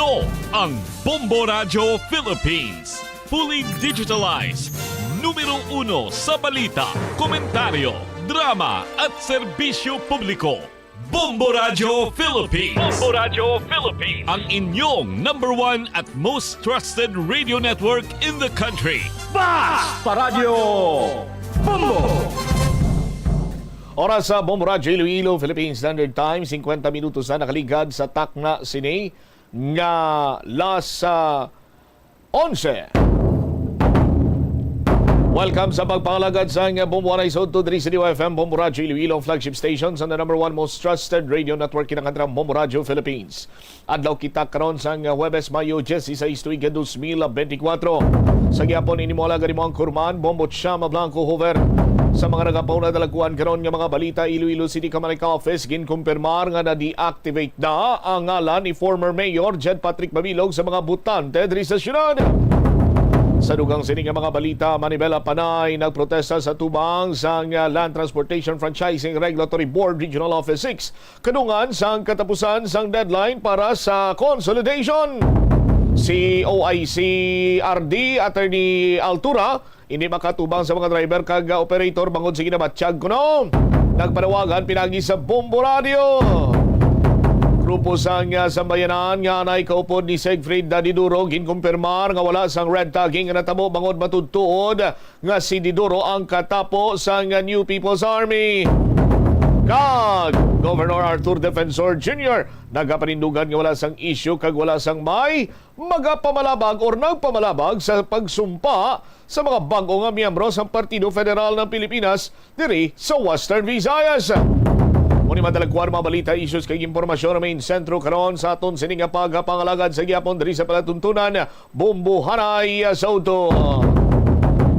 Ito ang Bombo Radio Philippines. Fully digitalized. Numero 1 sa balita, komentaryo, drama at serbisyo publiko. Bombo Radio Philippines. Bombo Radio Philippines. Ang inyong number 1 at most trusted radio network in the country. Basta Radio Bombo! Oras sa Bombo Radio Iloilo, Philippine Standard Time, 50 minutos na nakaligad sa Takna Sine nga las 11. Welcome sa pagpangalagad sa Bombo Anay Sod to Dri City FM, Bombo Radio Iloilo, flagship stations on the number 1 most trusted radio network kinakantang Bombo Radio Philippines. Adlaw kita karon sa Huwebes, Mayo 16, tuig 2024. Sa gyapon ini mo lagari mo ang kurman, Bombo Chama Blanco Hover. Sa mga nagapaw na dalaguan karon nga mga balita, Iloilo City Command Office ginkumpirmar nga na-deactivate na ang ngalan ni former Mayor Jed Patrick Babilog sa mga butante diri sa syudad. Sa dugang sini nga mga balita, Manibela Panay nagprotesta sa tubang sa Land Transportation Franchising Regulatory Board Regional Office 6 kadungan sa katapusan sang deadline para sa consolidation. Si OIC RD Attorney Altura hindi makatubang sa mga driver kag operator bangod sa ginabatsyag kuno. Nagpanawagan pinagi sa Bombo Radio. Grupo sang sambayanan nga nay kaupod ni Segfrid Diduro ginkumpirmar nga wala sang red tagging nga natabo bangod matudtuod nga si Diduro ang katapo sang New People's Army. Kag Governor Arthur Defensor Jr. nagapanindugan nga wala sang issue kag wala sang may magapamalabag or nagpamalabag sa pagsumpa sa mga bago nga miyembro sa Partido Federal ng Pilipinas diri sa Western Visayas. Muni madalagkuan mga balita, issues kay impormasyon na main sentro karon sa aton sining nga pagpangalagad sa gyapon diri sa palatuntunan Bombo Hanay Soto.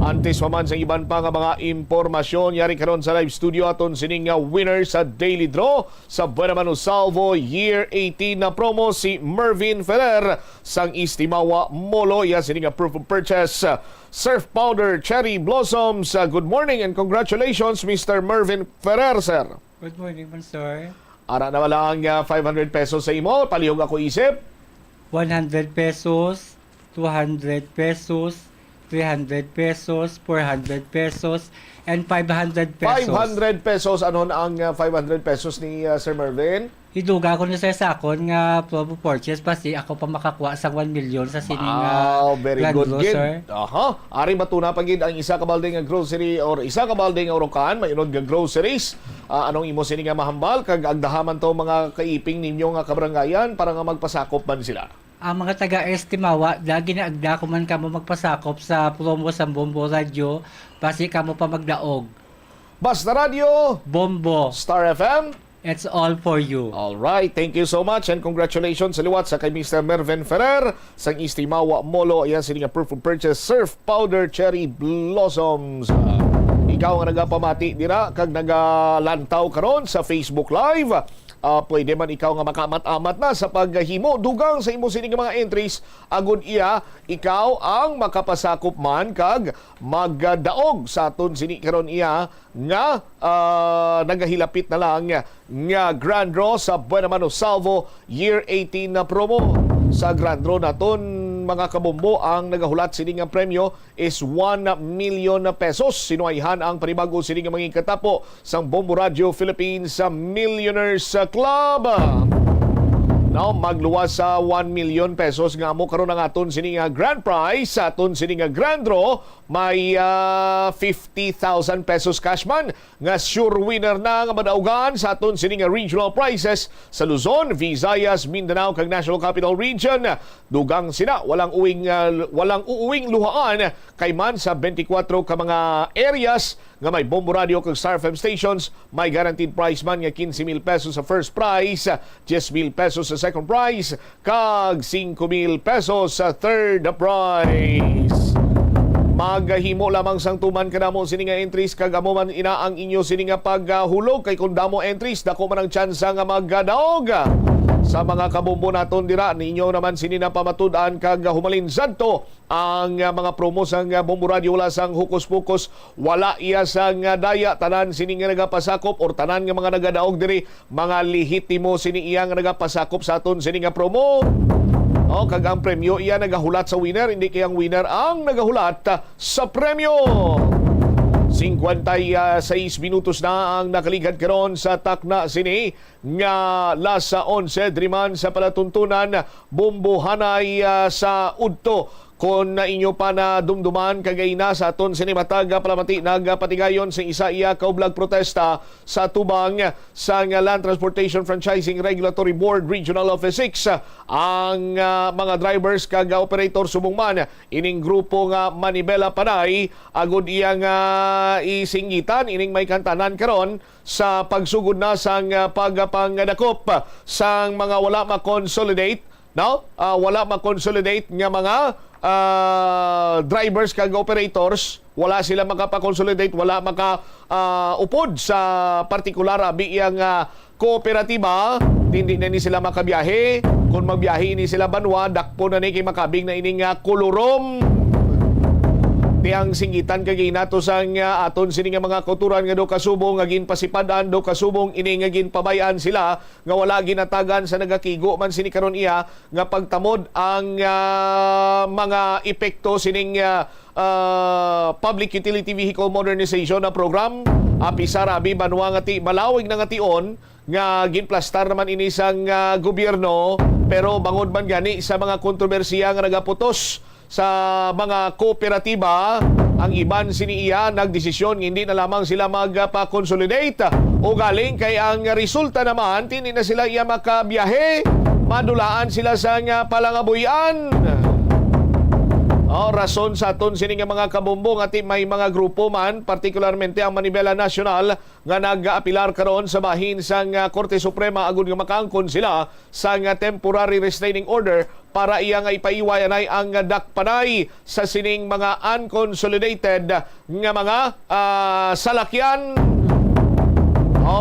Antes pa man sa iban pa nga mga impormasyon, yari karon sa live studio aton sining nga winner sa Daily Draw sa Buenamano Salvo Year 18 na promo si Mervin Ferrer sang Istimawa Molo. Iya sining nga proof of purchase Surf Powder Cherry Blossoms. Good morning and congratulations Mr. Mervin Ferrer, sir. Good morning, man, sir. Ara na wala ang 500 pesos sa imo, palihog ako isip. 100 pesos, 200 pesos, 300 pesos, 400 pesos, and 500 pesos. 500 pesos. Ano ang 500 pesos ni Sir Mervin? Iduga ko na sa sakon nga promo purchase pasi ako pa makakuha sa 1 million sa sining very good, Glandro, sir. Aha. Ari matuna pagid ang isa ka balde nga grocery or isa ka balde nga urukan, mayroon nga groceries. Anong imo sini nga mahambal kag agdahaman to mga kaiping ninyo nga kabrangayan para nga magpasakop man sila. Ang mga taga-estimawa, lagi na agda ko man kamo magpasakop sa promo sa Bombo Radio, pasi kamo pa magdaog. Basta Radio, Bombo, Star FM, it's all for you. all right, thank you so much and congratulations sa liwat sa kay Mr. Mervin Ferrer sang Istimawa Molo. Ayan sila nga proof of purchase Surf Powder Cherry Blossoms. Ikaw nga nagapamati dira kag nagalantaw karon sa Facebook Live. Pwede man ikaw nga makamat-amat na sa paghimo dugang sa imo sining mga entries agud iya ikaw ang makapasakop man kag magdaog sa aton sini karon iya nga nagahilapit na lang nga Grand Draw sa Buenamano Salvo Year 18 na promo. Sa Grand Draw naton mga kabombo, ang nagahulat sining nga premyo is 1 million pesos. Sinuayhan ang panibago sining nga mga katapo sang Bombo Radio Philippines sa Millionaires Club. Now, magluwas sa 1 million pesos nga mo karon ang aton sining nga grand prize sa aton sining nga grand draw may 50,000 pesos cash man nga sure winner na nga madaugan sa aton sining nga regional prizes sa Luzon, Visayas, Mindanao kag National Capital Region. Dugang sina walang uuwing luhaan kay man sa 24 ka mga areas nga may Bombo Radio kag Star FM stations. May guaranteed prize man nga 15,000 pesos sa first prize, 10,000 pesos sa second prize kag 5,000 pesos sa third prize. Magahimo lamang sang tuman kanamo sini nga entries kag amo man ina ang inyo sini nga paghulog kay kun damo entries dako man ang tsansa nga magdaog. Sa mga kabombo naton dira ninyo naman sini na pamatud-an kag humalin sadto ang mga promo sang Bombo Radio. Wala sang hukus-pukus, wala iya sang daya, tanan sini nga nagapasakop or tanan nga mga nagadaog diri mga lehitimo sini iya nga nagapasakop sa aton sini nga promo. Kag ang premyo iya nagahulat sa winner, hindi kay ang winner ang nagahulat sa premyo. 56 minutos na ang nakaligad karon sa takna sini nga lasa 11 driman sa palatuntunan bumbuhanay sa udto. Kung na inyo pa na dumduman kagay na sa aton sinimatag palamati nagpatigayon sa isa iya kaublag protesta sa tubang sa Land Transportation Franchising Regulatory Board Regional Office 6 ang mga drivers kag operator sumungman ining grupo nga Manibela Panay agud iyang isingitan ining may kantanan karon sa pagsugod na sang pagpangdakop sang mga wala ma-consolidate wala ma-consolidate nga mga drivers kag operators, wala sila makapakonsolidate, wala upod sa partikular abi iyang kooperatiba, hindi na ni sila makabiyahe. Kung magbiyahe ni sila banwa, dakpo na ni kay makabing na ining kulurom. Tiyang singitan kagay nato sang aton sini nga mga kauturan nga do kasubong nga ginpasipadan do kasubong ini nga ginpabayan sila nga wala ginatagan sa nagakigo man sini karon iya nga pagtamod ang mga epekto sining Public Utility Vehicle Modernization na program apisar abi banwa nga ti malawig na nga tion nga ginplastar naman ini sang gobyerno pero bangod man gani sa mga kontrobersiya nga nagaputos sa mga kooperatiba, ang iban sini iya nagdesisyon hindi na lamang sila magpa-consolidate o galing kay ang resulta naman tindi na sila iya makabiyahe, madulaan sila sa palangabuyan. Rason sa aton sini nga mga kabumbong at may mga grupo man, partikularmente ang Manibela National nga nag-aapilar karon sa bahin sang Korte Suprema agud nga makaangkon sila sa temporary restraining order para iya nga ipaiwayanay ang dakpanay sa sining mga unconsolidated nga mga salakyan.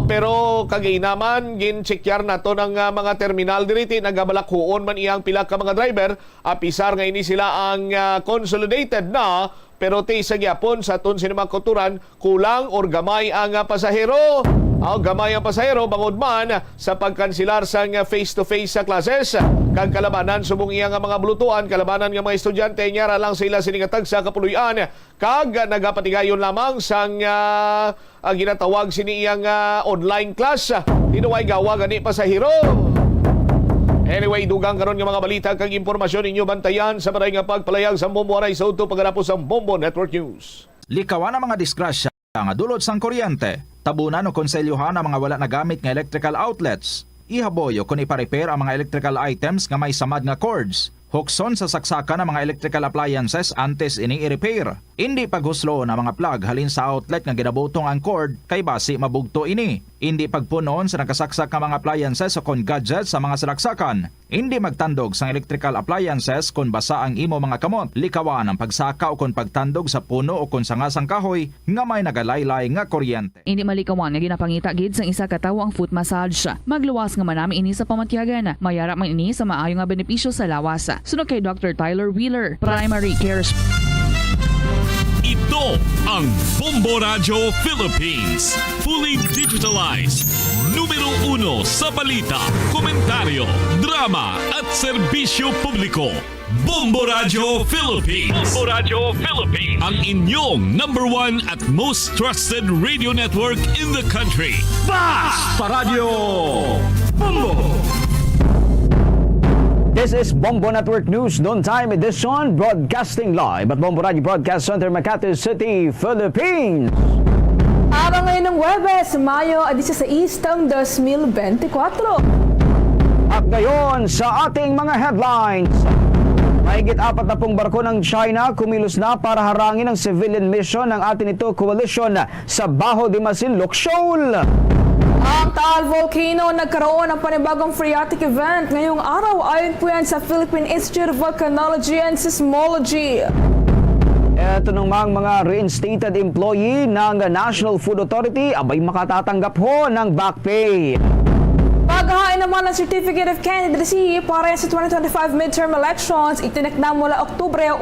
Pero kagay naman ginchekyar nato ng mga terminal diriti nagabalakhuon man iyang pila ka mga driver apisar nga ini sila ang consolidated na pero ti sa gyapon sa aton sinima kuturan kulang or gamay ang pasahero. Gamay ang pasahero bangod man sa pagkansilar sa face-to-face sa classes kag kalabanan subong iya nga mga bulutuan kalabanan nga mga estudyante nyara lang sila siningatag sa kapuluyan kag nagapatigayon lamang sang ginatawag sini iyang online class tinuway gawa gani pasahero. Anyway, dugang karon nga mga balita kag impormasyon inyo bantayan sa maray nga pagpalayag sa Bombo Aray sa udto paganapo sa Bombo Network News. Likawan ang mga disgrasya nga dulot sang kuryente. Tabunan o konselyuhan ang mga wala nagamit nga electrical outlets. Ihaboyo kung ipa-repair ang mga electrical items nga may samad nga cords. Hukson sa saksakan ng mga electrical appliances antes ini i-repair. Hindi paghuslo na mga plug halin sa outlet nga ginabutong ang cord kay basi mabugto ini. Hindi pagpunon sa nakasaksak nga mga appliances o kon gadgets sa mga salaksakan. Hindi magtandog sa electrical appliances kung basa ang imo mga kamot. Likawan ang pagsaka o kon pagtandog sa puno o kon sangasang kahoy nga may nagalaylay nga kuryente. Hindi malikawan nga ginapangita gid sang isa ka tawo ang foot massage. Magluwas nga manami ini sa pamatyagan. Mayara man ini sa maayo nga benepisyo sa lawas. Sunod kay Dr. Tyler Wheeler, Primary Care. Ito ang Bombo Radio Philippines. Fully digitalized. Numero 1 sa balita, komentaryo, drama at serbisyo publiko. Bombo Radio Philippines. Bombo Radio Philippines. Ang inyong number 1 at most trusted radio network in the country. Basta Radio Bombo! This is Bombo Network News Noon Time Edition, broadcasting live at Bombo Radio Broadcast Center, Makati City, Philippines. Araw ngayon ng Huwebes, Mayo 16, 2024. At ngayon sa ating mga headlines, mahigit 40 barko ng China kumilos na para harangin ang civilian mission ng atin ito coalition sa Baho de Masinloc Shoal. Ang Taal Volcano nagkaroon ng panibagong phreatic event ngayong araw ayon po yan sa Philippine Institute of Volcanology and Seismology. Ito namang mga reinstated employee ng National Food Authority abay makatatanggap ho ng back pay. Paghahain naman ng Certificate of Candidacy para sa 2025 midterm elections, itinakda mula Oktubre 1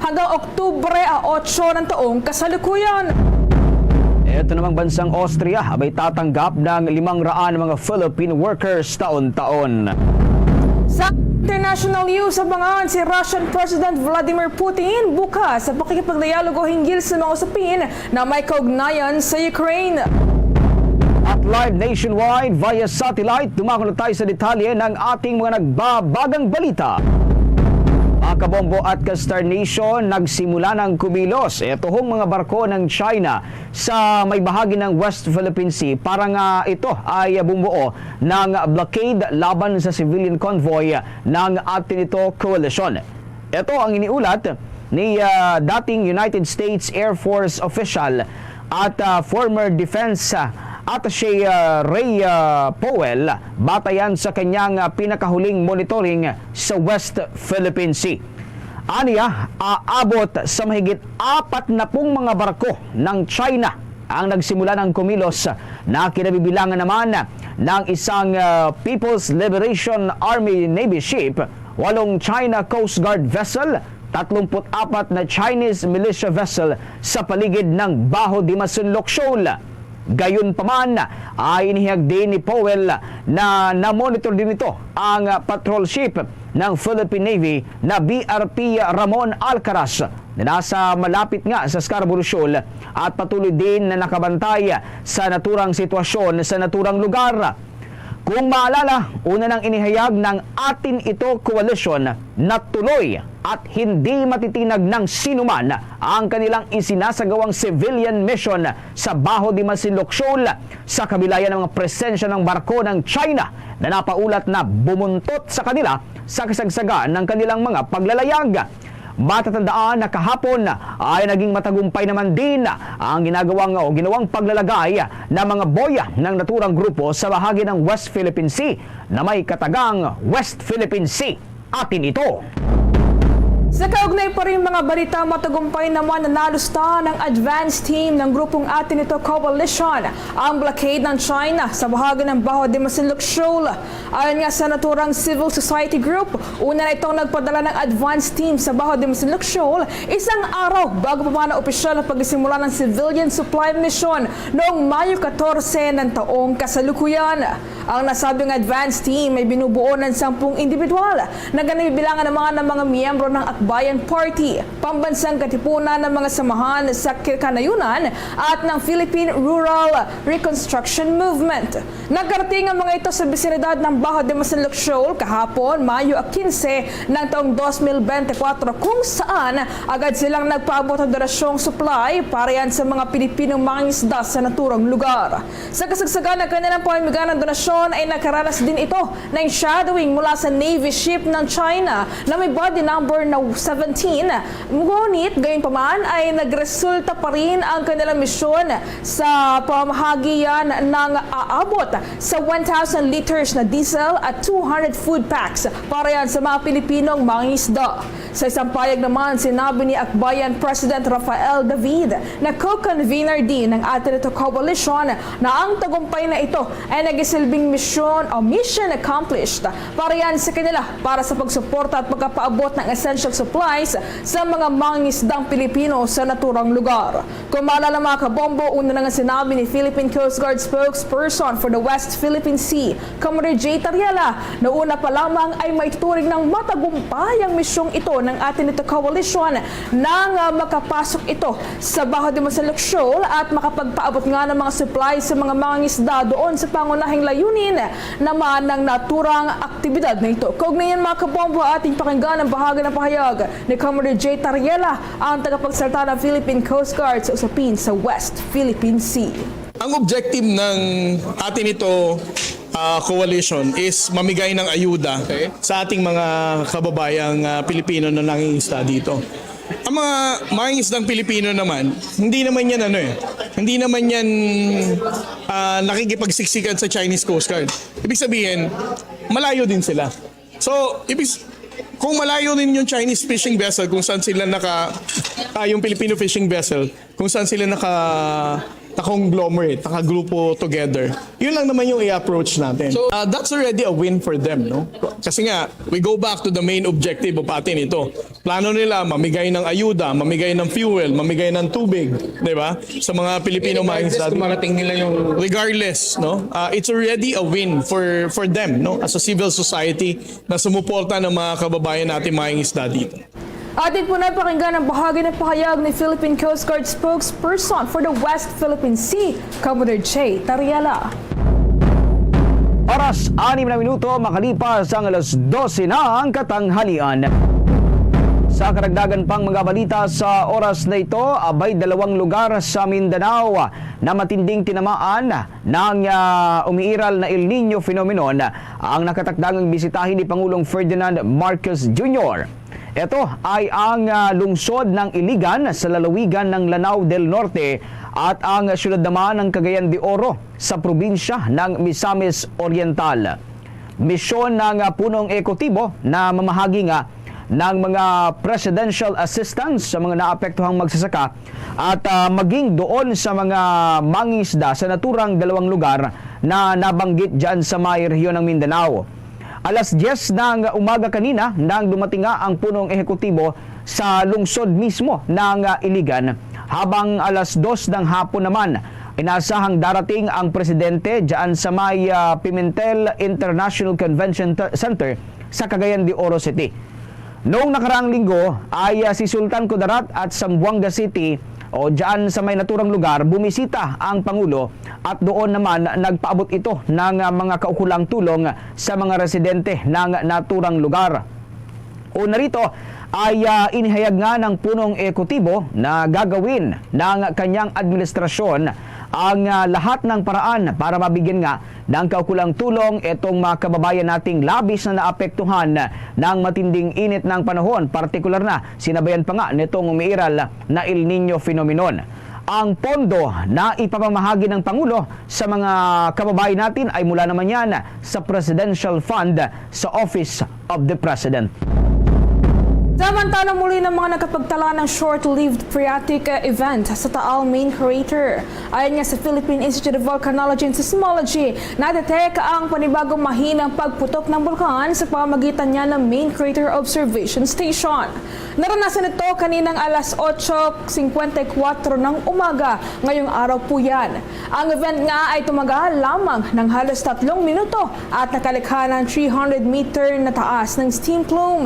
hanggang Oktubre 8 ng taong kasalukuyan. Ito namang bansang Austria abay tatanggap ng 500 mga Philippine workers taon-taon. Sa international news, abangan si Russian President Vladimir Putin bukas sa pakikipagdialogo hinggil sa mga usapin na may kaugnayan sa Ukraine. At live nationwide via satellite, dumako na tayo sa detalye ng ating mga nagbabagang balita. Mga kabombo at ka-Star Nation, nagsimula ng kumilos itong mga barko ng China sa may bahagi ng West Philippine Sea para nga ito ay bumuo ng blockade laban sa civilian convoy ng atin ito coalition. Ito ang iniulat ni dating United States Air Force official at former defense Attaché Ray Powell batayan sa kanyang pinakahuling monitoring sa West Philippine Sea. Aniya, aabot sa mahigit 40 mga barko ng China ang nagsimula ng kumilos na kinabibilangan naman ng isang People's Liberation Army Navy ship, 8 China Coast Guard vessel, 34 na Chinese militia vessel sa paligid ng Baho de Masinloc Shoal. Gayunpaman ay inihag din ni Powell na namonitor din ito ang patrol ship ng Philippine Navy na BRP Ramon Alcaraz na nasa malapit nga sa Scarborough Shoal at patuloy din na nakabantay sa naturang sitwasyon sa naturang lugar. Kung maalala, una nang inihayag ng atin ito coalition na tuloy at hindi matitinag ng sinuman ang kanilang isinasagawang civilian mission sa Baho de Masinloc Shoal sa kabila ng mga presensya ng barko ng China na napaulat na bumuntot sa kanila sa kasagsagan ng kanilang mga paglalayag. Matatandaan na kahapon ay naging matagumpay naman din ang ginawang paglalagay ng mga boya ng naturang grupo sa bahagi ng West Philippine Sea na may katagang West Philippine Sea. Atin ito. Sa kaugnay pa rin mga balita, matagumpay naman na nalusta ng advance team ng grupong atin ito coalition ang blockade ng China sa bahagi ng Baho de Masinloc Shoal. Ayon nga sa naturang civil society group, una na itong nagpadala ng advance team sa Baho de Masinloc Shoal isang araw bago pa man opisyal na pagsimula ng civilian supply mission noong Mayo 14 ng taong kasalukuyan. Ang nasabing advance team ay binubuo ng 10 individual na ganibilangan ng mga miyembro ng Akbayan Party, Pambansang Katipunan ng mga samahan sa Kanayunan at ng Philippine Rural Reconstruction Movement. Nagkarating ang mga ito sa bisinidad ng Baho de Masinloc Shoal kahapon, Mayo 15 ng taong 2024 kung saan agad silang nagpaabot ng donasyong supply para yan sa mga Pilipinong mangingisda sa naturang lugar. Sa kasagsagan ng kanilang pamimigan ng donasyon ay nakaranas din ito ng shadowing mula sa Navy ship ng China na may body number na 17. Ngunit gayon pa man ay nagresulta pa rin ang kanilang misyon sa pamamahagian ng aabot sa 1,000 liters na diesel at 200 food packs para yan sa mga Pilipinong mangingisda. Sa isang payag naman, sinabi ni Akbayan President Rafael David na co-convener din ng atin ito coalition na ang tagumpay na ito ay nagisilbing mission accomplished para yan sa kanila para sa pagsuporta at pagkapaabot ng essential supplies sa mga mangingisdang Pilipino sa naturang lugar. Kung maalala mga kabombo, una na nga sinabi ni Philippine Coast Guard spokesperson for the West Philippine Sea, Commodore J. Tariela, na una pa lamang ay may turing ng matagumpay ang misyong ito ng atin ito coalition nang makapasok ito sa Baho de Masinloc Shoal at makapagpaabot nga ng mga supplies sa mga mangingisda doon sa pangunahing layunin naman ng naturang aktibidad na ito. Kaugnayan mga kabombo, ating pakinggan ang bahagi ng pahayag ni Commodore J. Tariela, ang tagapagsalita ng Philippine Coast Guard sa usapin sa West Philippine Sea. Ang objective ng atin ito coalition is mamigay ng ayuda sa ating mga kababayang Pilipino na nangingisda dito. Ang mga mangingisdang Pilipino naman, hindi naman yan hindi naman yan nakikipagsiksikan sa Chinese Coast Guard. Ibig sabihin, malayo din sila. So, kung malayo din yung Chinese fishing vessel kung saan sila yung Filipino fishing vessel, kung saan sila conglomerate, grupo together. Yun lang naman yung i-approach natin. So that's already a win for them, no? Kasi nga, we go back to the main objective of atin ito. Plano nila mamigay ng ayuda, mamigay ng fuel, mamigay ng tubig, di ba? Sa mga Pilipino mangingisda. Regardless, no? It's already a win for them, no? As a civil society na sumuporta ng mga kababayan natin mangingisda dito. Atin po napakinggan ang bahagi ng pahayag ni Philippine Coast Guard spokesperson for the West Philippine Sea, Commodore J. Tariela. Oras 6 na minuto makalipas ang alas 12 ng katanghalian. Sa karagdagan pang mga balita sa oras na ito, abay 2 lugar sa Mindanao na matinding tinamaan ng umiiral na El Nino phenomenon ang nakatakdangang bisitahin ni Pangulong Ferdinand Marcos Jr. Ito ay ang lungsod ng Iligan sa lalawigan ng Lanao del Norte at ang syudad naman ng Cagayan de Oro sa probinsya ng Misamis Oriental. Misyon ng punong ekotibo na mamahagi nga ng mga presidential assistance sa mga naapektuhang magsasaka at maging doon sa mga mangingisda sa naturang 2 lugar na nabanggit dyan sa may rehiyon ng Mindanao. Alas 10 ng umaga kanina nang dumating nga ang punong ehekutibo sa lungsod mismo ng Iligan, habang alas 2 ng hapon naman inasahang darating ang presidente dyan sa may Pimentel International Convention Center sa Cagayan de Oro City. Noong nakaraang linggo ay si Sultan Kudarat at Zamboanga City o dyan sa may naturang lugar, bumisita ang Pangulo at doon naman nagpaabot ito ng mga kaukulang tulong sa mga residente ng naturang lugar. Una rito ay inihayag nga ng punong ekotibo na gagawin ng kanyang administrasyon ang lahat ng paraan para mabigyan nga ng kaukulang tulong itong mga kababayan nating labis na naapektuhan ng matinding init ng panahon, partikular na sinabayan pa nga nitong umiiral na El Nino phenomenon. Ang pondo na ipamamahagi ng Pangulo sa mga kababayan natin ay mula naman yan sa Presidential Fund sa Office of the President. Samantala muli ng mga nakapagtala ng short-lived phreatic event sa Taal Main Crater. Ayon nga sa Philippine Institute of Volcanology and Seismology, nadeteka ang panibagong mahinang pagputok ng bulkan sa pamamagitan niya ng Main Crater Observation Station. Naranasan ito kaninang alas 8:54 ng umaga, ngayong araw po yan. Ang event nga ay tumagal lamang ng halos 3 minuto at nakalikha ng 300 meter na taas ng steam plume.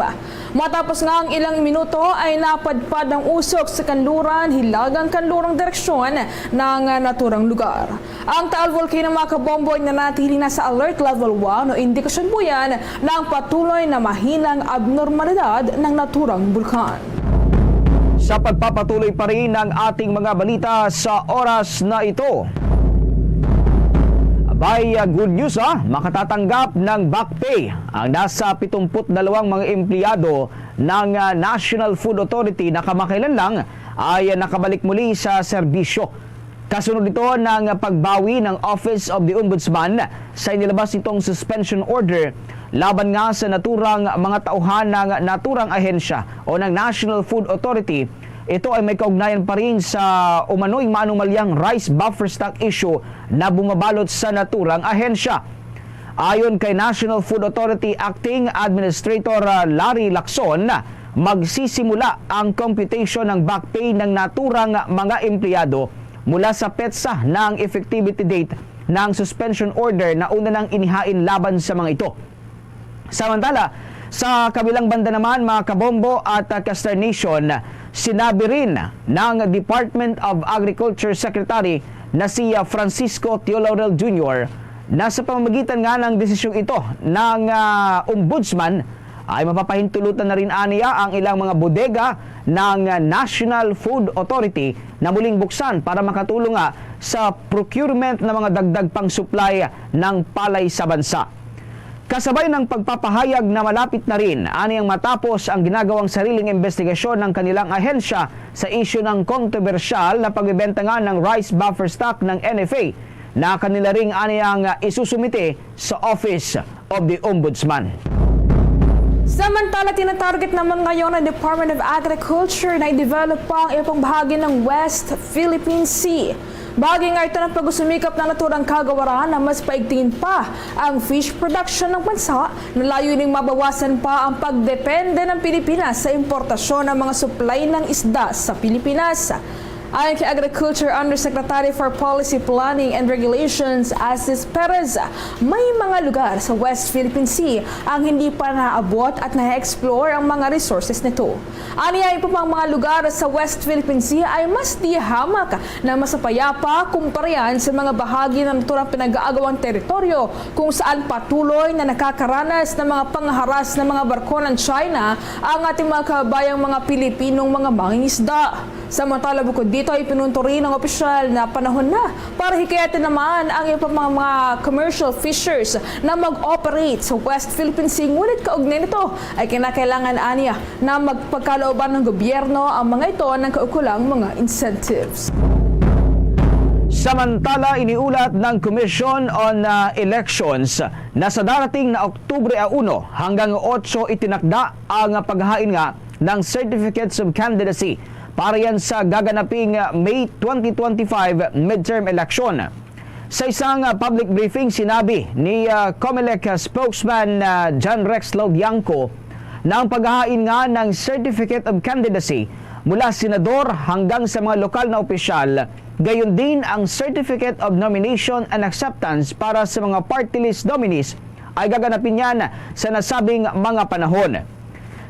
Matapos nga ang ilang minuto ay napadpad ang usok sa kanluran, hilagang kanlurang direksyon ng naturang lugar. Ang Taal Volcano mga kabombo ay nanatili na sa alert level 1 o indikasyon po yan ng patuloy na mahinang abnormalidad ng naturang bulkan. Sa pagpapatuloy pa rin ng ating mga balita sa oras na ito, abay, good news makatatanggap ng back pay ang nasa 72 mga empleyado ng National Food Authority na kamakailan lang ay nakabalik muli sa serbisyo. Kasunod ito ng pagbawi ng Office of the Ombudsman sa inilabas itong suspension order laban nga sa naturang mga tauhan ng naturang ahensya o ng National Food Authority. Ito ay may kaugnayan pa rin sa umano'y maanumalyang rice buffer stock issue na bumabalot sa naturang ahensya. Ayon kay National Food Authority Acting Administrator Larry Lacson, magsisimula ang computation ng back pay ng naturang mga empleyado mula sa petsa ng effectivity date ng suspension order na una nang inihain laban sa mga ito. Samantala, sa kabilang banda naman mga kabombo at Kastar Nation, sinabi rin ng Department of Agriculture Secretary na si Francisco Teolaurel Jr. na sa pamamagitan nga ng desisyong ito ng Ombudsman ay mapapahintulutan na rin aniya ang ilang mga bodega ng National Food Authority na muling buksan para makatulong nga sa procurement ng mga dagdag pang supply ng palay sa bansa. Kasabay ng pagpapahayag na malapit na rin aniyang matapos ang ginagawang sariling investigasyon ng kanilang ahensya sa isyu ng kontrobersyal na pagbebenta nga ng rice buffer stock ng NFA na kanila ring aniyang isusumite sa Office of the Ombudsman. Samantala, tinatarget naman ngayon ng Department of Agriculture na i-develop pa ang ibang bahagi ng West Philippine Sea. Bahagi nga ito ng pagsusumikap ng naturang kagawaran na mas paigtingin pa ang fish production ng bansa na layuning mabawasan pa ang pagdepende ng Pilipinas sa importasyon ng mga supply ng isda sa Pilipinas. Ayon kay Agriculture Undersecretary for Policy Planning and Regulations, Asis Perez, may mga lugar sa West Philippine Sea ang hindi pa naabot at na-explore ang mga resources nito. Aniya, iba pang mga lugar sa West Philippine Sea ay mas di hamak na masapayapa kumpara yan sa mga bahagi ng naturang pinag-aagawang teritoryo kung saan patuloy na nakakaranas ng mga pangharas ng mga barko ng China ang ating mga kabayang mga Pilipinong mga mangingisda. Samantala, bukod dito ay pinunto rin ng opisyal na panahon na para hikayatin naman ang iba mga commercial fishers na mag-operate sa West Philippine Sea. Ngunit kaugnay nito ay kinakailangan aniya na magpagkalooban ng gobyerno ang mga ito ng kaukulang mga incentives. Samantala, iniulat ng Commission on Elections na sa darating na Oktubre 1 hanggang 8 itinakda ang paghahain nga ng Certificates of Candidacy para yan sa gaganaping May 2025 midterm election. Sa isang public briefing, sinabi ni COMELEC spokesman John Rex Laudianco na ang paghahain nga ng Certificate of Candidacy mula senador hanggang sa mga lokal na opisyal, gayon din ang Certificate of Nomination and Acceptance para sa mga party list nominees ay gaganapin yan sa nasabing mga panahon.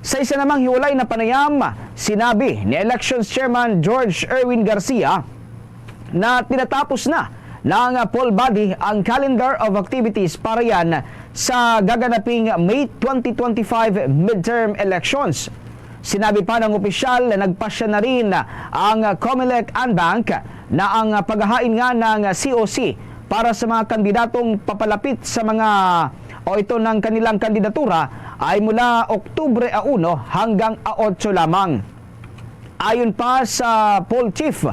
Sa isa namang hiwalay na panayam, sinabi ni Elections Chairman George Erwin Garcia na tinatapos na ng poll body ang calendar of activities para yan sa gaganaping May 2025 midterm elections. Sinabi pa ng opisyal na nagpasya na rin ang COMELEC Anbank na ang paghahain nga ng COC para sa mga kandidatong papalapit sa mga ito ng kanilang kandidatura ay mula Oktubre 1 hanggang 8 lamang. Ayon pa sa poll chief,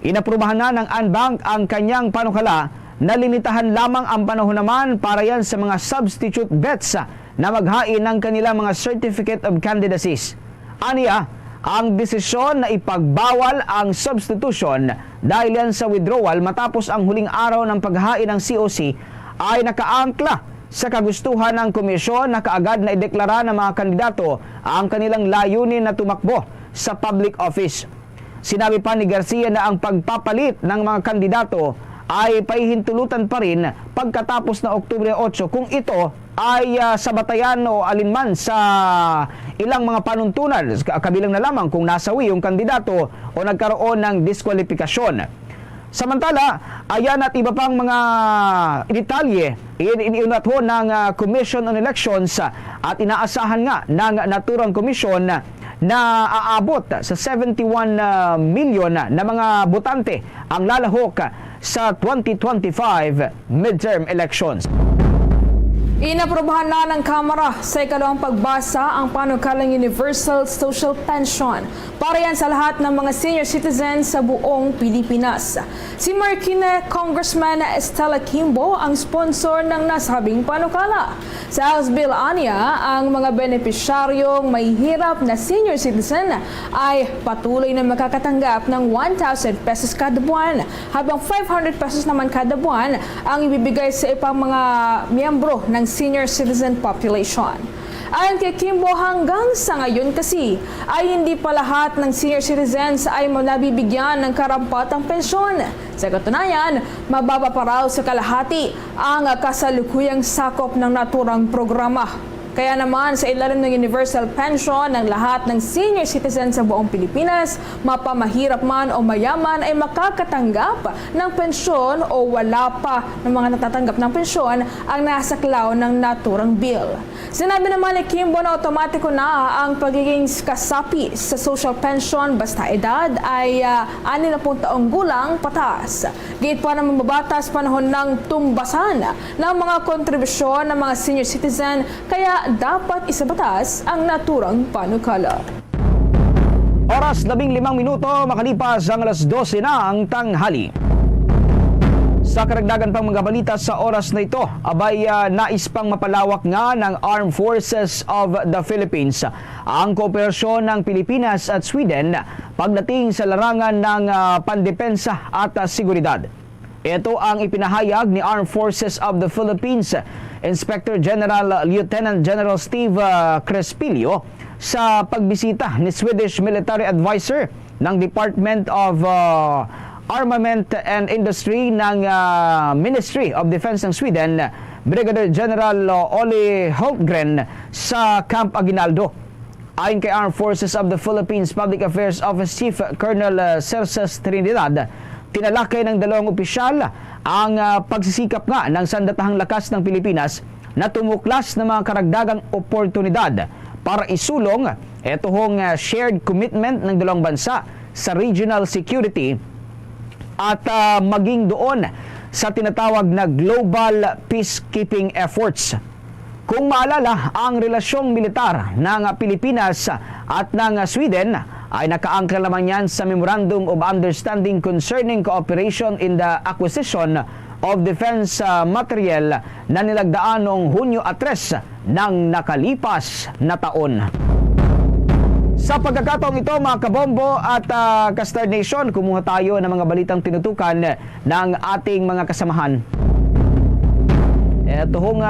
inaprubahan na ng Anbank ang kanyang panukala na limitahan lamang ang panahon naman para yan sa mga substitute bets na maghain ng kanilang mga Certificate of Candidacies. Aniya, ang desisyon na ipagbawal ang substitution dahil yan sa withdrawal matapos ang huling araw ng paghain ng COC ay nakaangkla sa kagustuhan ng komisyon na kaagad na ideklara ng mga kandidato ang kanilang layunin na tumakbo sa public office. Sinabi pa ni Garcia na ang pagpapalit ng mga kandidato ay pahihintulutan pa rin pagkatapos na Oktubre 8 kung ito ay sa batayan o alinman sa ilang mga panuntunan, kabilang na lamang kung nasawi yung kandidato o nagkaroon ng diskwalifikasyon. Samantala, ayan at iba pang mga detalye iniunat ho ng Commission on Elections at inaasahan nga ng naturang komisyon na aabot sa 71 million na mga botante ang lalahok sa 2025 midterm elections. Inaprobahan na ng Kamara sa ikalawang pagbasa ang panukalang Universal Social Pension para yan sa lahat ng mga senior citizens sa buong Pilipinas. Si Marikina Congressman Estela Quimbo ang sponsor ng nasabing panukala. Sa House Bill aniya, ang mga benepisyaryong may hirap na senior citizen ay patuloy na makakatanggap ng 1,000 pesos kada buwan, habang 500 pesos naman kada buwan ang ibibigay sa ibang mga miyembro ng senior citizen population. Ayon kay Quimbo, hanggang sa ngayon kasi ay hindi pa lahat ng senior citizens ay nabibigyan ng karampatang pensyon. Sa katunayan, mababa pa raw sa kalahati ang kasalukuyang sakop ng naturang programa. Kaya naman sa ilalim ng universal pension ng lahat ng senior citizens sa buong Pilipinas, mapamahirap man o mayaman ay makakatanggap ng pensyon o wala pa ng mga natatanggap ng pensyon ang nasaklaw ng naturang bill. Sinabi naman ni Quimbo na otomatiko na ang pagiging kasapi sa social pension basta edad ay 60 taong gulang pataas. Gayit pa naman mababatas panahon ng tumbasan ng mga kontribusyon ng mga senior citizen, kaya dapat isabatas ang naturang panukala. Oras 15 minuto makalipas ang alas 12 na ang tanghali. Sa karagdagan pang mga balita sa oras na ito, abay nais pang mapalawak nga ng Armed Forces of the Philippines ang kooperasyon ng Pilipinas at Sweden pagdating sa larangan ng pandepensa at seguridad. Ito ang ipinahayag ni Armed Forces of the Philippines Inspector General Lieutenant General Steve Crespillo sa pagbisita ni Swedish Military Advisor ng Department of Armament and Industry ng Ministry of Defense ng Sweden, Brigadier General Olli Hultgren sa Camp Aguinaldo. Ayon kay Armed Forces of the Philippines Public Affairs Office Chief Colonel Cerces Trinidad, tinalakay ng dalawang opisyal ang pagsisikap nga ng sandatahang lakas ng Pilipinas na tumuklas ng mga karagdagang oportunidad para isulong itong shared commitment ng dalawang bansa sa regional security at maging doon sa tinatawag na global peacekeeping efforts. Kung maalala, ang relasyong militar ng Pilipinas at ng Sweden ay nakaangkla naman yan sa Memorandum of Understanding concerning cooperation in the acquisition of defense materiel na nilagdaan noong Hunyo 3 ng nakalipas na taon. Sa pagkakataong ito, mga kabombo at Kastar Nation, kumuha tayo ng mga balitang tinutukan ng ating mga kasamahan. Ito hong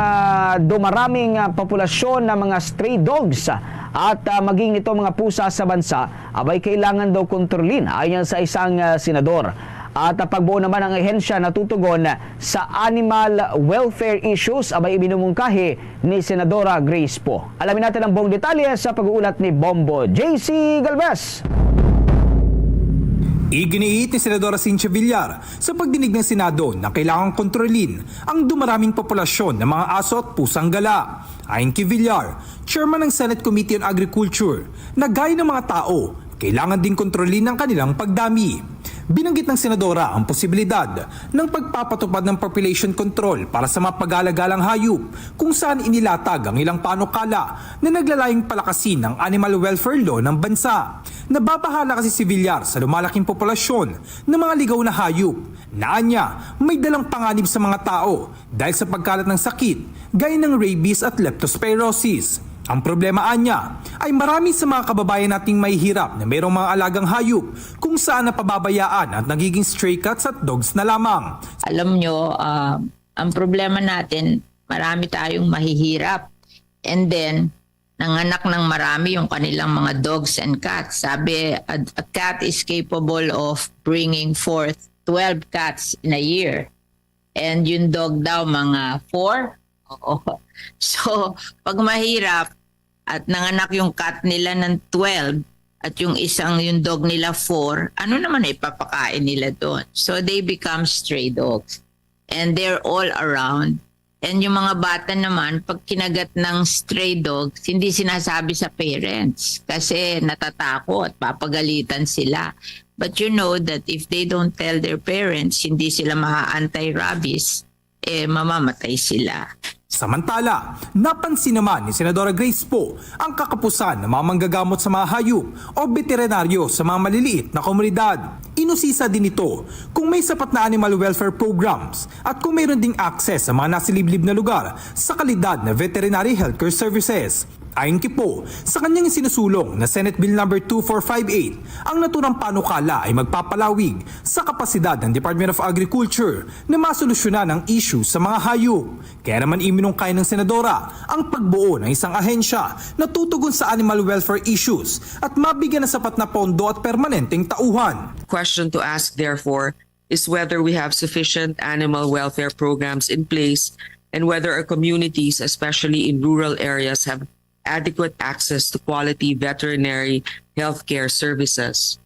dumaraming populasyon ng mga stray dogs at maging ito mga pusa sa bansa, abay kailangan daw kontrolin ayon sa isang senador. At pagbuo naman ang ahensya na tutugon sa animal welfare issues, abay ibinumungkahi ni Senadora Grace Poe. Alamin natin ang buong detalye sa pag-uulat ni Bombo JC Galvez. Iginiit ni Senadora Cynthia Villar sa pagdinig ng Senado na kailangang kontrolin ang dumaraming populasyon ng mga aso at pusang gala. Ayon kay Villar, chairman ng Senate Committee on Agriculture, na gaya ng mga tao, kailangan din kontrolin ang kanilang pagdami. Binanggit ng Senadora ang posibilidad ng pagpapatupad ng population control para sa mga pag-alagalang hayop kung saan inilatag ang ilang panukala na naglalayong palakasin ang animal welfare law ng bansa. Nababahala kasi si Villar sa lumalaking populasyon ng mga ligaw na hayop. Naanya, may dalang panganib sa mga tao dahil sa pagkalat ng sakit gaya ng rabies at leptospirosis. Ang problema anya ay marami sa mga kababayan nating may hirap na mayroong mga alagang hayop kung saan napababayaan at nagiging stray cats at dogs na lamang. Alam nyo, ang problema natin, marami tayong mahihirap. And then, nanganak ng marami yung kanilang mga dogs and cats. Sabi, a cat is capable of bringing forth 12 cats in a year. And yung dog daw, mga 4. Oo. So, pag mahirap at nanganak yung cat nila ng 12 at yung dog nila 4, ano naman ay papakain nila doon? So, they become stray dogs. And they're all around. And yung mga bata naman, pag kinagat ng stray dogs, hindi sinasabi sa parents kasi natatakot, papagalitan sila. But you know that if they don't tell their parents, hindi sila maka-anti-rabies, mamamatay sila. Samantala, napansin naman ni Senadora Grace Poe ang kakapusan ng mga manggagamot sa mga hayop o veterinaryo sa mga maliliit na komunidad. Inusisa din ito kung may sapat na animal welfare programs at kung mayroon ding access sa mga nasiliblib na lugar sa kalidad na veterinary healthcare services. Ayon kay Poe, sa kanyang sinusulong na Senate Bill No. 2458, ang naturang panukala ay magpapalawig sa kapasidad ng Department of Agriculture na masolusyonan ang issue sa mga hayop. Kaya naman iminungkay ng Senadora ang pagbuo ng isang ahensya na tutugon sa animal welfare issues at mabigyan ng sapat na pondo at permanenteng tauhan. Question to ask, therefore, is whether we have sufficient animal welfare programs in place and whether our communities, especially in rural areas, have adequate access to quality veterinary healthcare services.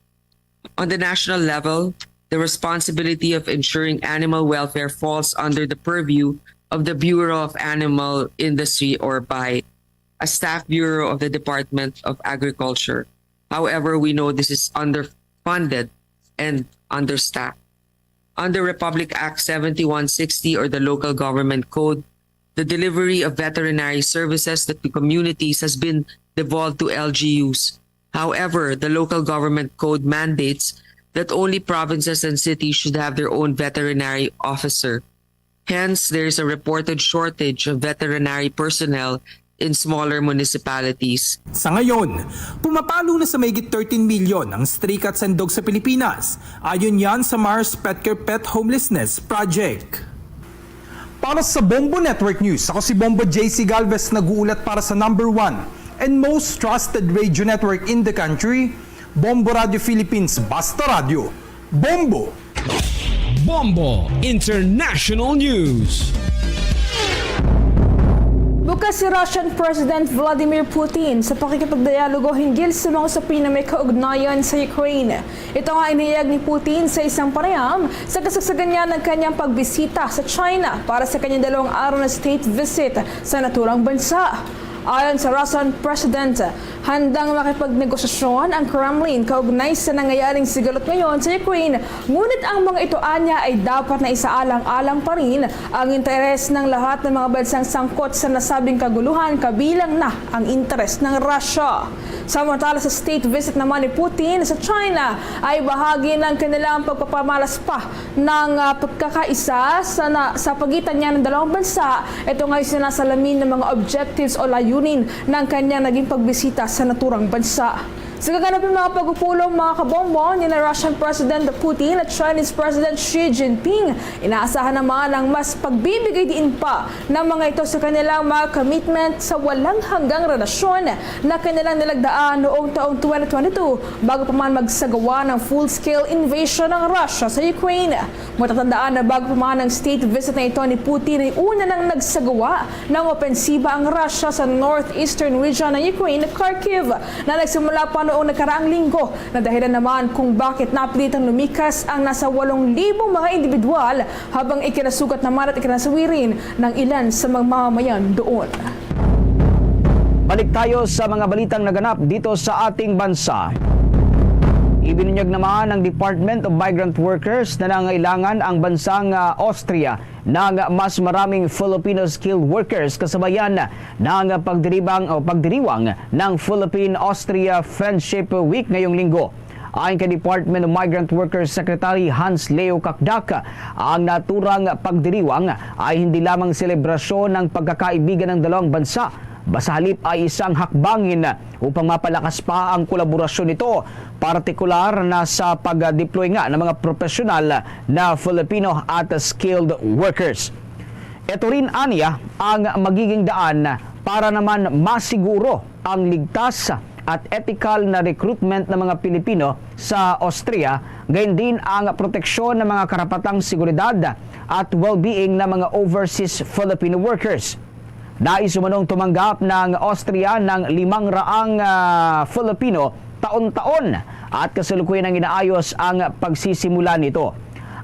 On the national level, the responsibility of ensuring animal welfare falls under the purview of the Bureau of Animal Industry, or BITE, a staff bureau of the Department of Agriculture. However, we know this is underfunded and understaffed. Under Republic Act 7160, or the Local Government Code, the delivery of veterinary services to communities has been devolved to LGUs. However, the Local Government Code mandates that only provinces and cities should have their own veterinary officer. Hence, there is a reported shortage of veterinary personnel in smaller municipalities. Sa ngayon, pumapalo na sa mahigit 13 milyon ang stray cats and dogs sa Pilipinas. Ayon yan sa Mars Petcare Pet Homelessness Project. Para sa Bombo Network News, ako si Bombo JC Galvez, nag-uulat para sa number 1 and most trusted radio network in the country, Bombo Radio Philippines Basta Radio. Bombo! Bombo International News. Bukas si Russian President Vladimir Putin sa pakikipagdialogo hinggil sa mga usapin na may kaugnayan sa Ukraine. Ito nga inihayag ni Putin sa isang panayam sa kasagsagan niya ng kanyang pagbisita sa China para sa kanyang 2 araw na state visit sa naturang bansa. Ayon sa Russian President, handang makipagnegosasyon ang Kremlin kaugnay sa nangyayaring sigalot ngayon sa Ukraine, ngunit ang mga ito anya ay dapat na isaalang-alang pa rin ang interes ng lahat ng mga bansang sangkot sa nasabing kaguluhan, kabilang na ang interes ng Russia. Samantala sa state visit naman ni Putin sa China ay bahagi ng kanilang pagpapamalas pa ng pagkakaisa sa pagitan niya ng 2 bansa. Ito nga ay sinasalamin ng mga objectives o layunin ng kanyang naging pagbisita sa naturang bansa. Sa gaganapin mga pagpupulong mga kabombo ni na Russian President Putin at Chinese President Xi Jinping, inaasahan naman ang mas pagbibigay diin pa ng mga ito sa kanilang mga commitment sa walang hanggang relasyon na kanilang nilagdaan noong taong 2022 bago pa man magsagawa ng full-scale invasion ng Russia sa Ukraine. Matatandaan na bago pa man ang state visit na ito ni Putin ay una nang nagsagawa ng opensiba ang Russia sa northeastern region ng Ukraine, Kharkiv, na nagsimula pa noong nakaraang linggo na dahilan naman kung bakit napilitang lumikas ang nasa 8,000 mga individual habang ikinasugat naman at ikinasawirin ng ilan sa mga mamamayan doon. Balik tayo sa mga balitang naganap dito sa ating bansa. Ibinunyag naman ng Department of Migrant Workers na nangailangan ang bansang Austria ng mas maraming Filipino skilled workers kasabayan ng pagdiriwang ng Philippine-Austria Friendship Week ngayong linggo. Ayon kay Department of Migrant Workers Secretary Hans Leo Kakdak, ang naturang pagdiriwang ay hindi lamang selebrasyon ng pagkakaibigan ng 2 bansa, basta halip ay isang hakbangin upang mapalakas pa ang kolaborasyon nito, partikular na sa pag-deploy nga ng mga profesional na Filipino at skilled workers. Ito rin aniya ang magiging daan para naman masiguro ang ligtas at ethical na recruitment ng mga Pilipino sa Austria, gayon din ang proteksyon ng mga karapatang seguridad at well-being ng mga overseas Filipino workers. Nais umanong tumanggap ng Austria ng 500 Filipino taon-taon at kasalukuyan ang inaayos ang pagsisimula nito.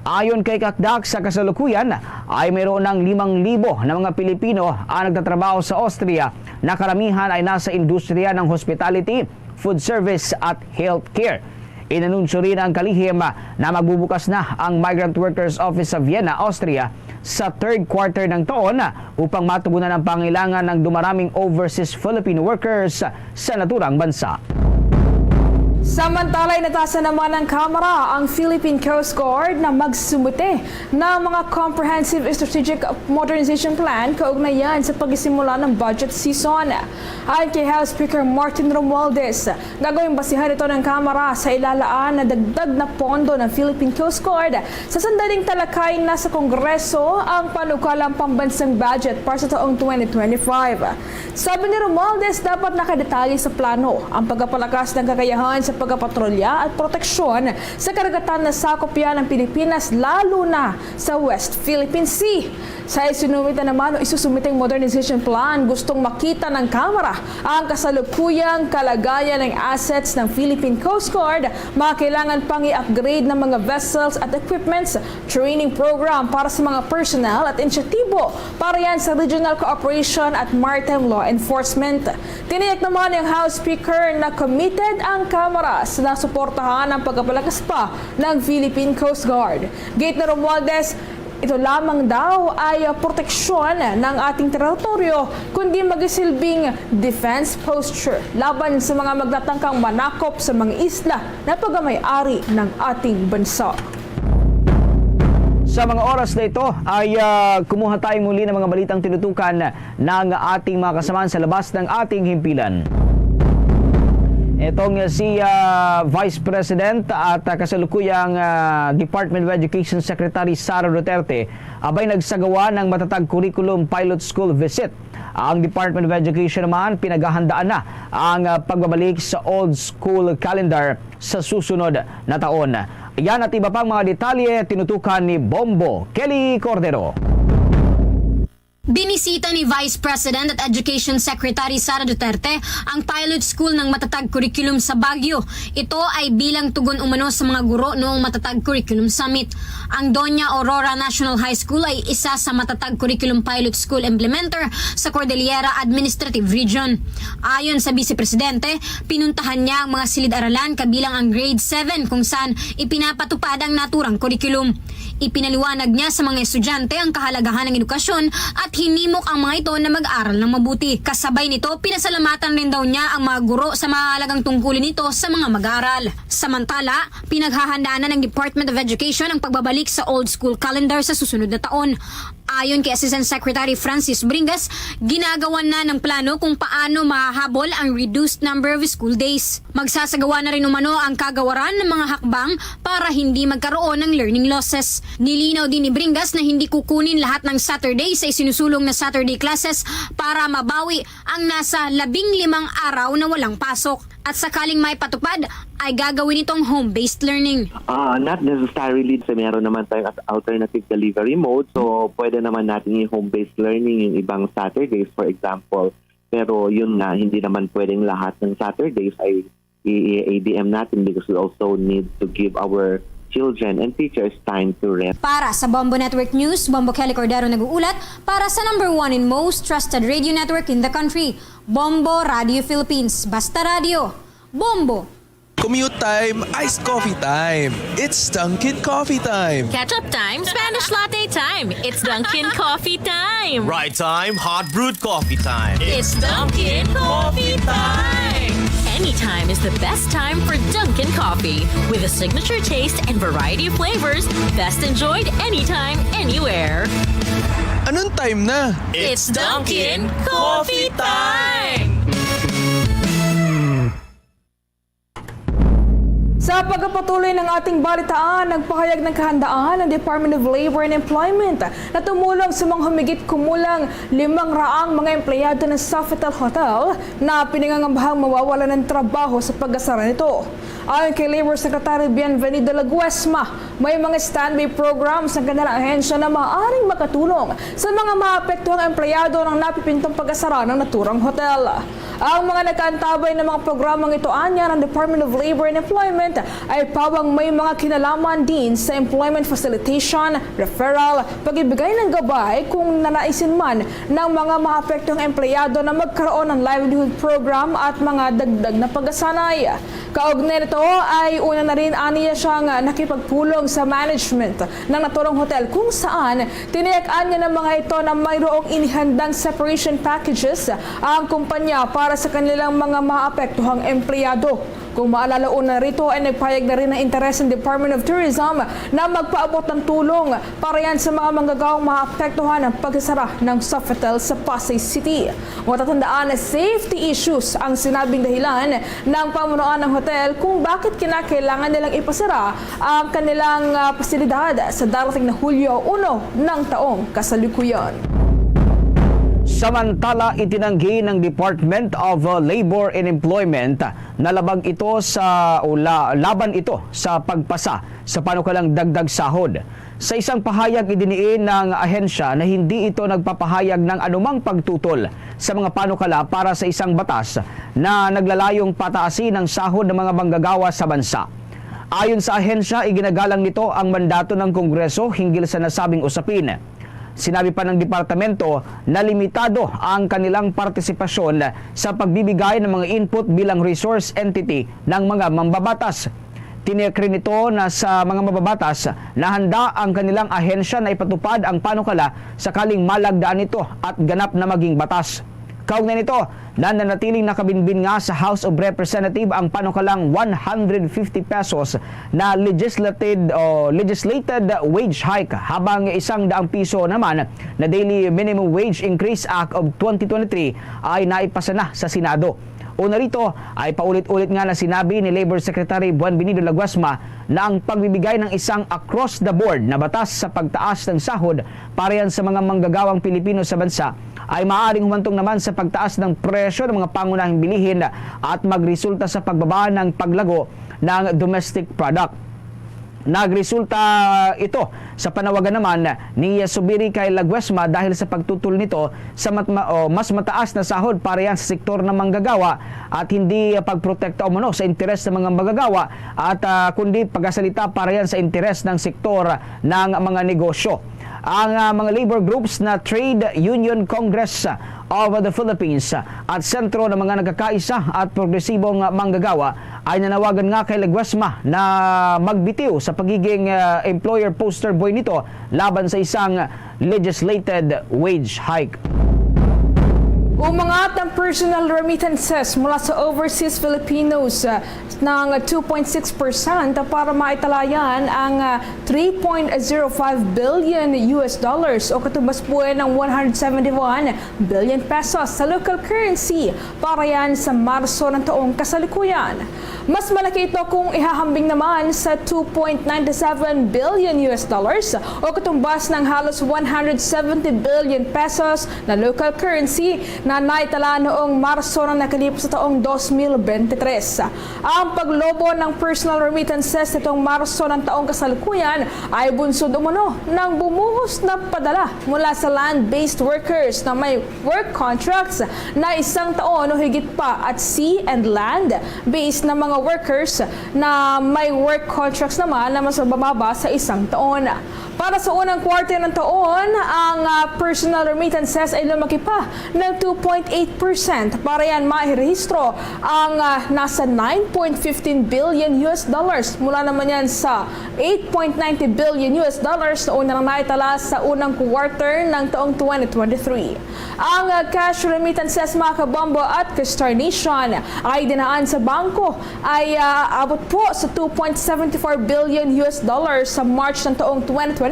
Ayon kay Kakdak, sa kasalukuyan ay mayroon ng 5,000 na mga Pilipino ang nagtatrabaho sa Austria na karamihan ay nasa industriya ng hospitality, food service at healthcare. Inanunsyo rin ang kalihim na magbubukas na ang Migrant Workers Office sa Vienna, Austria sa 3rd quarter ng taon upang matugunan ang pangailangan ng dumaraming overseas Filipino workers sa naturang bansa. Samantala, inatasan naman ng Kamara ang Philippine Coast Guard na magsumite ng mga Comprehensive Strategic Modernization Plan kaugnayan sa pagsisimula ng budget season. Ayon kay House Speaker Martin Romualdez, gagawing basihan ito ng Kamara sa ilalaan na dagdag na pondo ng Philippine Coast Guard sa sandaling talakay na sa Kongreso ang panukalang pambansang budget para sa taong 2025. Sabi ni Romualdez, dapat nakadetalye sa plano ang pagpapalakas ng kakayahan sa pagpapatrolya at proteksyon sa karagatan na sakop yan ng Pilipinas, lalo na sa West Philippine Sea. Sa isinumita naman o isusumiteng modernization plan, gustong makita ng Kamara ang kasalukuyang kalagayan ng assets ng Philippine Coast Guard, mga kailangan pang i-upgrade ng mga vessels at equipments, training program para sa mga personnel at inisyatibo para yan sa regional cooperation at maritime law enforcement. Tiniyak naman ng House Speaker na committed ang Kamara na suportahan ang pagpapalakas pa ng Philippine Coast Guard. Gate na Romualdez, ito lamang daw ay proteksyon ng ating teritoryo, kundi magisilbing defense posture laban sa mga magtatangkang manakop sa mga isla na pagmamay-ari ng ating bansa. Sa mga oras na ito ay kumuha tayo muli ng mga balitang tinutukan ng ating mga kasamahan sa labas ng ating himpilan. Itong si Vice President at kasalukuyang Department of Education Secretary Sara Duterte abay nagsagawa ng matatag curriculum pilot school visit. Ang Department of Education naman pinaghahandaan na ang pagbabalik sa old school calendar sa susunod na taon. Yan at iba pang mga detalye tinutukan ni Bombo Kelly Cordero. Binisita ni Vice President at Education Secretary Sara Duterte ang pilot school ng Matatag Curriculum sa Baguio. Ito ay bilang tugon umano sa mga guro noong Matatag Curriculum Summit. Ang Doña Aurora National High School ay isa sa Matatag Curriculum Pilot School Implementer sa Cordillera Administrative Region. Ayon sa Vice Presidente, pinuntahan niya ang mga silid-aralan kabilang ang grade 7 kung saan ipinapatupad ang naturang curriculum. Ipinaliwanag niya sa mga estudyante ang kahalagahan ng edukasyon at hinimok ang mga ito na mag-aral ng mabuti. Kasabay nito, pinasalamatan rin daw niya ang mga guro sa mahalagang tungkulin nito sa mga mag-aaral. Samantala, pinaghahandaan na ng Department of Education ang pagbabalik sa old school calendar sa susunod na taon. Ayon kay Assistant Secretary Francis Bringas, ginagawan na ng plano kung paano mahahabol ang reduced number of school days. Magsasagawa na rin umano ang kagawaran ng mga hakbang para hindi magkaroon ng learning losses. Nilinaw din ni Bringas na hindi kukunin lahat ng Saturday sa isinusulong na Saturday classes para mabawi ang nasa 15 araw na walang pasok. At sakaling may patupad, ay gagawin itong home-based learning. Not necessarily. So, meron naman tayong alternative delivery mode. So, pwede naman natin yung home-based learning yung ibang Saturdays, for example. Pero yun nga, hindi naman pwedeng lahat ng Saturdays ay i-ADM natin because we also need to give our children and teachers time to rest. Para sa Bombo Network News, Bombo Kelly Cordero nag-uulat para sa #1 and most trusted radio network in the country, Bombo Radio Philippines. Basta Radio, Bombo. Commute time, iced coffee time. It's Dunkin' Coffee time. Catch-up time, Spanish latte time. It's Dunkin' Coffee time. Ride time, hot brewed coffee time. It's Dunkin' Coffee time. Anytime is the best time for Dunkin' Coffee. With a signature taste and variety of flavors, best enjoyed anytime, anywhere. Anong time na? It's Dunkin' Coffee time! Sa pagpapatuloy ng ating balitaan, nagpahayag ng kahandaan ng Department of Labor and Employment na tumulong sa mga humigit kumulang 500 mga empleyado ng Sofitel Hotel na pinangangambahang mawawala ng trabaho sa pag-asara nito. Ayon kay Labor Secretary Bienvenido Laguesma, may mga standby programs ng kanilang ahensya na maaaring makatulong sa mga maapektuhang empleyado ng napipintong pag-asara ng naturang hotel. Ang mga nakaantabay ng mga programang ito anya ng Department of Labor and Employment ay pawang may mga kinalaman din sa employment facilitation, referral, pag-ibigay ng gabay kung nanaisin man ng mga maapektuhang empleyado na magkaroon ng livelihood program at mga dagdag na pag-asanay. Kaugnay nito ay una na rin aniya siyang nakipagpulong sa management ng naturang hotel kung saan tiniyak-an niya ng mga ito na mayroong inihandang separation packages ang kumpanya para sa kanilang mga maapektuhang empleyado. Kung maalala una rito ay nagpayag na rin ng interes ng Department of Tourism na magpaabot ng tulong para yan sa mga manggagawang maapektuhan ng pagsasara ng Sofitel sa Pasay City. Matatandaan na safety issues ang sinabing dahilan ng pamunuan ng hotel kung bakit kinakailangan nilang ipasara ang kanilang pasilidad sa darating na Hulyo 1 ng taong kasalukuyan. Samantala, itinanggi ng Department of Labor and Employment na laban ito sa pagpasa sa panukalang dagdag sahod. Sa isang pahayag, idiniin ng ahensya na hindi ito nagpapahayag ng anumang pagtutol sa mga panukala para sa isang batas na naglalayong pataasin ang sahod ng mga manggagawa sa bansa. Ayon sa ahensya, iginagalang nito ang mandato ng Kongreso hinggil sa nasabing usapin. Sinabi pa ng departamento na limitado ang kanilang partisipasyon sa pagbibigay ng mga input bilang resource entity ng mga mambabatas. Tiniyak rin ito na sa mga mababatas na handa ang kanilang ahensya na ipatupad ang panukala sakaling malagdaan ito at ganap na maging batas. Kaugnay nito, nananatiling nakabinbin nga sa House of Representatives ang panukalang 150 pesos na legislated wage hike, habang 100 piso naman na Daily Minimum Wage Increase Act of 2023 ay naipasa na sa Senado. Una rito ay paulit-ulit nga na sinabi ni Labor Secretary Buwan Binido Laguasma na ang pagbibigay ng isang across-the-board na batas sa pagtaas ng sahod para yan sa mga manggagawang Pilipino sa bansa ay maaaring humantong naman sa pagtaas ng presyo ng mga pangunahing bilihin at magresulta sa pagbaba ng paglago ng domestic product. Nagresulta ito sa panawagan naman ni Subiri kay Laguasma dahil sa pagtutol nito sa mas mataas na sahod para yan sa sektor ng manggagawa at hindi pagprotekta umano sa interes ng mga manggagawa at kundi pagkasalita para yan sa interes ng sektor ng mga negosyo. Ang mga labor groups na Trade Union Congress of the Philippines at sentro ng mga nagkakaisa at progresibong manggagawa ay nanawagan nga kay Laguasma na magbitiw sa pagiging employer poster boy nito laban sa isang legislated wage hike. Umangat ang personal remittances mula sa overseas Filipinos ng 2.6% para maitalayan ang 3.05 billion US dollars o katumbas po ng 171 billion pesos sa local currency para yan sa Marso ng taong kasalukuyan. Mas malaki ito kung ihahambing naman sa 2.97 billion US dollars o katumbas ng halos 170 billion pesos na local currency na naitala noong Marso na nakalipas sa taong 2023. Ang paglobo ng personal remittances nitong Marso ng taong kasalukuyan ay bunsod umano ng bumuhos na padala mula sa land-based workers na may work contracts na 1 taon o higit pa at sea and land-based na mga workers na may work contracts naman na mas mababa sa 1 taon. Para sa unang quarter ng taon, ang personal remittances ay lumaki pa ng 2.8% para yan mairehistro ang nasa 9.15 billion US dollars mula naman yan sa 8.90 billion US dollars na unang naitala sa unang quarter ng taong 2023. Ang cash remittances mga kabombo at Star Nation ay dinaan sa bangko ay abot po sa 2.74 billion US dollars sa March ng taong 2024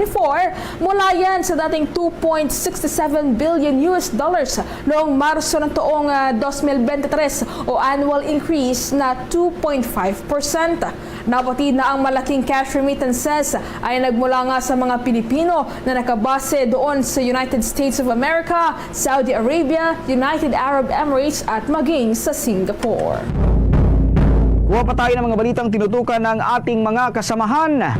mula yan sa dating 2.67 billion US dollars noong Marso ng taong 2023 o annual increase na 2.5%. Napatid na ang malaking cash remittances ay nagmula nga sa mga Pilipino na nakabase doon sa United States of America, Saudi Arabia, United Arab Emirates at maging sa Singapore. Kuha pa tayo ng mga balitang tinutukan ng ating mga kasamahan.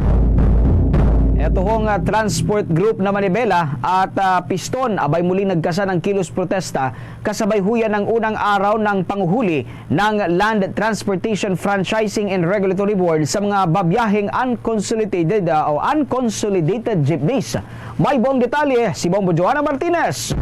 Ito hong transport group na Manibela at Piston abay muling nagkasa ng kilos protesta kasabay huyan ng unang araw ng panguhuli ng Land Transportation Franchising and Regulatory Board sa mga babiyaheng unconsolidated jeepneys. May buong detalye si Bombo Joanna Martinez.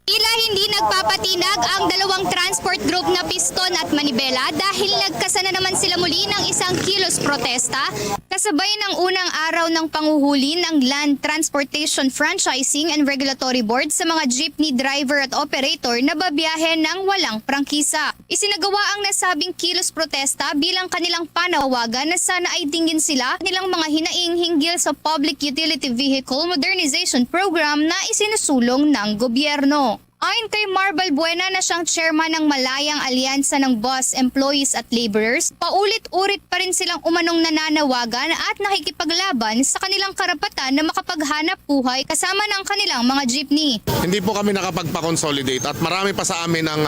Tila hindi nagpapatinag ang dalawang transport group na Piston at Manibela dahil nagkasa na naman sila muli ng isang kilos protesta kasabay ng unang araw ng panguhuli ng Land Transportation Franchising and Regulatory Board sa mga jeepney driver at operator na babiyahe ng walang prangkisa. Isinagawa ang nasabing kilos protesta bilang kanilang panawagan na sana ay tingin sila nilang mga hinaing hinggil sa Public Utility Vehicle Modernization Program na isinusulong ng gobyerno. Ayon kay Marvel Buena na siyang chairman ng Malayang Alyansa ng Bus Employees at Laborers, paulit-ulit pa rin silang umanong nananawagan at nakikipaglaban sa kanilang karapatan na makapaghanap buhay kasama ng kanilang mga jeepney. Hindi po kami nakapagpa-consolidate at marami pa sa amin ang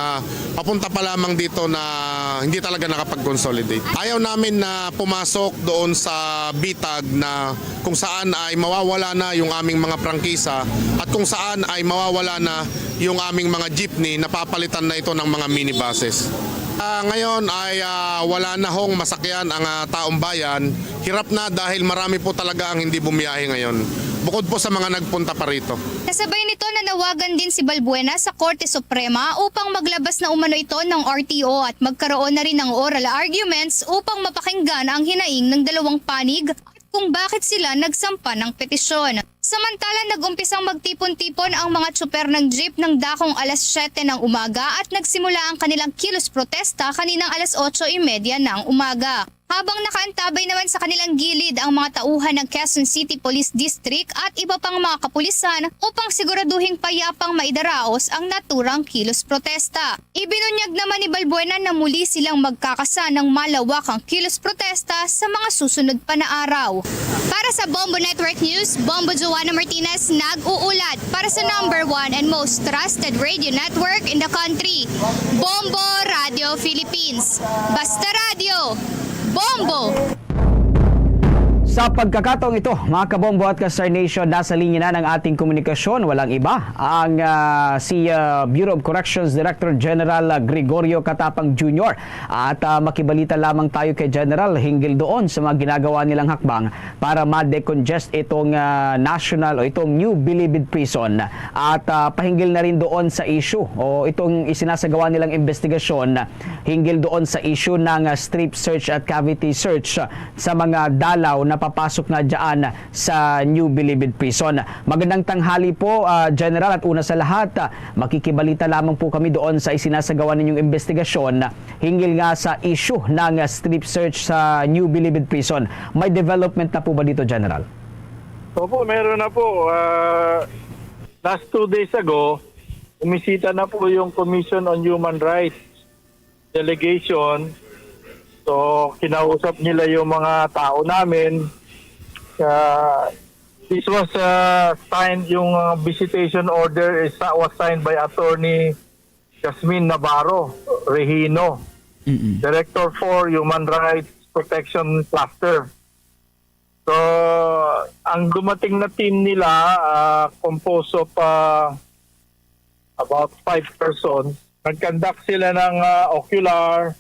papunta pa lamang dito na hindi talaga nakapag-consolidate. Ayaw namin na pumasok doon sa bitag na kung saan ay mawawala na yung aming mga prangkisa at kung saan ay mawawala na yung aming mga jeepney, napapalitan na ito ng mga minibuses. Ngayon ay wala na hong masakyan ang taong bayan. Hirap na dahil marami po talaga ang hindi bumiyahe ngayon. bukod po sa mga nagpunta pa rito. Kasabay nito nanawagan din si Balbuena sa Korte Suprema upang maglabas na umano ito ng RTO at magkaroon na rin ng oral arguments upang mapakinggan ang hinaing ng dalawang panig at kung bakit sila nagsampa ng petisyon. Samantala, nag-umpisang magtipon-tipon ang mga tsuper ng jeep ng dakong alas 7 ng umaga at nagsimula ang kanilang kilos protesta kaninang alas 8:30 ng umaga. Habang nakaantabay naman sa kanilang gilid ang mga tauhan ng Quezon City Police District at iba pang mga kapulisan upang siguraduhing payapang maidaraos ang naturang kilos protesta. Ibinunyag naman ni Balbuena na muli silang magkakasa ng malawakang kilos protesta sa mga susunod pa na araw. Para sa Bombo Network News, Bombo Joanna Martinez nag-uulat para sa #1 and most trusted radio network in the country, Bombo Radio Philippines. Basta Radio, Bombo! Sa pagkakataong ito, mga kabombo at ka-Star Nation, nasa linya na ng ating komunikasyon. Walang iba, ang si Bureau of Corrections Director General Gregorio Katapang Jr. At makibalita lamang tayo kay General hinggil doon sa mga ginagawa nilang hakbang para ma-decongest itong national o itong New Bilibid Prison. At pahinggil na rin doon sa issue o itong isinasagawa nilang investigasyon hinggil doon sa issue ng strip search at cavity search sa mga dalaw na papasok na dyan sa New Bilibid Prison. Magandang tanghali po, General, at una sa lahat, makikibalita lamang po kami doon sa isinasagawa ninyong investigasyon hinggil nga sa issue ng strip search sa New Bilibid Prison. May development na po ba dito, General? Opo, meron na po. Last 2 days ago, umisita na po yung Commission on Human Rights delegation. So, kinausap nila yung mga tao namin. This was signed, yung visitation order was signed by Attorney Jasmine Navarro Regino, Director for Human Rights Protection Cluster. So, ang dumating na team nila, composed of about 5 persons. Nag-conduct sila ng ocular,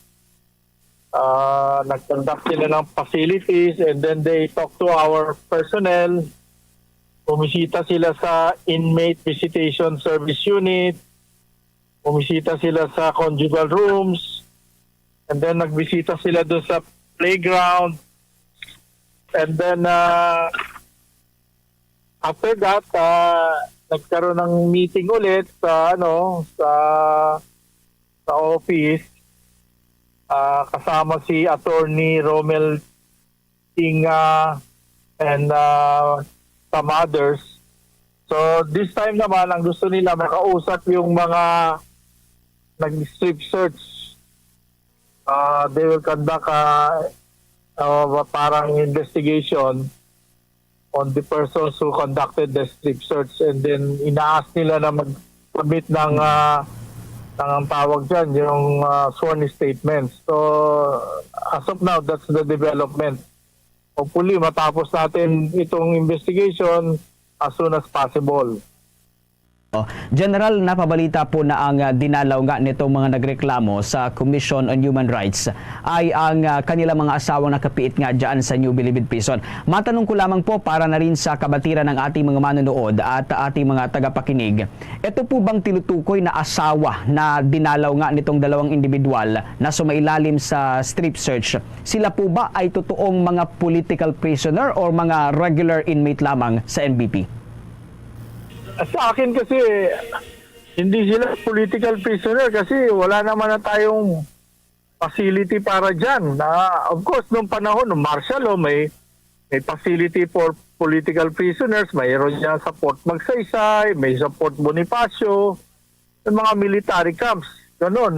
nag-conduct sila ng facilities, and then they talk to our personnel. Bumisita sila sa inmate visitation service unit, bumisita sila sa conjugal rooms, and then nagbisita sila doon sa playground. And then after that, nagkaroon ng meeting ulit sa sa office. Kasama si Attorney Romel Tinga and some others. So this time naman, ang gusto nila makausap yung mga nag-strip search. They will conduct parang investigation on the persons who conducted the strip search, and then inaas nila na mag-submit ng ang tawag dyan, yung sworn statements. So, as of now, that's the development. Hopefully, matapos natin itong investigation as soon as possible. General, napabalita po na ang dinalaw nga nitong mga nagreklamo sa Commission on Human Rights ay ang kanilang mga asawang nakapiit nga dyan sa New Bilibid Prison. Matanong ko lamang po para na rin sa kabatiran ng ating mga manonood at ating mga tagapakinig. Ito po bang tinutukoy na asawa na dinalaw nga nitong dalawang individual na sumailalim sa strip search? Sila po ba ay totoong mga political prisoner or mga regular inmate lamang sa NBP? Sa akin kasi, hindi sila political prisoner kasi wala naman na tayong facility para dyan. Of course, noong panahon, noong martial law, may facility for political prisoners. Mayroon niya sa Port Magsaysay, may sa Port Bonifacio, yung mga military camps. Ganon,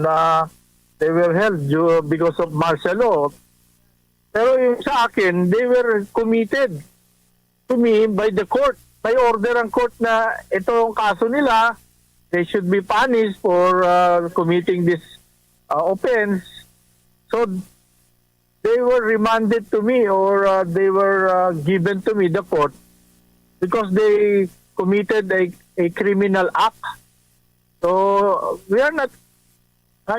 they were held because of martial law. Pero yung sa akin, they were committed to me by the court. May order ang court na itong kaso nila, they should be punished for committing this offense. So, they were remanded to me or they were given to me, the court, because they committed a criminal act. So, we are not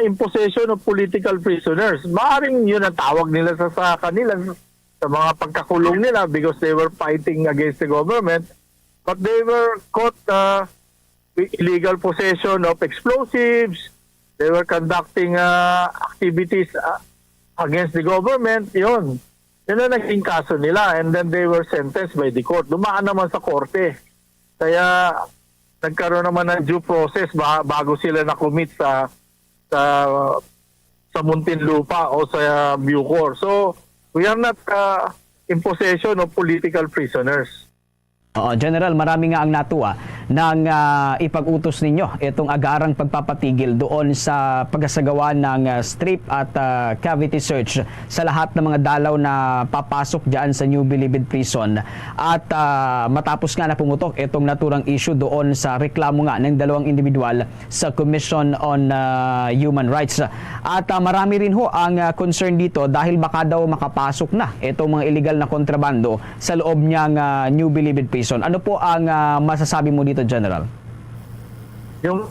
in possession of political prisoners. Maaring yun ang tawag nila sa kanila, sa mga pagkakulong nila because they were fighting against the government. But they were caught with illegal possession of explosives. They were conducting activities against the government. Yun ang naging kaso nila. And then they were sentenced by the court. Dumaan naman sa korte. Kaya nagkaroon naman ng due process bago sila na-commit sa Muntinlupa o sa Bucor. So, we are not in possession of political prisoners. General, marami nga ang natuwa ng ipag-utos ninyo itong agarang pagpapatigil doon sa pagsasagawa ng strip at cavity search sa lahat ng mga dalaw na papasok dyan sa New Bilibid Prison. At matapos nga na pumutok itong naturang issue doon sa reklamo nga ng dalawang individual sa Commission on Human Rights. At marami rin ho ang concern dito dahil baka daw makapasok na itong mga illegal na kontrabando sa loob niyang New Bilibid Prison. Ano po ang masasabi mo dito, General? Yung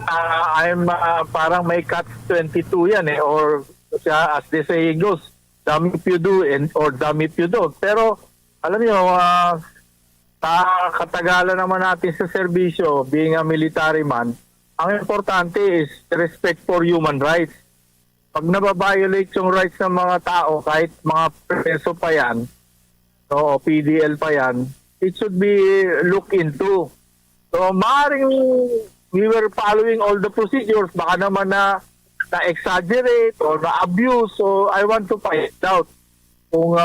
parang may catch-22 yan or as the saying goes, damn if you do or damn if you don't. Pero alam niyo, katagalan naman natin sa serbisyo, being a military man, ang importante is respect for human rights. Pag nababiolate yung rights ng mga tao, kahit mga preso pa yan, o PDL pa yan, it should be looked into. So, maaaring we were following all the procedures, baka naman na-exaggerate or na-abuse. So, I want to find out kung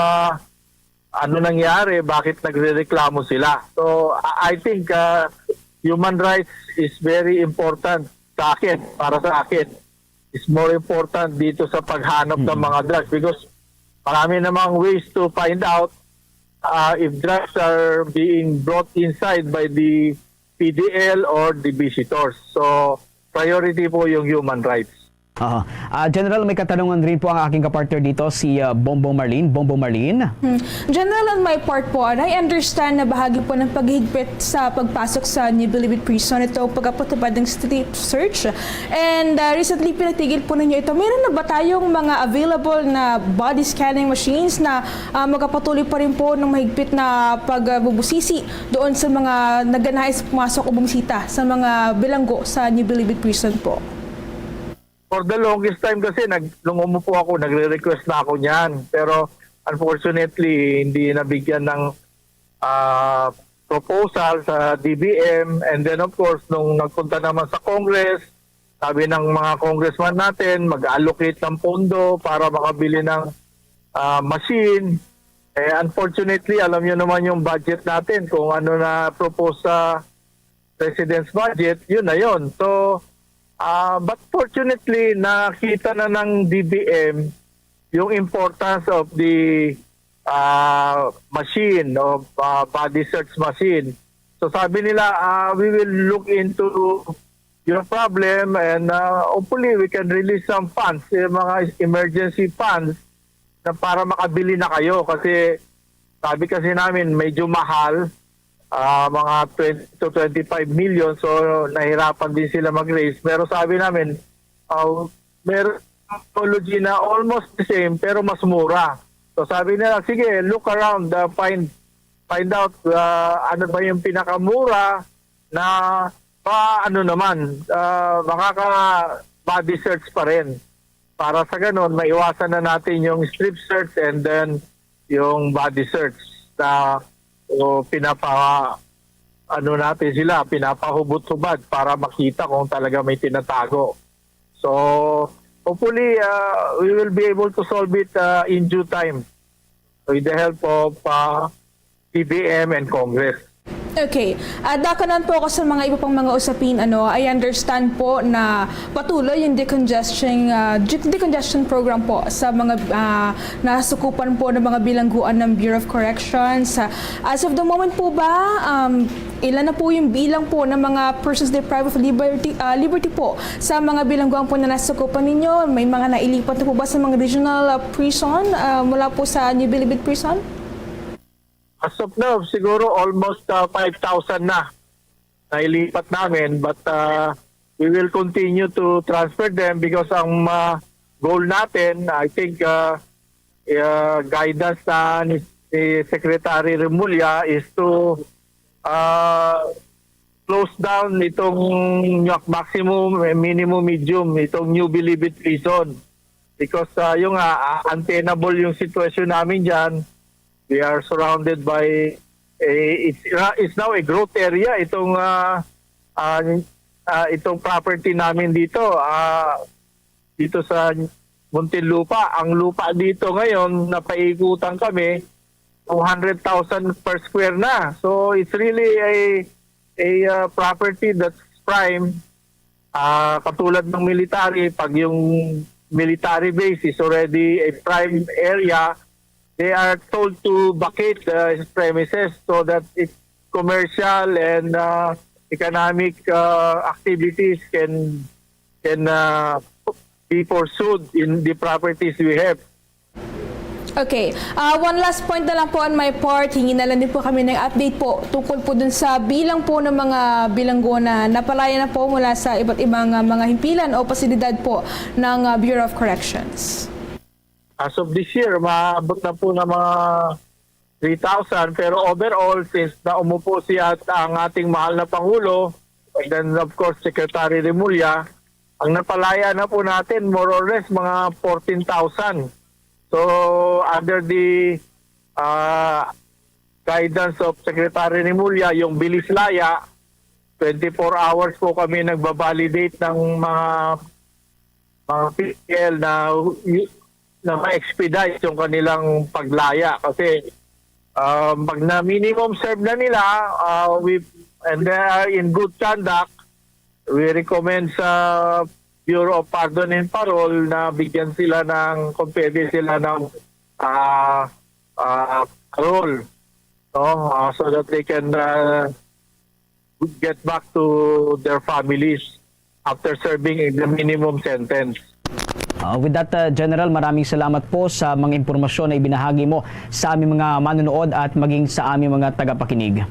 ano nangyari, bakit nagrereklamo sila. So, I think human rights is very important sa akin, para sa akin. It's more important dito sa paghanap ng mga drugs because marami namang ways to find out if drugs are being brought inside by the PDL or the visitors. So, priority po yung human rights. General, may katanungan rin po ang aking kapartner dito, si Bongbong Marlin. Bongbong Marlin? General, on my part po, I understand na bahagi po ng paghigpit sa pagpasok sa New Bilibid Prison ito pagkapatupad ng strip search. And recently, pinatigil po ninyo ito. Meron na ba tayong mga available na body scanning machines na magkapatuloy pa rin po ng mahigpit na pagbubusisi doon sa mga nagnanais pumasok o bumisita sa mga bilanggo sa New Bilibid Prison po? For the longest time kasi, nung umupo ako, nagre-request na ako niyan. Pero unfortunately, hindi nabigyan ng proposal sa DBM. And then of course, nung nagpunta naman sa Congress, sabi ng mga congressman natin, mag-allocate ng pondo para makabili ng machine. Unfortunately, alam niyo naman yung budget natin, kung ano na propose sa President's budget, yun na yun. So, but fortunately, nakita na ng DBM yung importance of the machine, of body search machine. So sabi nila, we will look into your problem and hopefully we can release some funds, mga emergency funds na para makabili na kayo. Kasi sabi kasi namin medyo mahal, mga 20 to 25 million, so nahirapan din sila mag-raise. Pero sabi namin, meron technology na almost the same pero mas mura. So sabi nila, sige, look around, find out ano ba yung pinakamura na ano naman, makaka-body search pa rin. Para sa ganun, maiwasan na natin yung strip search and then yung body search na natin sila, pinapahubot-hubad para makita kung talaga may tinatago. So, hopefully, we will be able to solve it in due time with the help of DBM and Congress. Okay. Dakanan po ako sa mga iba pang mga usapin. I understand po na patuloy yung decongestion program po sa mga nasukupan po ng mga bilangguan ng Bureau of Corrections. As of the moment po ba, ilan na po yung bilang po ng mga persons deprived of liberty po sa mga bilangguan po na nasukupan ninyo? May mga nailipat na po ba sa mga regional prison mula po sa New Bilibid Prison? As of now, siguro almost 5,000 na nailipat namin, but we will continue to transfer them because ang goal natin, I think guidance ni Secretary Remulla is to close down itong maximum, minimum, medium, itong New Bilibid prison. Because yung untenable yung sitwasyon namin dyan. We are surrounded by, it's now a growth area, itong property namin dito. Dito sa Muntinlupa. Ang lupa dito ngayon, napaikutan kami, 200,000 per square na. So it's really a property that's prime, katulad ng military. Pag yung military base is already a prime area, they are told to vacate the premises so that its commercial and economic activities can be pursued in the properties we have. Okay. One last point na lang po on my part. Hingi na lang din po kami ng update po tungkol po dun sa bilang po ng mga bilanggo na napalaya na po mula sa iba't ibang mga himpilan o pasilidad po ng Bureau of Corrections. As of this year, maabot na po na mga 3,000. Pero overall, since na umupo siya at ang ating mahal na Pangulo, and then of course Secretary Remulla, ang napalaya na po natin more or less mga 14,000. So, under the guidance of Secretary Remulla, yung bilis laya, 24 hours po kami nagbabalidate ng mga PL na ma-expedite yung kanilang paglaya. Kasi pag na minimum serve na nila, and they are in good conduct, we recommend sa Bureau of Pardon and Parole na bigyan sila ng, kung pwede sila ng parole, no? So that they can get back to their families after serving the minimum sentence. With that, General, maraming salamat po sa mga impormasyon na ibinahagi mo sa aming mga manonood at maging sa aming mga tagapakinig.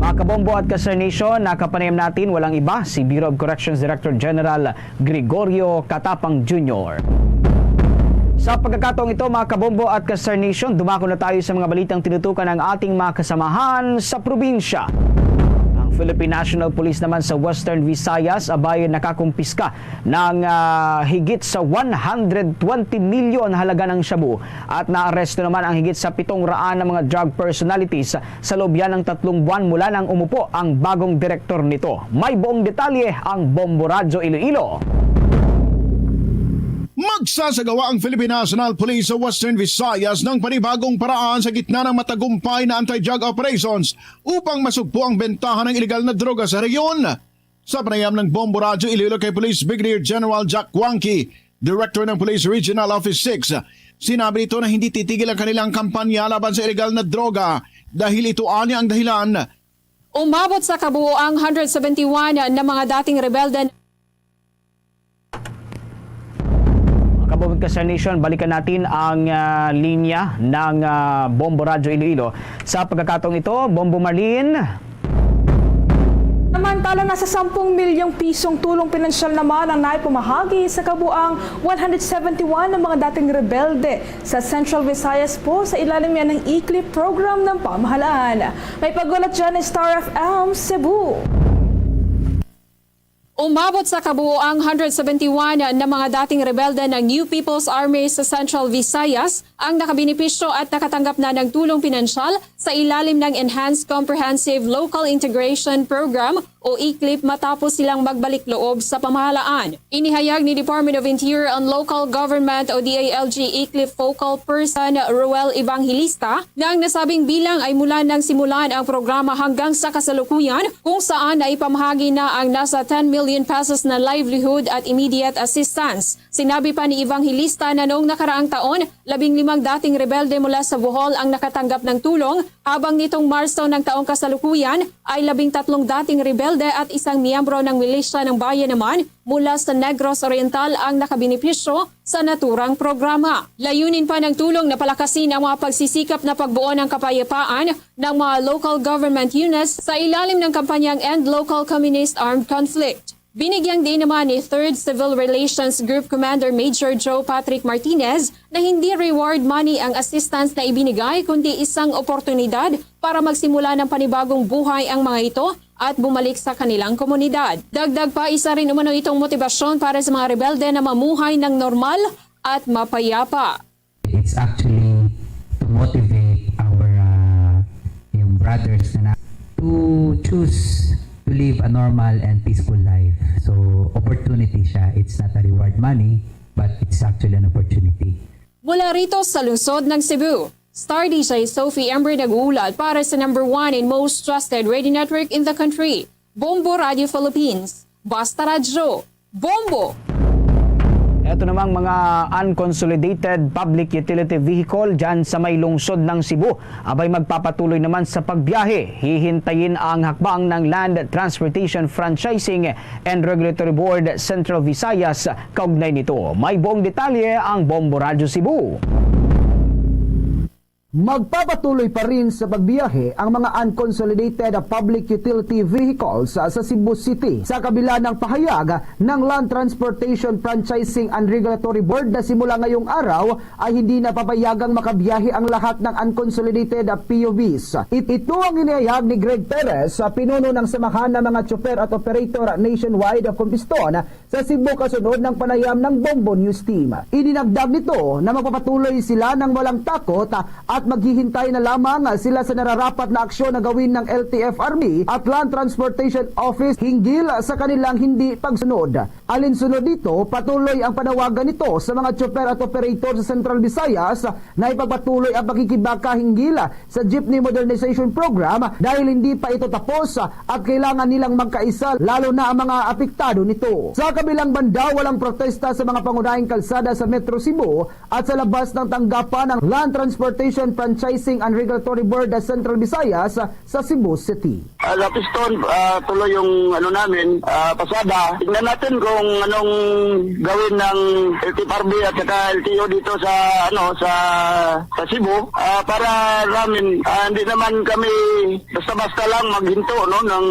Mga kabombo at ka-Sir Nation, nakapanayam natin walang iba si Bureau of Corrections Director General Gregorio Katapang Jr. Sa pagkakataong ito, mga kabombo at ka-Sir Nation, dumako na tayo sa mga balitang tinutukan ng ating mga kasamahan sa probinsya. Ang Philippine National Police naman sa Western Visayas abay nakakumpiska ng higit sa 120 milyon halaga ng shabu at naaresto naman ang higit sa 700 ng mga drug personalities sa loob yan ng 3 buwan mula nang umupo ang bagong direktor nito. May buong detalye ang Bombo Radyo Iloilo. Magsasagawa ang Philippine National Police sa Western Visayas ng panibagong paraan sa gitna ng matagumpay na anti-drug operations upang masugpo ang bentahan ng ilegal na droga sa reyon. Sa panayam ng Bombo Radyo Iloilo kay Police Brigadier General Jack Wangki, Director ng Police Regional Office 6, sinabi nito na hindi titigil ang kanilang kampanya laban sa ilegal na droga dahil ito anya ang dahilan. Umabot sa kabuuang 171 na mga dating rebelde. Kababot ka sa Nation, balikan natin ang linya ng Bombo Radyo Iloilo. Sa pagkakataong ito, Bombo Marlene. Samantala, nasa 10 milyong pisong tulong pinansyal naman ang naipamahagi sa kabuang 171 ng mga dating rebelde sa Central Visayas po sa ilalim yan ng ECLIP program ng pamahalaan. May pagulat dyan ng Star FM Cebu. Umabot sa kabuuang 171 na mga dating rebelde ng New People's Army sa Central Visayas ang nakabenepisyo at nakatanggap na ng tulong pinansyal sa ilalim ng Enhanced Comprehensive Local Integration Program o ECLIP matapos silang magbalik loob sa pamahalaan. Inihayag ni Department of Interior and Local Government o DILG ECLIP Focal Person Ruel Evangelista na ang nasabing bilang ay mula nang simulan ang programa hanggang sa kasalukuyan kung saan naipamahagi na ang nasa 10 million pesos na livelihood at immediate assistance. Sinabi pa ni Evangelista na noong nakaraang taon, 15 dating rebelde mula sa Bohol ang nakatanggap ng tulong, habang nitong Marso ng taong kasalukuyan ay 13 dating rebelde at isang miyembro ng milisya ng bayan naman mula sa Negros Oriental ang nakabenepisyo sa naturang programa. Layunin pa ng tulong na palakasin ang mga pagsisikap na pagbuo ng kapayapaan ng mga local government units sa ilalim ng kampanyang End Local Communist Armed Conflict. Binigyang din naman ni 3rd Civil Relations Group Commander Major Joe Patrick Martinez na hindi reward money ang assistance na ibinigay kundi isang oportunidad para magsimula ng panibagong buhay ang mga ito at bumalik sa kanilang komunidad. Dagdag pa, isa rin umano itong motibasyon para sa mga rebelde na mamuhay ng normal at mapayapa. It's actually to motivate our yung brothers na to choose to live a normal and peaceful life. So opportunity siya. It's not a reward money, but it's actually an opportunity. Mula rito sa lungsod ng Cebu, Star DJ Sophie Ember nag-uulat para sa number 1 and most trusted radio network in the country, Bombo Radio Philippines. Basta Radyo, Bombo! Ito namang mga unconsolidated public utility vehicle dyan sa may lungsod ng Cebu. Abay magpapatuloy naman sa pagbiyahe. Hihintayin ang hakbang ng Land Transportation Franchising and Regulatory Board Central Visayas kaugnay nito. May buong detalye ang Bombo Radio Cebu. Magpapatuloy pa rin sa pagbiyahe ang mga unconsolidated public utility vehicles sa Cebu City sa kabila ng pahayag ng Land Transportation Franchising and Regulatory Board na simula ngayong araw ay hindi na papayagang makabiyahe ang lahat ng unconsolidated PUVs. Ito ang inihayag ni Greg Perez, pinuno ng samahan ng mga tsoper at operator nationwide of Kumpiston sa Cebu kasunod ng panayam ng Bombo News Team. Idinagdag nito na magpapatuloy sila ng walang takot at maghihintay na lamang sila sa nararapat na aksyon na gawin ng LTFRB at Land Transportation Office hinggil sa kanilang hindi pagsunod. Alinsunod dito, patuloy ang panawagan nito sa mga tsoper at operator sa Central Visayas na ipagpatuloy ang pakikibaka hinggil sa Jeepney Modernization Program dahil hindi pa ito tapos at kailangan nilang magkaisa lalo na ang mga apektado nito. Sa kabilang banda, walang protesta sa mga pangunahing kalsada sa Metro Cebu at sa labas ng tanggapan ng Land Transportation Franchising and Regulatory Board sa Central Visayas sa Cebu City. Piston, tuloy yung namin, pasada. Tignan natin kung anong gawin ng LTFRB at saka LTO dito sa sa Cebu para namin hindi naman kami basta-basta lang maghinto ng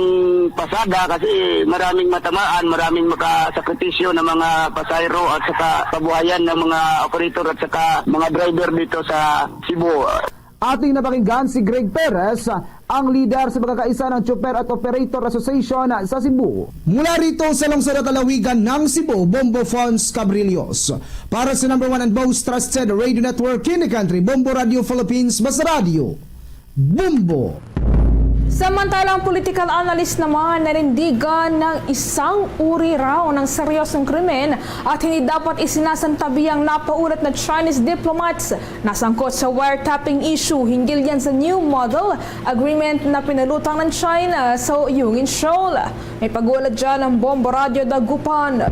pasada kasi maraming matamaan, maraming makasakripisyo ng mga pasahero at saka pabuhayan ng mga operator at saka mga driver dito sa Cebu. Ating napakinggan si Greg Perez, ang leader sa pagkakaisa ng Chopper at Operator Association sa Cebu. Mula rito sa lungsod at lalawigan ng Cebu, Bombo Fons Cabrillos. Para sa number 1 and most trusted radio network in the country, Bombo Radio Philippines, Basta Radio, Bombo! Samantalang political analyst naman nanindigan ng isang uri raw ng seryosong krimen at hindi dapat isinasantabi ang napaulat na Chinese diplomats na sangkot sa wiretapping issue hinggil yan sa new model agreement na pinalutang ng China sa Yungin Shoal. May pag-ulat dyan ng Bombo Radio Dagupan.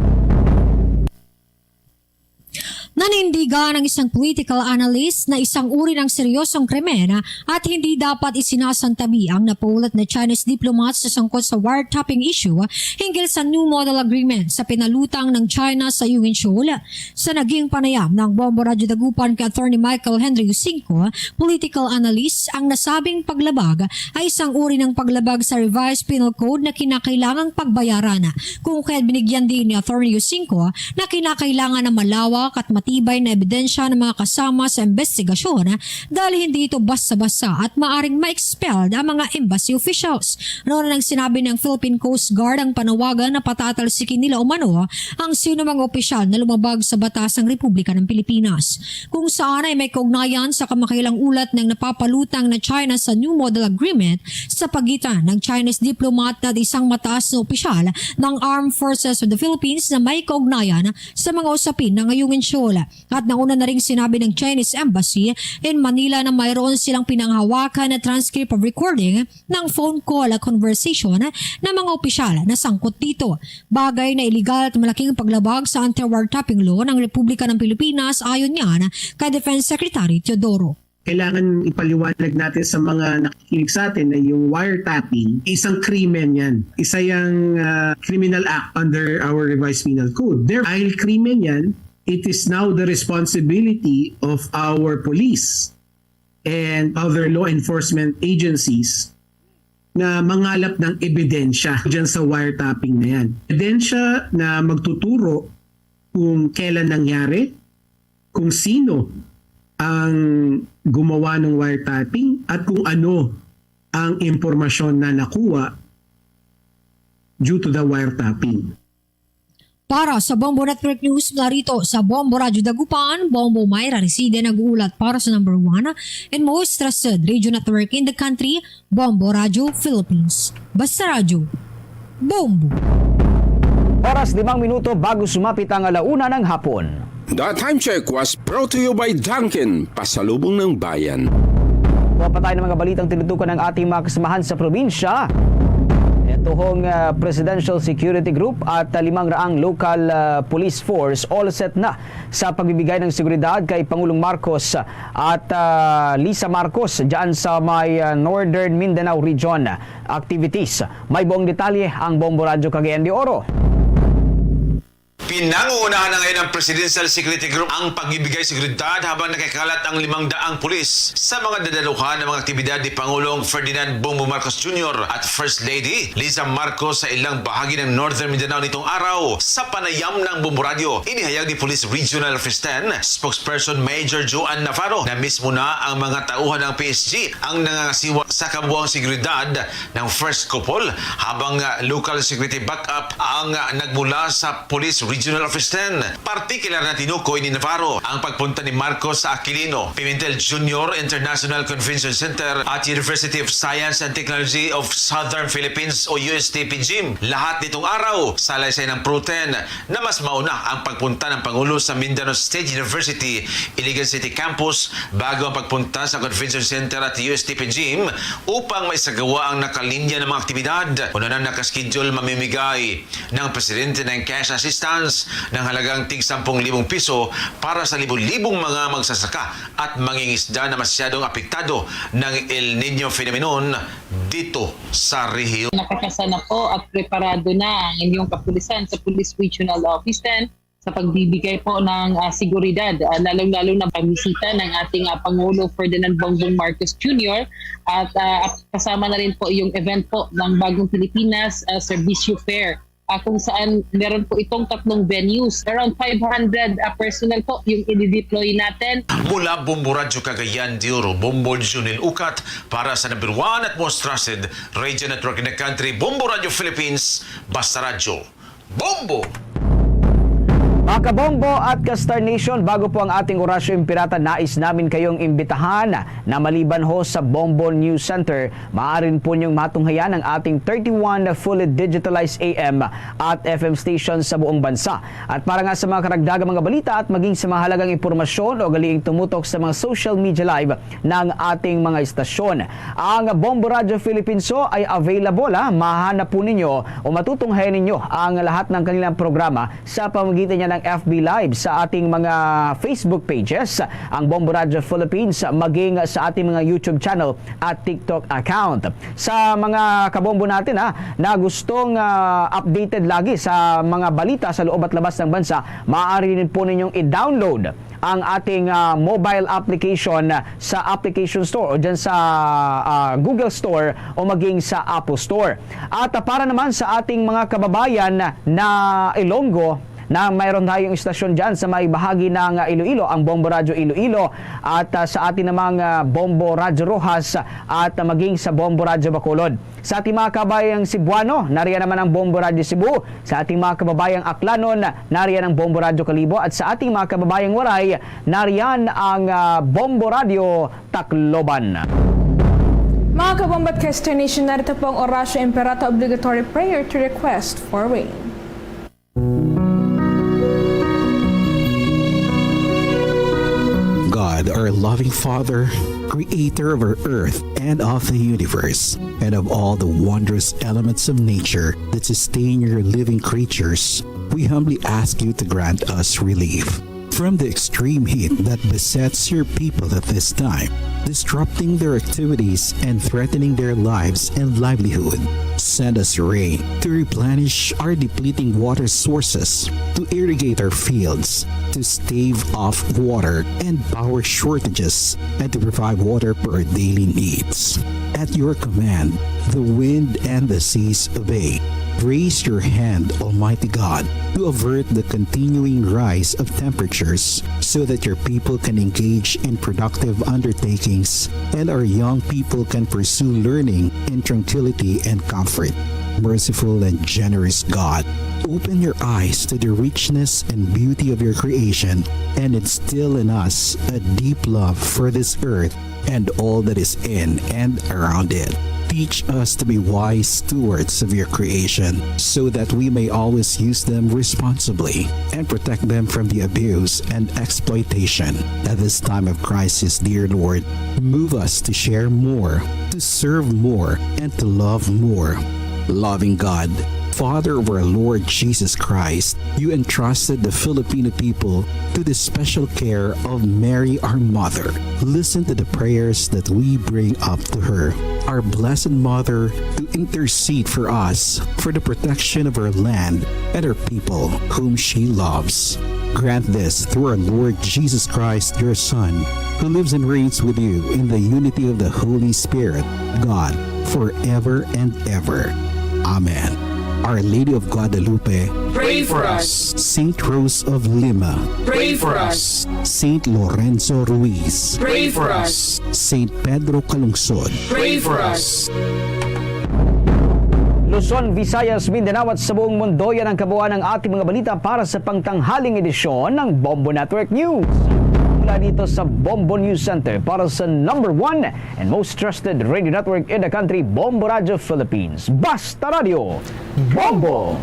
Nanindigan ng isang political analyst na isang uri ng seryosong krimen at hindi dapat isinasantabi ang napaulat na Chinese diplomats na sangkot sa wiretapping issue hinggil sa new model agreement sa pinalutang ng China sa Yungin Shoal. Sa naging panayam ng Bombo Radio Dagupan kay Attorney Michael Henry Usinco, political analyst, ang nasabing paglabag ay isang uri ng paglabag sa revised penal code na kinakailangang pagbayaran. Kung kaya't binigyan din ni Attorney Usinco na kinakailangan na malawak at matibay na ebidensya ng mga kasama sa investigasyon dahil hindi ito basta-basta at maaring ma-expelled ang mga embassy officials. Noon nang sinabi ng Philippine Coast Guard ang panawagan na patatalsikin nila umano ang sino mga opisyal na lumabag sa batas ng Republika ng Pilipinas. Kung saan ay may kaugnayan sa kamakailang ulat ng napapalutang na China sa New Model Agreement sa pagitan ng Chinese diplomat at isang mataas na opisyal ng Armed Forces of the Philippines na may kaugnayan sa mga usapin ng Yungin Shoal. At nauna na rin sinabi ng Chinese Embassy in Manila na mayroon silang pinanghawakan na transcript of recording ng phone call at conversation ng mga opisyal na sangkot dito. Bagay na iligal at malaking paglabag sa anti-wiretapping law ng Republika ng Pilipinas ayon niyan kay Defense Secretary Teodoro. Kailangan ipaliwanag natin sa mga nakikinig sa atin na yung wiretapping, isang krimen yan. Isa yung criminal act under our revised penal code. Dahil krimen yan, it is now the responsibility of our police and other law enforcement agencies na mangalap ng ebidensya dyan sa wiretapping na yan. Ebidensya na magtuturo kung kailan nangyari, kung sino ang gumawa ng wiretapping at kung ano ang impormasyon na nakuha due to the wiretapping. Para sa Bombo Network News, narito sa Bombo Radyo Dagupan, Bombo Mayra Reside nag-uulat para sa number 1 and most trusted radio network in the country, Bombo Radyo Philippines. Basta Radyo, Bombo! Oras 5 minuto bago sumapit ang 1:00 ng hapon. The time check was brought to you by Dunkin, pasalubong ng bayan. Kuha pa tayo ng mga balitang tinutukan ng ating mga kasamahan sa probinsya. Ito hong Presidential Security Group at 500 local police force all set na sa pagbibigay ng seguridad kay Pangulong Marcos at Lisa Marcos dyan sa may Northern Mindanao Region activities. May buong detalye ang Bombo Radyo Cagayan de Oro. Pinangunahan na ngayon ng Presidential Security Group ang pagbibigay seguridad habang nakikalat ang 500 pulis sa mga dadaluhan ng mga aktibidad ni Pangulong Ferdinand Bongbong Marcos Jr. at First Lady Lisa Marcos sa ilang bahagi ng Northern Mindanao nitong araw. Sa panayam ng Bombo Radio, inihayag ni Police Regional Office 10 spokesperson Major Joan Navarro na mismo na ang mga tauhan ng PSG ang nangangasiwa sa kabuuang seguridad ng First Couple habang local security backup ang nagmula sa Police Regional Office 10. Partikular na tinukoy ni Navarro ang pagpunta ni Marcos sa Aquilino, Pimentel Junior International Convention Center at University of Science and Technology of Southern Philippines o USTP Gym. Lahat nitong araw, salaysay ng Pro-10 na mas mauna ang pagpunta ng Pangulo sa Mindanao State University, Iligan City Campus bago ang pagpunta sa Convention Center at USTP Gym upang maisagawa ang nakalinya ng mga aktibidad. Una na nakaschedule mamimigay ng Presidente ng cash assistance ng halagang tig 10,000 piso para sa libong-libong mga magsasaka at mangingisda na masyadong apektado ng El Niño phenomenon dito sa rehiyon. Nakakasa na po at preparado na ang inyong kapulisan sa Police Regional Office 10 sa pagbibigay po ng seguridad, lalong-lalo na pamisita ng ating Pangulo Ferdinand Bongbong Marcos Jr. at kasama na rin po yung event po ng Bagong Pilipinas Servicio Fair. Kung saan meron po itong 3 venues. Around 500 personnel po yung i-deploy natin. Mula Bombo Radyo Cagayan de Oro, Bombo Junil Ukat para sa number 1 at most trusted radio network in the country, Bombo Radyo Philippines, Basta Radyo, Bombo! Mga kabombo at ka-Star Nation, bago po ang ating Orasyo Impirata, nais namin kayong imbitahan na maliban ho sa Bombo News Center, maaari po niyong matunghayan ang ating 31 fully digitalized AM at FM stations sa buong bansa. At para nga sa mga karagdagang mga balita at maging sa mahalagang impormasyon o galiing tumutok sa mga social media live ng ating mga istasyon, ang Bombo Radio Philippines ay available. Mahanap po ninyo o matutunghayan ninyo ang lahat ng kanilang programa sa pamamagitan niya ng FB Live sa ating mga Facebook pages, ang Bombo Radio Philippines, maging sa ating mga YouTube channel at TikTok account. Sa mga kabombo natin na gustong updated lagi sa mga balita sa loob at labas ng bansa, maaari rin po ninyong i-download ang ating mobile application sa Application Store o dyan sa Google Store o maging sa Apple Store. At para naman sa ating mga kababayan na Ilonggo, na mayroon tayong istasyon dyan sa may bahagi ng Iloilo, ang Bombo Radio Iloilo, at sa ating namang Bombo Radio Rojas at maging sa Bombo Radio Bacolod. Sa ating mga kababayang Cebuano, nariyan naman ang Bombo Radio Cebu. Sa ating mga kababayang Aklanon, nariyan ang Bombo Radio Kalibo. At sa ating mga kababayang Waray, nariyan ang Bombo Radio Tacloban. Mga kabombo at ka-Star Nation, narito po ang Orasyo Impirata Obligatory Prayer to Request for Rain. God, our loving Father, creator of our earth and of the universe, and of all the wondrous elements of nature that sustain your living creatures, we humbly ask you to grant us relief from the extreme heat that besets your people at this time, disrupting their activities and threatening their lives and livelihood. Send us rain to replenish our depleting water sources, to irrigate our fields, to stave off water and power shortages, and to provide water for our daily needs. At your command, the wind and the seas obey. Raise your hand, Almighty God, to avert the continuing rise of temperature teachers so that your people can engage in productive undertakings and our young people can pursue learning in tranquility and comfort. Merciful and generous God, open your eyes to the richness and beauty of your creation and instill in us a deep love for this earth and all that is in and around it. Teach us to be wise stewards of your creation so that we may always use them responsibly and protect them from the abuse and exploitation. At this time of crisis, dear Lord, move us to share more, to serve more, and to love more. Loving God, Father of our Lord Jesus Christ, you entrusted the Filipino people to the special care of Mary, our Mother. Listen to the prayers that we bring up to her, our Blessed Mother, to intercede for us for the protection of our land and our people whom she loves. Grant this through our Lord Jesus Christ, your Son, who lives and reigns with you in the unity of the Holy Spirit, God, forever and ever. Amen. Our Lady of Guadalupe, pray for us. Saint Rose of Lima, Pray for us. Saint Lorenzo Ruiz, Pray for us. Saint Pedro Calungsod, Pray for us. Luzon, Visayas, Mindanao at sa buong mundo, yan ang kabuuan ng ating mga balita para sa pangtanghaling edisyon ng Bombo Network News. Mula dito sa Bombo News Center para sa number 1 and most trusted radio network in the country, Bombo Radio Philippines. Basta Radio, Bombo!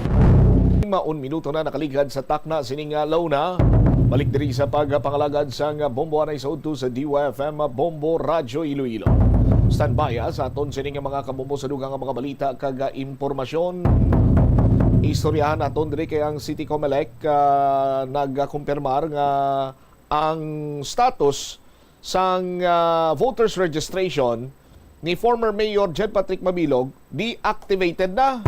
5 minuto na nakaligad sa takna siningalaw na. Balik diri sa pagpangalagad sa Bombo Anay sa udto sa DYFM Bombo Radio Iloilo. Standby sa aton sining mga kabombo sa dugang mga balita kag impormasyon. Istoryahan aton diri kay ang City Comelec nagkumpirmar nga ang status sang voters registration ni former Mayor Jed Patrick Mabilog deactivated na.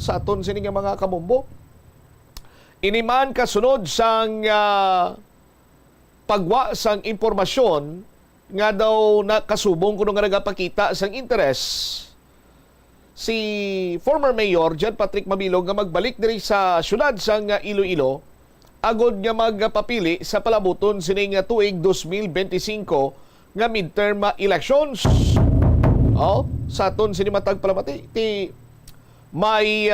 Sa aton sining mga kabombo. Iniman kasunod sang pagwa sang impormasyon nga daw nakasubong kuno nga nagapakita sang interes si former Mayor Jed Patrick Mabilog nga magbalik diri sa syudad sang Iloilo agod nga magpapili sa palabuton sining tuig 2025 nga midterm elections. Sa aton sini matag palamati ti may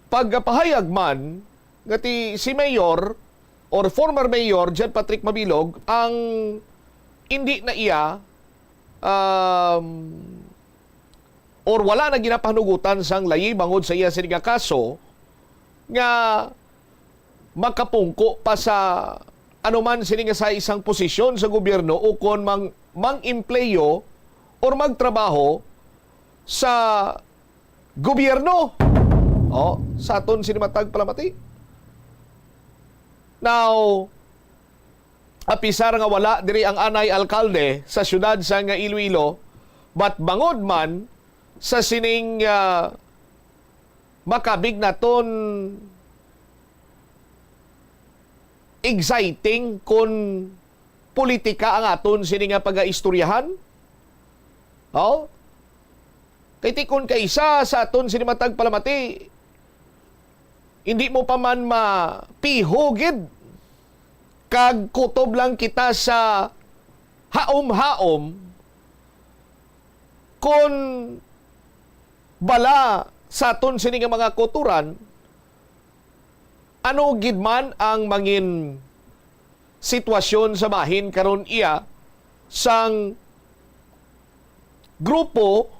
pagpahayag man nga si Mayor or former Mayor Jed Patrick Mabilog ang hindi na iya or wala na ginapahanugutan sang layi bangod sa iya sining kaso nga makapungko pa sa anuman sining sa isang posisyon sa gobyerno o kon mang-empleyo or magtrabaho sa gobyerno. Sa aton sinimatag palamati. Now, apisar nga wala diri ang anay alkalde sa syudad sa Iloilo, but bangod man sa sining makabig naton exciting kun politika ang aton sining pag-aistoryahan. Kay tikon kaisa sa aton sinimatag palamati, hindi mo pa man mapihugid kag kutob lang kita sa haom-haom kung bala sa aton sining mga kuturan ano gidman ang mangin sitwasyon sa bahin karon iya sang grupo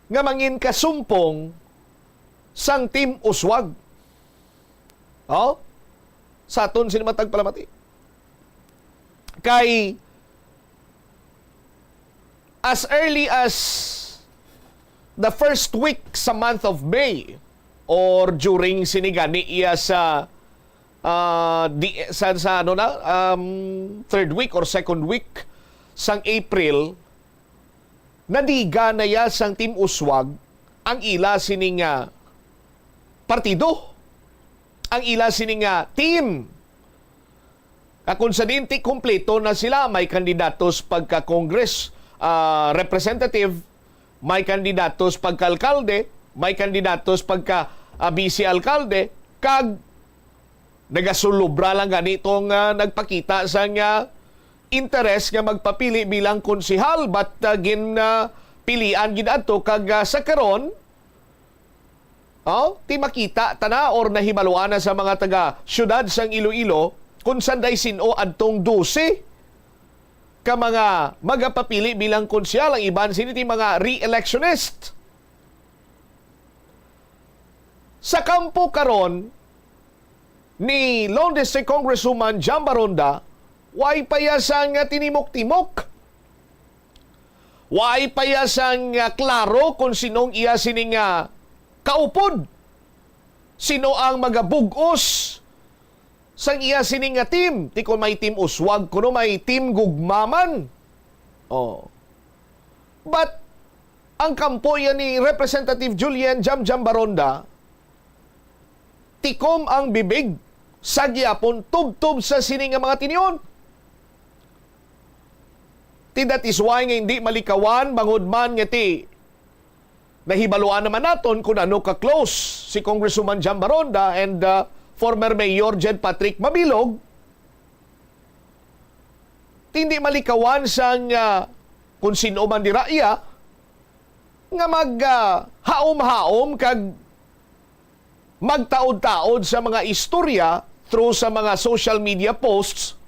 nga mangin kasumpong sang Team Uswag. Sa aton sinimatag palamati. Kay as early as the first week sa month of May or during sinigani iya sa third week or second week sang April, nadiga na ya sang Team Uswag ang ila sining partido, ang ila sining team. Kung sa dinti kompleto na sila, may kandidatos pagka-Congress representative, may kandidatos pagka-alkalde, may kandidatos pagka-vice-alkalde, kag nagasulubra lang ganitong nagpakita sa interes nga magpapili bilang konsihal but pilian gid adto kag sa karon ti makita tana or nahibaluan na sa mga taga syudad sang Iloilo kung sanday sino adtong 12 ka mga magapapili bilang konsihal. Ang iban siniti mga re-electionist. Sa kampo karon ni Lone District Congresswoman Jam Baronda, way payasang tinimok-timok. Way payasang klaro kung sinong iya sining kaupod. Sino ang magabugos sang iya sining team. Ti kung may team uswag, kuno may team gugmaman. But ang kampo yan ni Representative Julian Jam Baronda, tikom ang bibig sa gyapon tubtob sa sining mga tinion. That is why nga hindi malikawan bangod man nga ti nahibaluan naman naton kung ano ka-close si Congresswoman Jam Baronda and former Mayor Jed Patrick Mabilog. Hindi malikawan sang kung sino man diraya nga mag-haom-haom kag magtaod-taod sa mga istorya through sa mga social media posts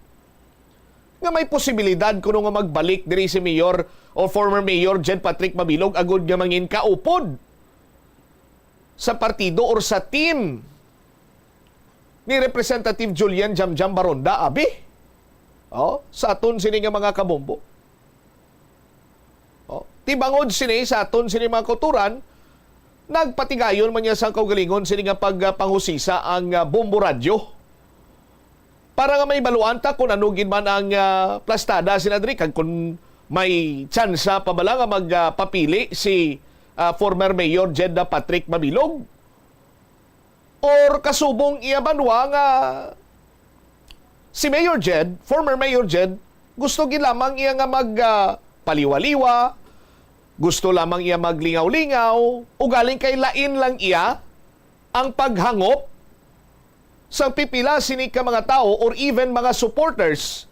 nga may posibilidad kuno nga magbalik diri si Mayor o former Mayor Jed Patrick Mabilog agud nga mangin kaupod sa partido or sa team ni Representative Julian Jam Baronda abi. Sa aton sini nga mga kabombo. Tibangod sini sa aton sini mga kauturan, nagpatigayon man niya sa kaugalingon sini nga pagpanghusisa ang Bombo Radio. Para nga may baluan ta kung ano gid man ang plastada sinadri kag kung may tsansa pa bala nga magpapili si former Mayor Jed Patrick Mabilog or kasubong iya banwa nga si Mayor Jed, former Mayor Jed, gusto gid lamang iya nga magpaliwaliwa, gusto lamang iya maglingaw-lingaw, ugaling kay lain lang iya ang paghangop sa pipila sini ka mga tao or even mga supporters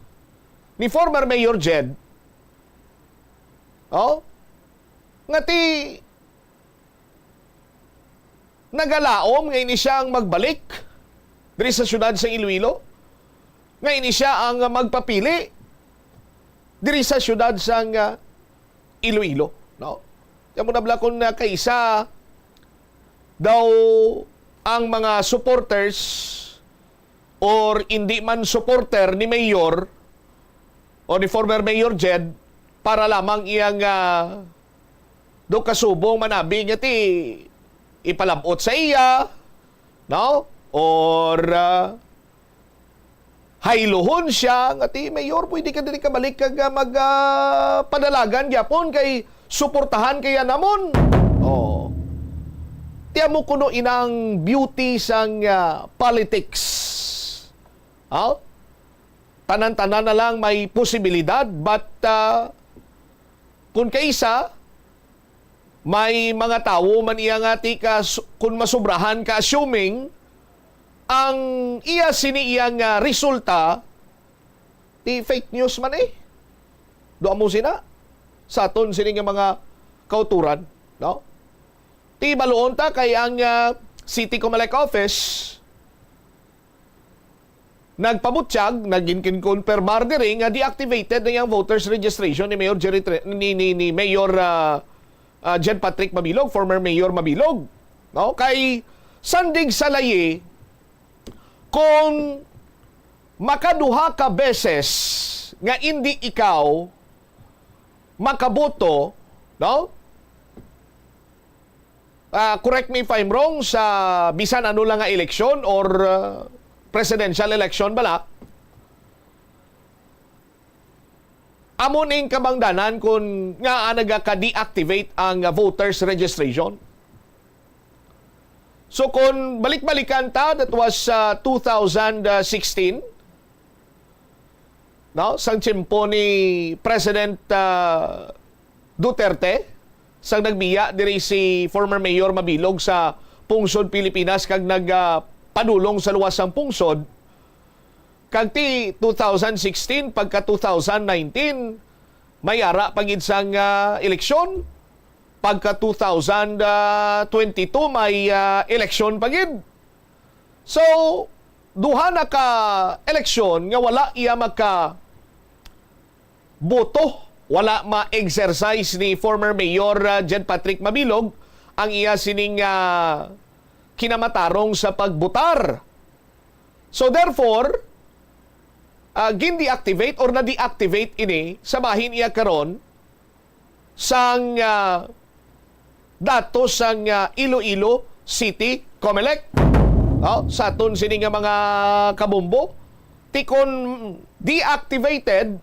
ni former Mayor Jed. Nga ti nagalaom nga ini siya ang magbalik diri sa syudad sa Iloilo. Nga ini siya ang magpapili diri sa syudad sa Iloilo. Kaya mo nabla kung kaisa daw ang mga supporters or hindi man supporter ni Mayor o ni former Mayor Jed para lamang iyang do kasubong manabi nga ti ipalabot sa iya, no? Or hayluhon siya nga ti Mayor pwede ka diri ka balik kag magpadalagan gyapon kay suportahan kaya namon. Tiya mo kuno inang beauty sang politics. Tanan-tanan na lang may posibilidad but kung kaisa may mga tao man iya nga ti kung masubrahan ka assuming ang iya sini iyang resulta ti fake news man doon mo sina sa aton sini nga mga kauturan, no? Ti baluon ta kay ang City Comelec Office nagpabutsyag, nag-confirmar diri nga deactivated na yung voters registration ni Mayor ni Mayor Jed Patrick Mabilog, former Mayor Mabilog. No? Kay sandig sa layi kung makaduha ka beses nga hindi ikaw makaboto, no? Correct me if I'm wrong, sa bisan ano lang nga eleksyon or presidential election bala, amuning kabangdanan kung nga nagaka-deactivate ang voters registration. So kung balik-balikan ta, that was 2016, no? Sang tiyempo ni President Duterte, sang nagbiya diri si former Mayor Mabilog sa Pungsod, Pilipinas kag nagpadulong sa luwas sang pungsod Kag ti 2016 pagka 2019 may ara pagid sang eleksyon. Pagka 2022 may eleksyon pagid. So duha na ka eleksyon nga wala iya magka boto, wala ma-exercise ni former Mayor Jed Patrick Mabilog ang iya sining kinamatarong sa pagbutar. So therefore, gin-deactivate or na-deactivate ini sa bahin iya karon sang datos sang Iloilo City Comelec. Sa aton sini nga mga kabumbo, tikon deactivated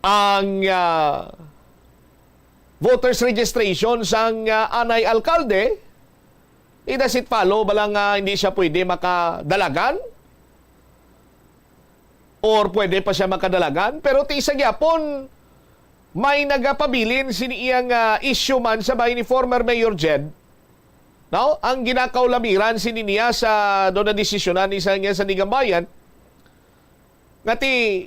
ang voters registration sang anay alkalde, it does it follow balang hindi siya pwede makadalagan or pwede pa siya makadalagan. Pero ti isa gyapon may nagapabilin sini iyang issue man sa bahay ni former Mayor Jed. No? Ang ginakaulamiran sini niya sa doon na desisyonan isa niya sa Nigambayan nga ti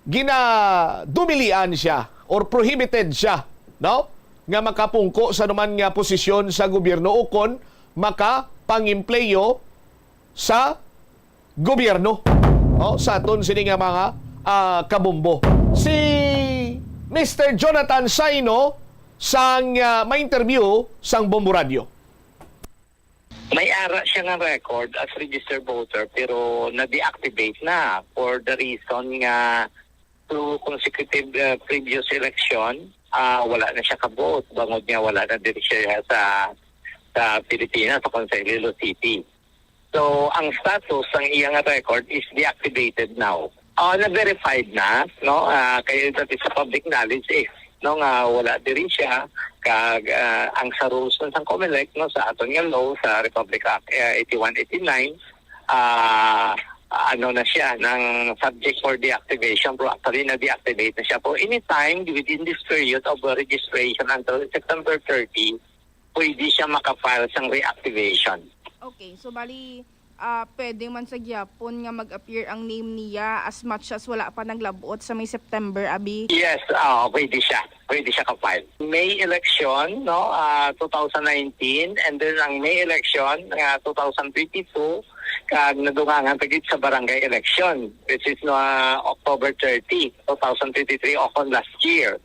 ginadumilian siya or prohibited siya, no? Nga makapungko sa naman nga posisyon sa gobyerno o kon makapangempleyo sa gobyerno. No? Sa aton sini nga mga kabumbo. Si Mr. Jonathan Saino sang ma-interview sang Bombo Radio. May ara siya nga record as registered voter pero na-deactivate na for the reason nga two consecutive previous election wala na siya ka-vote. Bangod niya wala na din siya sa Pilipinas, sa Iloilo City. So ang status ng iyang record is deactivated now. Na-verified na, no? Kaya that is public knowledge no nga wala diri siya kag ang sa rules ng Comelec no sa aton nga law sa Republic Act 8189 ano na siya ng subject for deactivation pero actually na deactivate na siya po anytime within this period of registration until September 30 pwede siya makafile sang reactivation. Okay, so bali pwede man sa gyapon nga mag-appear ang name niya as much as wala pa naglabot sa may September, abi? Yes, pwede siya. Pwede siya ka-file. May election, no, 2019, and then ang May election, 2022, kag nadungangan pagit sa barangay election, which is October 30, 2023, okon last year.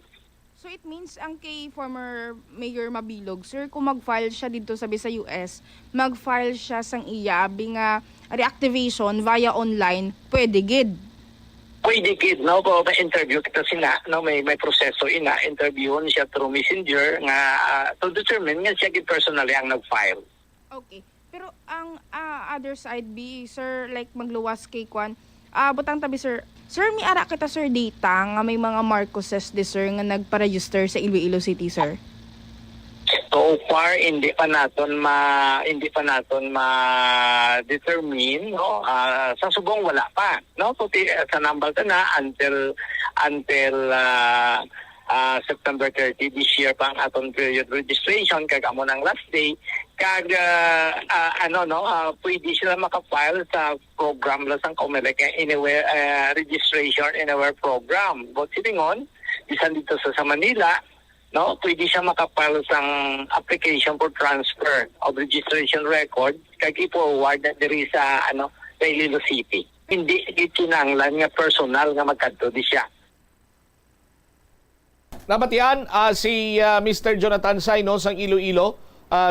So it means ang kay former Mayor Mabilog, sir, kung mag-file siya dito sa US, mag-file siya sang iyabi nga reactivation via online, pwede gid. Pwede gid, no? Po ma-interview kita sina, no? May proseso ina, interviewon siya through messenger nga to determine nga siya gid personally ang nag-file. Okay. Pero ang other side be, sir, like magluwas kay Kwan, butang tabi, sir, may ara kita, sir, data nga may mga Marcoses di, sir, nga nagpa-register sa Iloilo City, sir? So far hindi pa naton ma-determine, no? Sa subong wala pa, no? Puti sa number na until September 30 this year pa ang aton period registration kag amo nang last day kag pwede sila maka-file sa program lang sang Comelec anywhere registration anywhere program. But silingon bisan dito sa Manila, no, pwede siya maka-file sang application for transfer of registration record kag i-forward na diri sa Iloilo City. Hindi kinahanglan nga personal nga magkadto di siya. Nabatian si Mr. Jonathan Saino sang Iloilo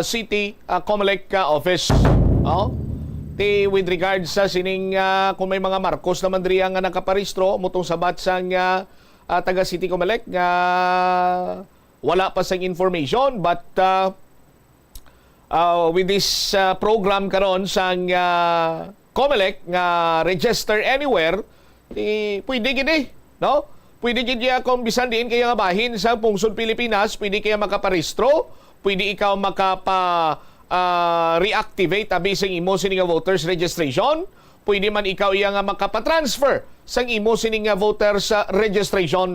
City Comelec office. With regards sa sining kung may mga Marcos naman diri nga nakaparehistro mutong sabat sang taga City Comelec nga wala pa sang information but with this program karon sang Comelec nga register anywhere pwede gid no? Pwede gid kung bisan diin kaya nga bahin sa pungsod Pilipinas, pwede kaya makaparehistro, pwede ikaw reactivate abi sang imo sining nga voters registration, pwede man ikaw iya nga makapatransfer sang imo sining nga voters registration.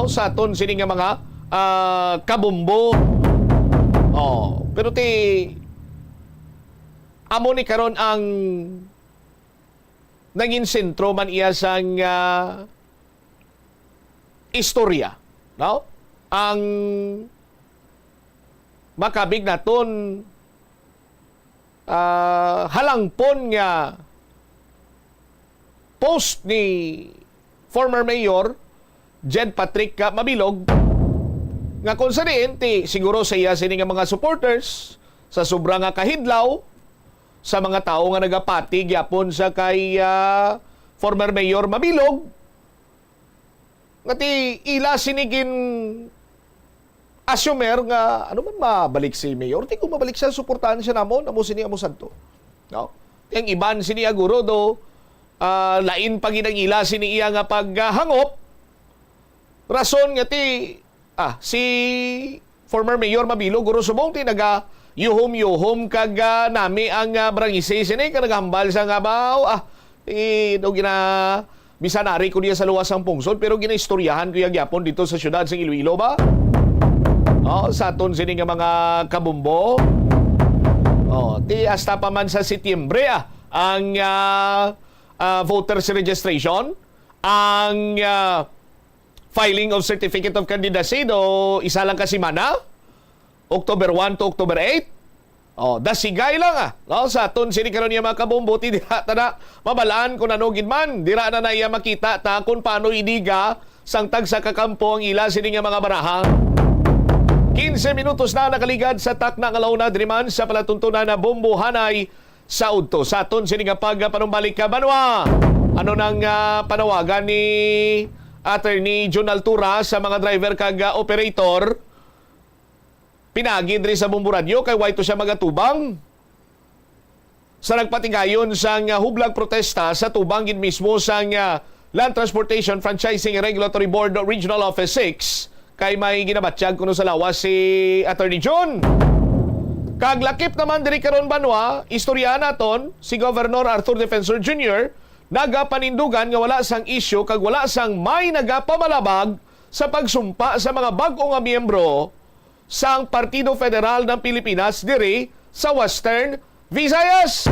Sa aton sining nga mga kabumbo. Pero amo ni karon ang naging sentro man iya sang istorya, no? Ang makabig naton halangpon nga post ni former mayor Jed Patrick Mabilog nga kung sa ti siguro sa iya sini nga mga supporters sa sobra nga kahidlaw sa mga tao nga nagapati gyapon sa kay former mayor Mabilog nga ti ila sinigin assumer nga ano man mabalik si mayor ti kung mabalik siya suportahan siya amo sini amo santo, no? Yang iban sini aguro do lain paginang ila sini iya nga paghangop rason nga ti si former mayor Mabilog guro subong ti naga yuhom kag nami ang barangay sini ka naghambal sa nga baw do gina bisanari ko niya sa luwas ang pungsod pero ginaistoryahan ko yung gyapon dito sa syudad sa Iloilo ba? Sa aton sini nga mga kabumbo. Ti hasta pa man sa Setyembre ang voters registration, ang filing of certificate of candidacy do isa lang kasi mana October 1 to October 8. Dasigay lang no? Sa aton sini karon niya mga kabumbuti dira tada mabalaan kung ano gidman dira na iya makita ta kung paano idiga sang tag sa kakampo ang ila sini nga mga baraha. 15 minutos na nakaligad sa takna nga launa driman sa palatuntunan na bombohanay sa udto. Sa aton sini nga pagpanumbalik ka banwa. Ano nang panawagan ni Attorney John Altura sa mga driver kag operator? Pinagi diri sa Bombo Radio kay why to siya magatubang. Sa nagpatigayon sang hublag protesta sa tubang gid mismo sang Land Transportation Franchising and Regulatory Board Regional Office 6 kay may ginabatsyag kuno sa lawas si Attorney John. Kaglakip naman diri karon banwa, istorya naton si Governor Arthur Defensor Jr. nagapanindugan nga wala sang isyu kag wala sang may nagapamalabag sa pagsumpa sa mga bag-o nga miyembro sang Partido Federal ng Pilipinas diri sa Western Visayas.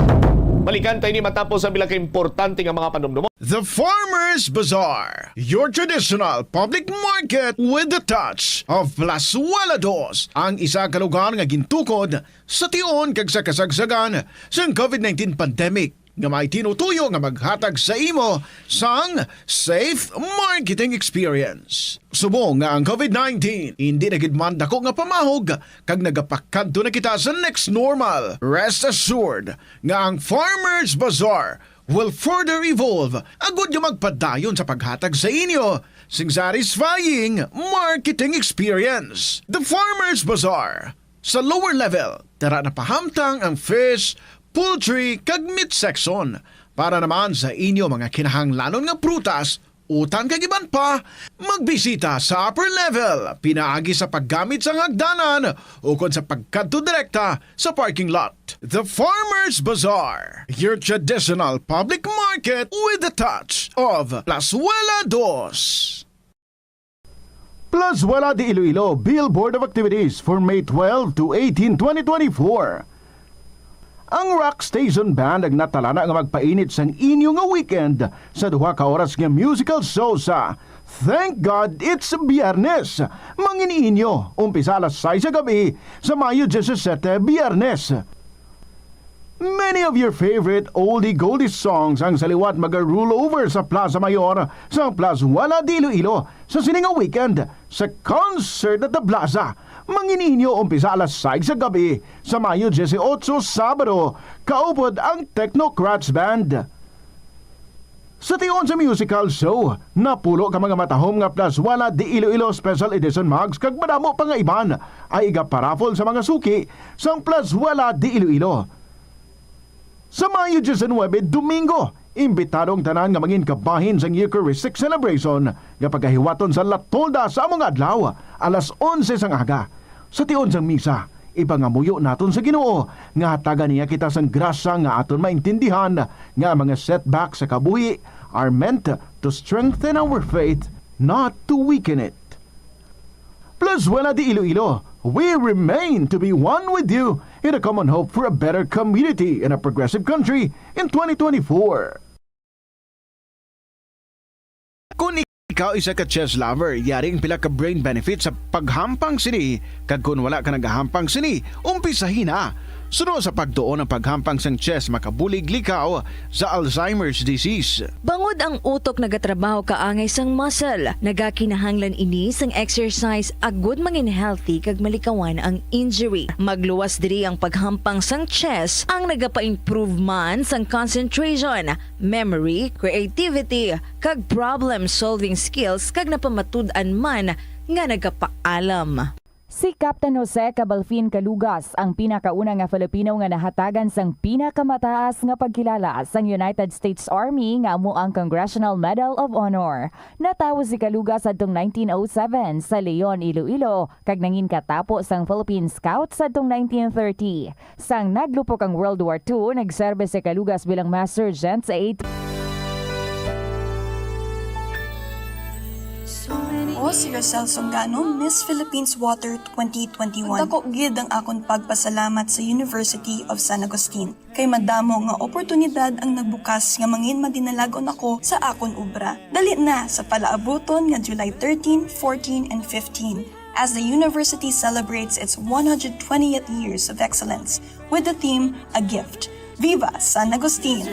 Balikan tayo ni matapos ang bilang importante nga mga panumdumo. The Farmers Bazaar, your traditional public market with the touch of Plazuela Dos, ang isa ka lugar nga gintukod sa tion kag sa kasagsagan sa COVID-19 pandemic nga may tinutuyo nga maghatag sa imo sang safe marketing experience. Subong nga ang COVID-19 hindi na gid man dako nga pamahog kag nagapakadto na kita sa next normal. Rest assured nga ang Farmers Bazaar will further evolve agud yung magpadayon sa paghatag sa inyo sing satisfying marketing experience. The Farmers Bazaar sa lower level tara na pahamtang ang fish, poultry kag meat section para naman sa inyo mga kinahanglanon nga prutas, utan kag iban pa, magbisita sa upper level pinaagi sa paggamit sa hagdanan o kon sa pagkadto direkta sa parking lot. The Farmers Bazaar, your traditional public market with the touch of Plazuela Dos. Plazuela de Iloilo Billboard of Activities for May 12 to 18, 2024. Ang Rock Station Band ang natalana nga magpainit sang inyo nga weekend sa 2 ka oras nga musical show sa Thank God It's Biyernes. Mangini inyo, umpisa alas 6 sa gabi sa Mayo 17, Biyernes. Many of your favorite oldie-goldie songs ang saliwat mag-rule over sa Plaza Mayor sa Plazuela de Iloilo sa sininga weekend sa Concert at the Plaza. Mangininyo umpisa alas 6 sa gabi sa Mayo 18, Sabado, kaupod ang Technocrats Band. Sa tion sa musical show, napulo ka mga matahom nga Plazuela de Iloilo Special Edition mugs kag madamo pa nga iban ay igaparafol sa mga suki sa Plazuela de Iloilo. Sa Mayo 19, Domingo, imbitadong tanan nga mangin kabahin sa Eucharistic Celebration nga pagkahiwaton sa Latolda sa among adlaw alas 11 sang aga. Sa tion sang misa, ipangamuyo naton sa Ginoo nga hatagan niya kita sang grasya nga aton maintindihan nga mga setbacks sa kabuhi are meant to strengthen our faith, not to weaken it. Plazuela de Iloilo, we remain to be one with you in a common hope for a better community and a progressive country in 2024. ikaw isa ka chess lover, yari ang pila ka brain benefit sa paghampang sini. Kag kung wala ka nagahampang sini, umpisahin na. Sunod sa pagtuon ng paghampang sang chess makabulig likaw sa Alzheimer's disease. Bangod ang utok nagatrabaho kaangay sang muscle, nagakinahanglan ini sang exercise agud mangin healthy kag malikawan ang injury. Magluwas diri ang paghampang sang chess ang nagapa-improve man sang concentration, memory, creativity, kag problem-solving skills kag napamatud-an man nga nagapaalam. Si Captain Jose Cabalfin Calugas ang pinakauna nga Filipino nga nahatagan sang pinakamataas nga pagkilala sang United States Army nga amo ang Congressional Medal of Honor. Natawo si Calugas adtong 1907 sa Leon, Iloilo kag nangin katapo sang Philippine Scouts adtong 1930. Sang naglupok ang World War II, nagserbe si Calugas bilang Master Sergeant sa 8 Ako si Rosel Songano, Miss Philippines Water 2021. Dako gid ang akong pagpasalamat sa University of San Agustin. Kay madamo nga oportunidad ang nagbukas nga mangin madinalagon ako sa akon obra. Dali na sa palaabuton nga July 13, 14, and 15 as the university celebrates its 120th years of excellence with the theme A Gift. Viva San Agustin!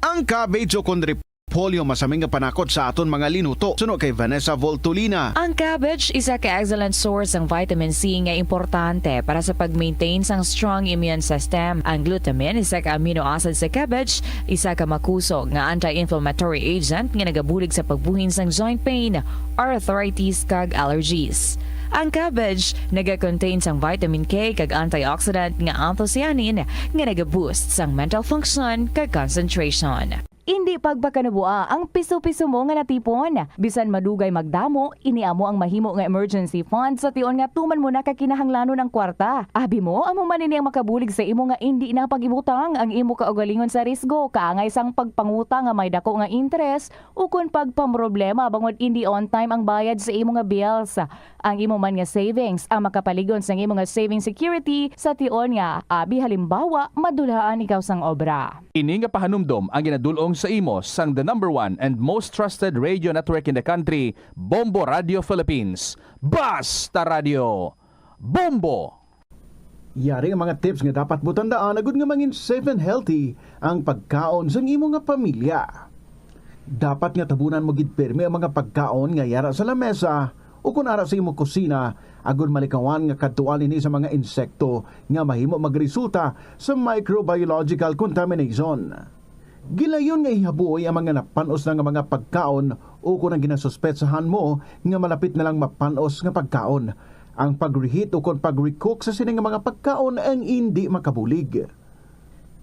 Ang cabbage o kundi repolyo masaming nga panakot sa aton mga linuto. Suno kay Vanessa Voltolina. Ang cabbage isa ka excellent source ng vitamin C nga importante para sa pag-maintain sang strong immune system. Ang glutamine isa ka amino acid sa cabbage, isa ka makusog nga anti-inflammatory agent nga nagabulig sa pagbuhin sang joint pain, arthritis kag allergies. Ang cabbage naga-contain sang vitamin K kag antioxidant nga anthocyanin nga naga-boost sang mental function kag concentration. Hindi pagbakanabua ang piso-piso mo nga natipon. Bisan madugay magdamo, iniamo ang mahimo nga emergency fund sa tion nga tuman mo na kakinahanglanon ng kwarta. Abi mo, amo man ini ang makabulig sa imo nga hindi na pag-ibutang ang imo kaugalingon sa risgo, kaangay sang pagpangutang nga may dako nga interest o kun pagpamroblema bangod hindi on time ang bayad sa imo nga bills. Ang imo man nga savings ang makapaligon sa imo nga saving security sa tion nga abi halimbawa madulaan ikaw sang obra. Ini nga pahanumdom ang ginadulong sa imo sang the #1 and most trusted radio network in the country, Bombo Radio Philippines. Basta Radio Bombo! Yari ang mga tips nga dapat mo tandaan agud nga mangin safe and healthy ang pagkaon sang imo nga pamilya. Dapat nga tabunan mo gid pirmi ang mga pagkaon nga yara sa lamesa o kung ara sa imo kusina agud malikawan nga kadtuan ini sa mga insekto nga mahimo magresulta sa microbiological contamination. Gilayon nga ihabuoy ang mga napanos na nga mga pagkaon o kung ang ginasuspetsahan mo nga malapit na lang mapanos nga pagkaon. Ang pag-reheat o kung pag-recook sa sining mga pagkaon ang hindi makabulig.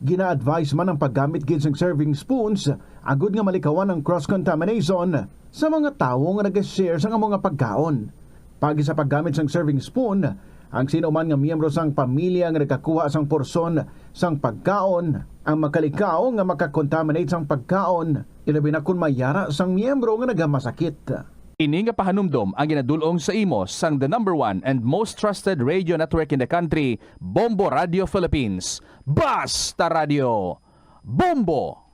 Gina-advise man ang paggamit gid sang serving spoons agud nga malikawan ang cross-contamination sa mga tawo nga nag-share sa mga pagkaon. Pagi sa paggamit sang serving spoon, ang sino man nga miyembro sang pamilya nga nagkakuha sang porson sang pagkaon ang makalikaw nga makakontaminate sang pagkaon, ilabi na kung mayara sang miyembro nga nagamasakit. Ini nga pahanumdom ang ginadulong sa imo sang the #1 and most trusted radio network in the country, Bombo Radio Philippines. Basta Radio Bombo!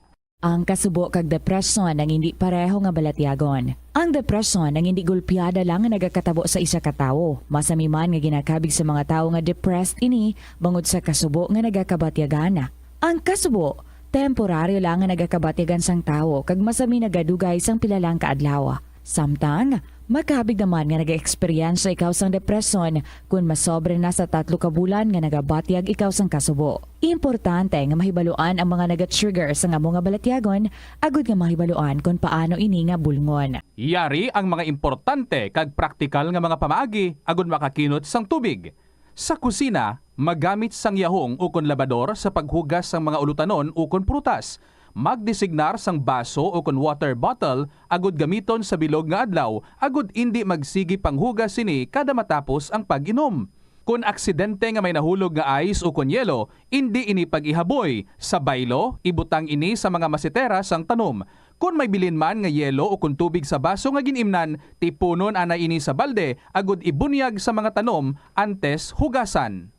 Ang kasubo kag depresyon ang hindi pareho nga balatyagon. Ang depresyon ang hindi gulpiyada lang nga nagakatabo sa isa ka tawo. Masami man nga ginakabig sa mga tawo nga depressed ini bangod sa kasubo nga nagakabatyagan. Ang kasubo, temporaryo lang nga nagakabatyagan sang tawo kag masami nagadugay sang pilalang kaadlaw. Samtang, makabig naman nga nag-experience ikaw sang depresyon kung masobre na sa 3 ka bulan nga nagabatyag ikaw sang kasubo. Importante nga mahibaluan ang mga naga-trigger sa nga mga balatyagon, agud nga mahibaluan kung paano ini nga bulngon. Yari ang mga importante kag praktikal nga mga pamaagi agud makakinot sang tubig. Sa kusina, magamit sang yahong o kon labador sa paghugas sang mga ulutanon o kon prutas. Magdesignar sang baso o kon water bottle agud gamiton sa bilog nga adlaw agud indi magsigi panghugas sini kada matapos ang pag-inom. Kung aksidente nga may nahulog nga ice o kon yelo, indi ini pag-ihaboy. Sa baylo, ibutang ini sa mga masitera sang tanom. Kung may bilin man nga yelo o kung tubig sa baso nga ginimnan, tipunon ana ini sa balde agud ibunyag sa mga tanom antes hugasan.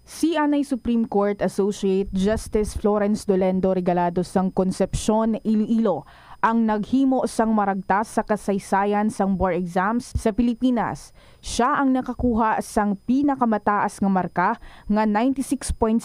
Si Anay Supreme Court Associate Justice Florence Dolendo Regalado sang Concepcion, Iloilo ang naghimo sang maragtas sa kasaysayan sang board exams sa Pilipinas. Siya ang nakakuha sang pinakamataas nga marka nga 96.7%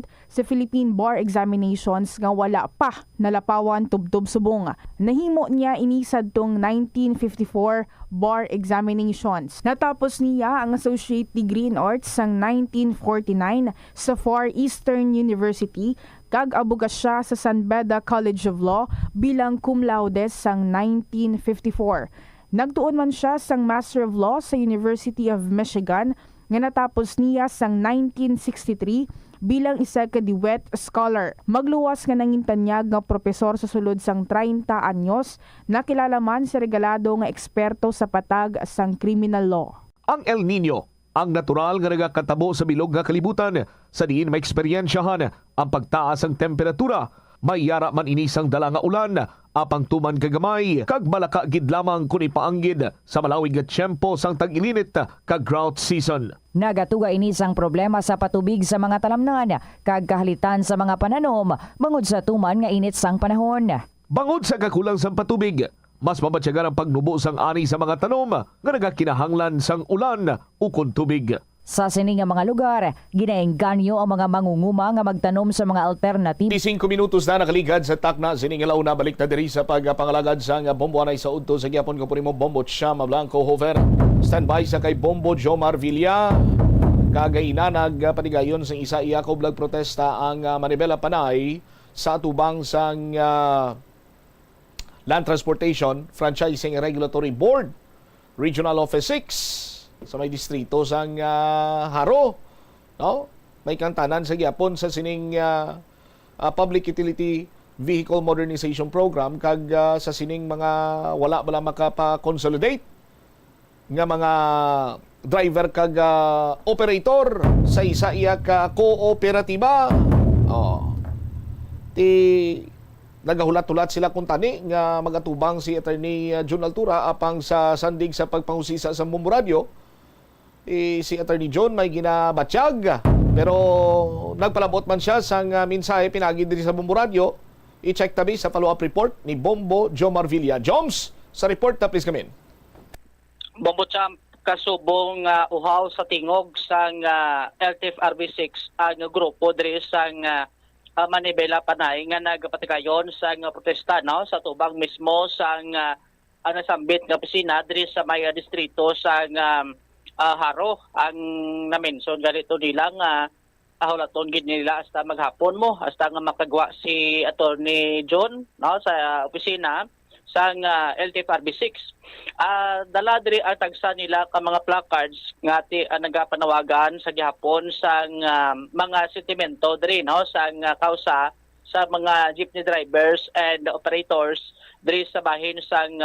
sa Philippine Bar Examinations nga wala pa nalapawan tubtob subong. Nahimo niya inisad tong 1954 Bar Examinations. Natapos niya ang Associate Degree in Arts sang 1949 sa Far Eastern University kag abugas siya sa San Beda College of Law bilang cum laude sang 1954. Nagtuon man siya sang Master of Law sa University of Michigan nga natapos niya sang 1963 bilang isa ka Dewitt Scholar. Magluwas nga nangintanyag nga propesor sa sulod sang 30 anyos, nakilala man si Regalado nga eksperto sa patag sang criminal law. Ang El Nino ang natural nga nagakatabo sa bilog nga kalibutan sa diin may eksperyensyahan ang pagtaas ang temperatura. May yara man inisang dala nga ulan, apang tuman kagamay, kag malaka gid lamang kung ipaanggid sa malawig nga tiyempo sang tag-ilinit kag drought season. Nagatuga inisang problema sa patubig sa mga talamnan, kag kahalitan sa mga pananom, bangod sa tuman nga init sang panahon. Bangod sa kakulang sang patubig, mas mabatyagan ang pagnubo sang ani sa mga tanom nga nagakinahanglan sang ulan ukon tubig. Sa sining nga mga lugar, ginaengganyo ang mga mangunguma nga magtanom sa mga alternative. 5 minutos na nakaligad sa takna sining alaw na balik na diri sa pagpangalagad sa bombo anay sa udto sa gyapon ko mo Bombo Chama Blanco Hover. Standby sa kay Bombo Jomar Villa. Kagay na nagpatigayon sa isa iyako vlog protesta ang Manibela Panay sa tubang sang Land Transportation Franchising Regulatory Board Regional Office 6 sa may distrito sang Haro, no? May kantanan sa gyapon sa sining Public Utility Vehicle Modernization Program kag sa sining mga wala bala makapa-consolidate nga mga driver kag operator sa isa iya ka kooperatiba. Nagahulat-hulat sila kung tani nga magatubang si Attorney John Altura apang sa sandig sa pagpangusisa sa Bombo Radio. Si Attorney John may ginabatsyag pero nagpalabot man siya sang mensahe pinagi diri sa Bombo Radio. I-check tabi sa follow-up report ni Bombo Jomar Villa. Joms, sa report na please come in. Bombo Champ, kasubong uhaw sa tingog sang LTF RB6 ang grupo diri sang Manibela Panay nga nagpatigayon sa protesta no sa tubang mismo sang nasambit nga opisina diri sa may distrito sang Haro ang na-mention ganito nila nga ahulaton gid nila hasta maghapon mo hasta nga makagwa si Attorney John no sa opisina sang LTFRB6. Dala diri ang tagsa nila ka mga placards nga nagapanawagan sa gihapon sang mga sentimento diri no sang kausa sa mga jeepney drivers and operators diri sa bahin sang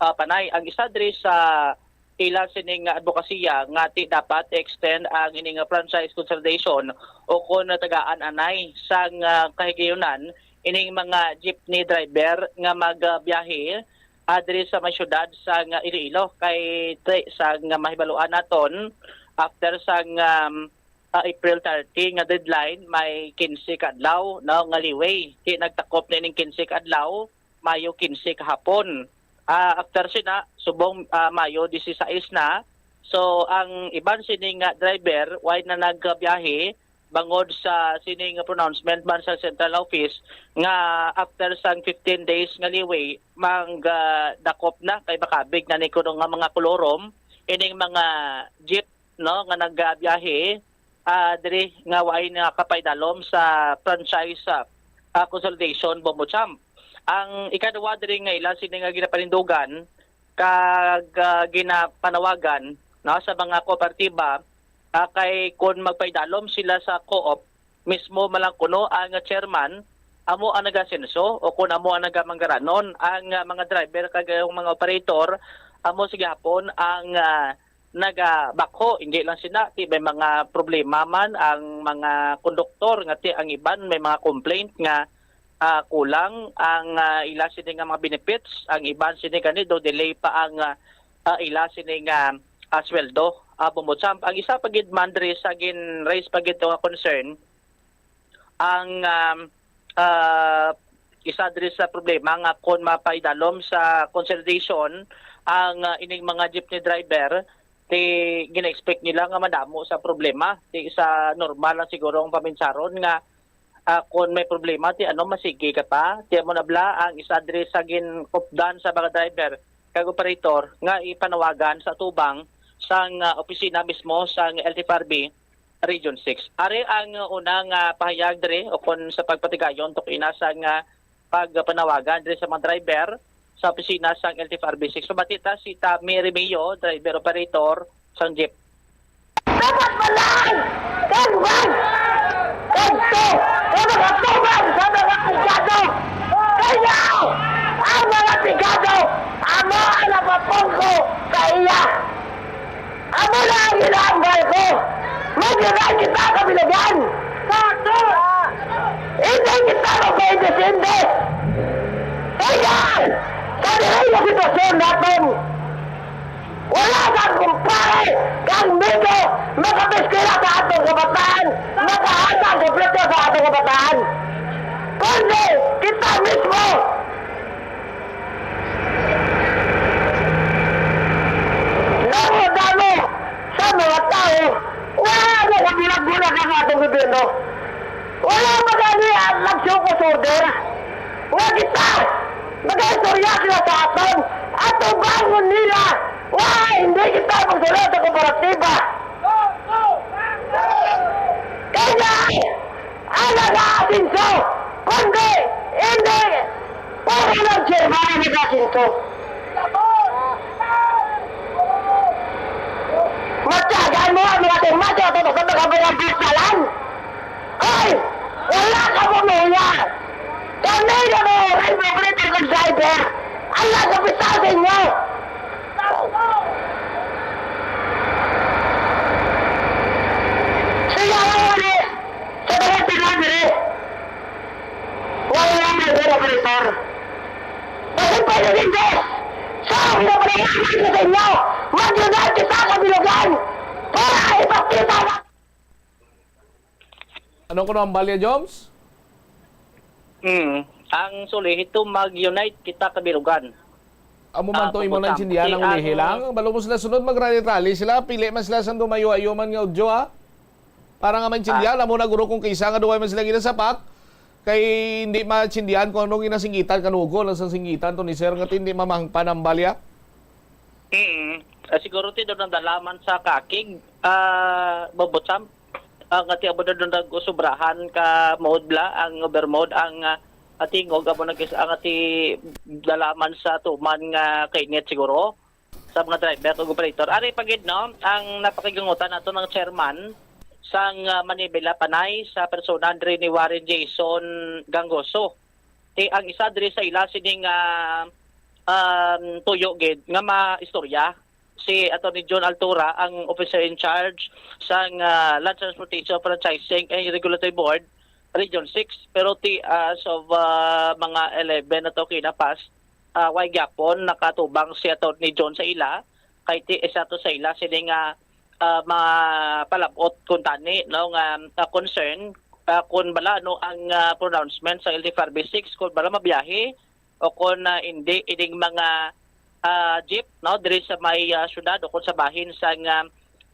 Panay. Ang isa diri sa ilang sining advokasya nga dapat extend ang ining franchise consolidation o kung natagaan anay sang kahigayunan ining mga jeepney driver nga magbiyahe diri sa may syudad sa Iloilo kay sa mahibaluan naton after sang April 30 nga deadline may 15 ka adlaw no nga liway di nagtakop na ning 15 ka adlaw Mayo 15 kahapon. After sina subong Mayo 16 na so ang iban sining driver why na nagbiyahe bangod sa sining pronouncement man sa central office nga after sang 15 days nga liway dakop na kay bakabig na ni kuno nga mga kolorom ining mga jeep no nga nagbiyahe diri nga way na kapaydalom sa franchise consolidation Bombo Champ. Ang ikaduwa diri nga ila sini nga ginapanindugan kag ginapanawagan no sa mga kooperatiba kay kun magpaydalom sila sa co-op mismo malang kuno ang chairman amo ang nagasenso o kun amo ang nagamanggaranon ang mga driver kag mga operator amo sige hapon ang nagabakho hindi lang sila ti may mga problema man ang mga konduktor nga ti ang iban may mga complaint nga kulang ang ila sini nga mga benefits ang iban sini kanito delay pa ang ila sini nga sweldo. Bumutsamp ang isa pagid man diri sa gin raise pagid nga concern ang isa diri sa problema nga kon mapaidalom sa consolidation ang ining mga jeepney driver ti gina-expect nila nga madamo sa problema ti sa normal lang siguro ang paminsaron nga kung may problema ti masigi ka pa ti mo nabla ang isa diri sa gin updan sa mga driver kag operator nga ipanawagan sa tubang sang opisina mismo sang LTFRB Region 6. Ari ang unang pahayag diri o kon sa pagpatigayon tok inasa nga pagpanawagan diri sa mga driver sa opisina sang LTFRB 6. So batita si Tammy Remeo, driver operator sang jeep. Dapat malaan! Kagwan! Kagto! Kagatuban sa mga pigado! Kaya! Ang mga pigado! Amo ang napapungko sa iya! Amo na ang ginambal ko! Mag-unay kita kabilagan! Sakto! Hindi kita magkaintesinde! Kaya! Sa nilay na sitwasyon natin! Wala kang kumpare! Kang mito! Makapiskila sa atong kabataan! Makahatang kompleto sa atong kabataan! Kundi! Kita mismo! Damo-damo sa mga tao! Wala na kabilag-bilag ang atong gobyerno! Wala pa gani ang nagsukos order! Wala kita! Mag-istorya sila sa aton! At bangon nila! Wala! Hindi kita magsulat sa kooperatiba! Kaya! Ala na asinso! Kundi! Hindi! Para lang chairman na asinso! Matyagaan mo ang mga timadyo at sa nakabayang bisalan! Ay! Wala ka mo muna! Kami na mo! Ay mo operator ng driver! Allah kapita sa inyo! Siya ang ulit! Sa mga tinadiri! Wala lang ng operator! Kasi pwede din des! Sa ang napalayaan ko sa inyo! Mag-unay kita kabilugan! Para ipakita na! Ano ko ang balya, Joms? Ang suli ito mag-unite kita kabilugan. Amo man to imo nang sindihan ang ulihi lang. Balo mo sila sunod mag-rally sila, pili man sila sang dumayo-ayo man nga udyo ha. Para nga man sindihan, amo na guro kung kaysa nga duway man sila ginasapak. Kay hindi ma-sindihan kung anong ginasingitan kanugo lang sa singitan to ni sir nga hindi mamangpan ang balya. Siguro ti doon ang dalaman sa kakig babotsam ang ati abo doon nag-usubrahan ka mode bla ang overmode ang atingog abo ang ati dalaman sa tuman nga kainit siguro sa mga driver o operator. Ari pagid no ang napakigangutan nato ng chairman sang Manibela Panay sa persona diri ni Warren Jason Gangoso. Ang isa diri sa ila sining tuyo gid nga maistorya si Attorney John Altura ang officer in charge sa Land Transportation Franchising and Regulatory Board Region 6 pero as of mga 11 na to kinapas way gyapon nakatubang si Attorney John sa ila kay ti isa to sa ila sini nga mga palabot kun tani no nga concern kun bala no ang pronouncement sa LTFRB 6 kun bala mabiyahe o kun hindi ining mga jeep no diri sa may syudad o kun sa bahin sa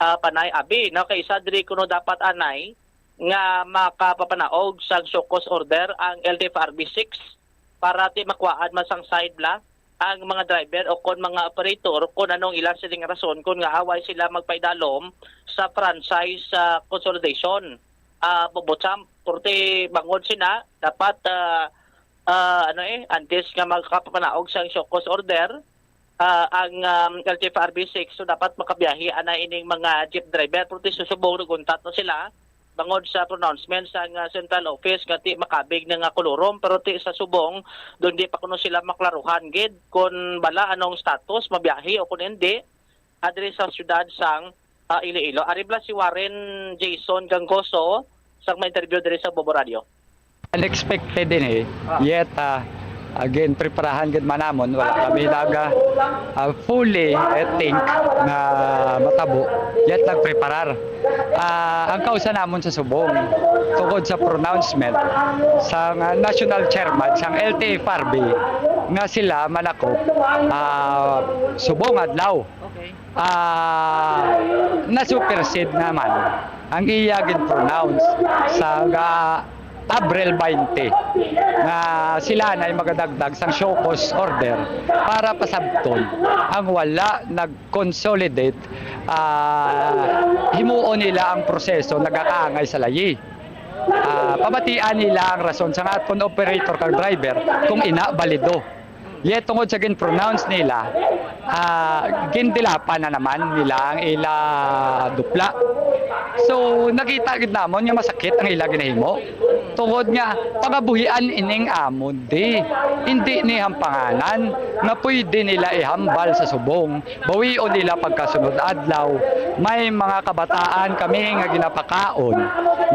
Panay abi no kay isa diri kuno dapat anay nga makapapanaog sa SOCOS order ang LTFRB 6 para ti makuhaan man sang side bla ang mga driver o kun mga operator kung anong ilang siling rason kung nga away sila magpaidalom sa franchise consolidation bobotsam porte bangod sina dapat antes nga magkapapanaog sa SOCOS order ang LTFRB 6 so dapat makabiyahe ana ining mga jeep driver porte susubong naguntat na sila bangod sa pronouncement sa central office nga ti makabig na nga kolorom pero ti sa subong doon di pa kuno sila maklaruhan gid kung bala anong status mabiyahe o kung hindi adres sa syudad sang Iloilo. Aribla si Warren Jason Gangoso sa mga interview diri sa Bobo Radio. Unexpected din yet again preparahan gid man namon, wala kami naga fully I think na matabo yet nagpreparar. Ang kausa namon sa subong tungod sa pronouncement sa national chairman sang LTFRB nga sila manakop subong adlaw. Na supersede naman ang iyagin pronounce sa Abril 20 na sila na ay magadagdag sang show cause order para pasabton ang wala nag-consolidate himuon nila ang proseso nagakaangay sa layi. Pabatian nila ang rason sa aton operator kag driver kung ina balido. Yet tungod sa gin-pronounce nila, gindilapan na naman nila ang ila dupla. So nakita gid namon nga masakit ang ila ginahimo. Tungod nga pagabuhian ining amon hindi ni hampanganan nga pwede nila ihambal sa subong. Bawion nila pagkasunod adlaw. May mga kabataan kami nga ginapakaon.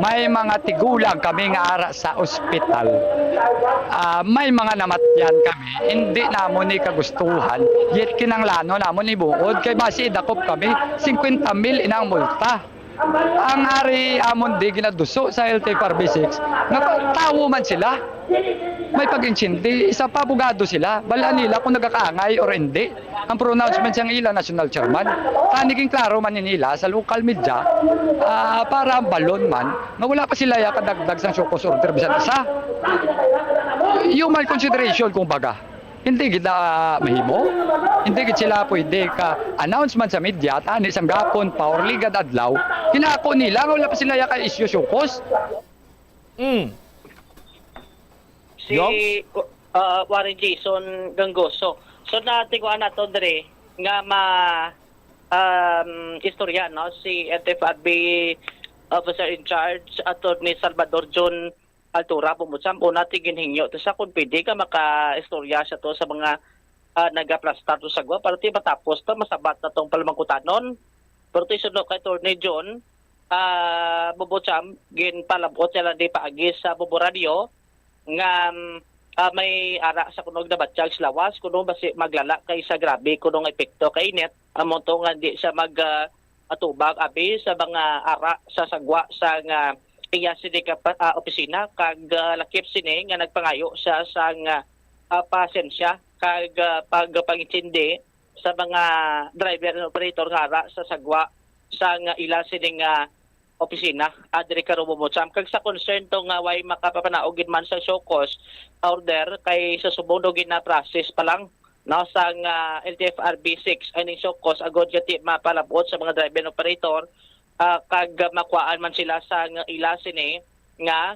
May mga tigulang kami nga ara sa ospital. May mga namatyan kami. Hindi namon ni kagustuhan. Yet kinanglano namon ni buod kay base dakop kami 50,000 inang multa. Ang ari amon di ginaduso sa LTFRB 6 tawo man sila. May pag-insindi, isa pa abogado sila. Balaan nila kung nagkakaangay or hindi. Ang pronouncement siyang ila national chairman. Taniging klaro man nila sa local media para balon man nga wala pa sila kadagdag sa show cause order bisan isa. Human consideration kung baga. Hindi gid mahimo. Hindi gid sila pwede ka announcement sa media tani sang gapon pa or ligad adlaw. Kinako nila nga wala pa sila ka issue show cause. Si Warren Jason Gangoso. So natiguan nato dre nga istorya no si LTFRB officer in charge Attorney Salvador John Altura bumutsam una ginhingyo to sa kun pwede ka maka-istorya sa to sa mga nagaplastar to sa gwa para ti matapos to masabat na tong palamangkutanon. Pero ti sunod kay Attorney John bumutsam gin palabot sila di paagi sa Bombo Radio nga may ara sa kunog na batsyag lawas kuno basi maglala kay sa grabe kunong epekto kay net amon to nga di sa mag atubag abi sa mga ara sa sagwa sa nga iya sini opisina kag lakip sini nga nagpangayo sa sang pasensya kag pagpangintindi sa mga driver and operator nga ara sa sagwa sa nga ila sini nga opisina adri karon bumutsam kag sa concern to nga way makapapanaog gid man sa show cause order kay sa subong gid na process pa lang no sa LTFRB 6 aning show cause agod gati mapalabot sa mga driver and operator kag makuhaan man sila sa ila sini nga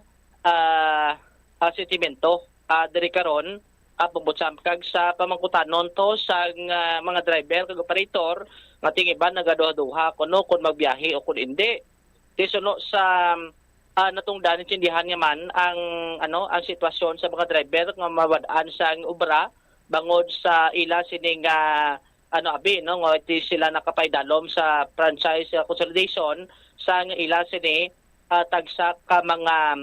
sentimento diri karon bumutsam kag sa pamangkutanon to sa mga driver kag operator nga tingiban nagaduha-duha kuno kun magbiyahe o kun hindi. Tisuno sa natungdan intindihan nga man ang ang sitwasyon sa mga driver nga mawad-an sa obra bangod sa ila sini nga abi no nga sila nakapaydalom sa franchise consolidation sa ila sini tagsa ka mga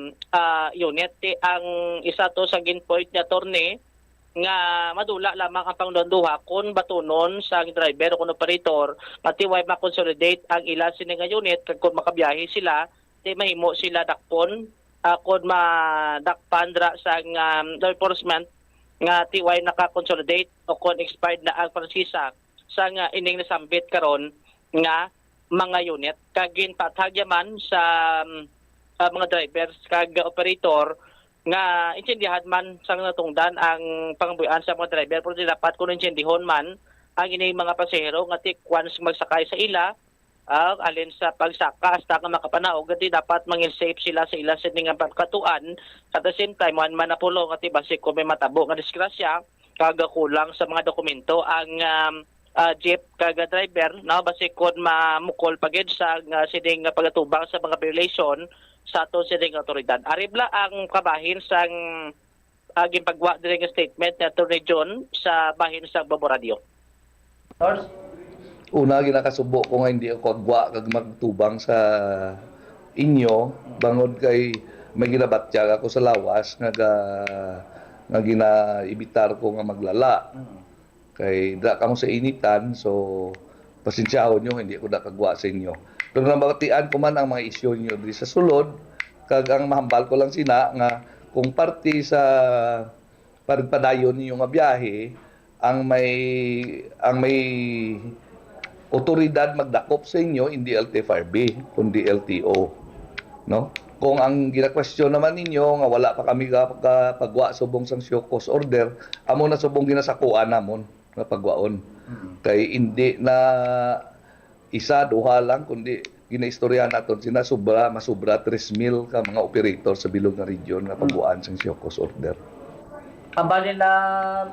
unit ang isa to sa ginpoint ni attorney nga madula lamang ang pangdonduha kun batunon sa driver o kun operator matiway ma-consolidate ang ila sini nga unit kag kun makabiyahe sila di mahimo sila dakpon kun madakpan dra sa enforcement nga tiway naka-consolidate o kun expired na ang fransisa sa nga ining nasambit karon nga mga unit kagin patagyaman sa mga drivers kag operator nga intindihan man sa natungdan ang pangbuyan sa mga driver pero dapat kun intindihon man ang ining mga pasahero nga once magsakay sa ila alin sa pagsaka hasta nga makapanaog gati dapat mangin safe sila sa ila sa nga pagkatuan at the same time man manapulo nga basi kung may matabo nga disgrasya kag kulang sa mga dokumento ang jeep kag driver no basi kun mamukol pagid sa sining pagatubang sa mga violation sa ato sining otoridad. Aribla ang kabahin sang ginpagwa diri nga statement ni Attorney John sa bahin sa Bombo Radio. Una ginakasubo ko nga hindi ako agwa kag magtubang sa inyo bangod kay may ginabatyag ako sa lawas nga nga ginaibitar ko nga maglala. Kay da kamo sa initan, so pasensyahon nyo, hindi ko nakagwa sa inyo. Pero nabatian ko man ang mga isyu nyo di sa sulod, kag ang mahambal ko lang sina nga kung parte sa padayon ninyo nga biyahe, ang may otoridad magdakop sa inyo, hindi LTFRB, kundi LTO. No? Kung ang gina-question naman ninyo nga wala pa kami pagwa subong sang show cause order, amo na subong ginasakuan namon nga pagwaon. Kay hindi na isa, duha lang, kundi ginaistorya naton sina masubra 3,000 ka mga operator sa bilog nga region nga pagwaan sang show cause order. Ambal nila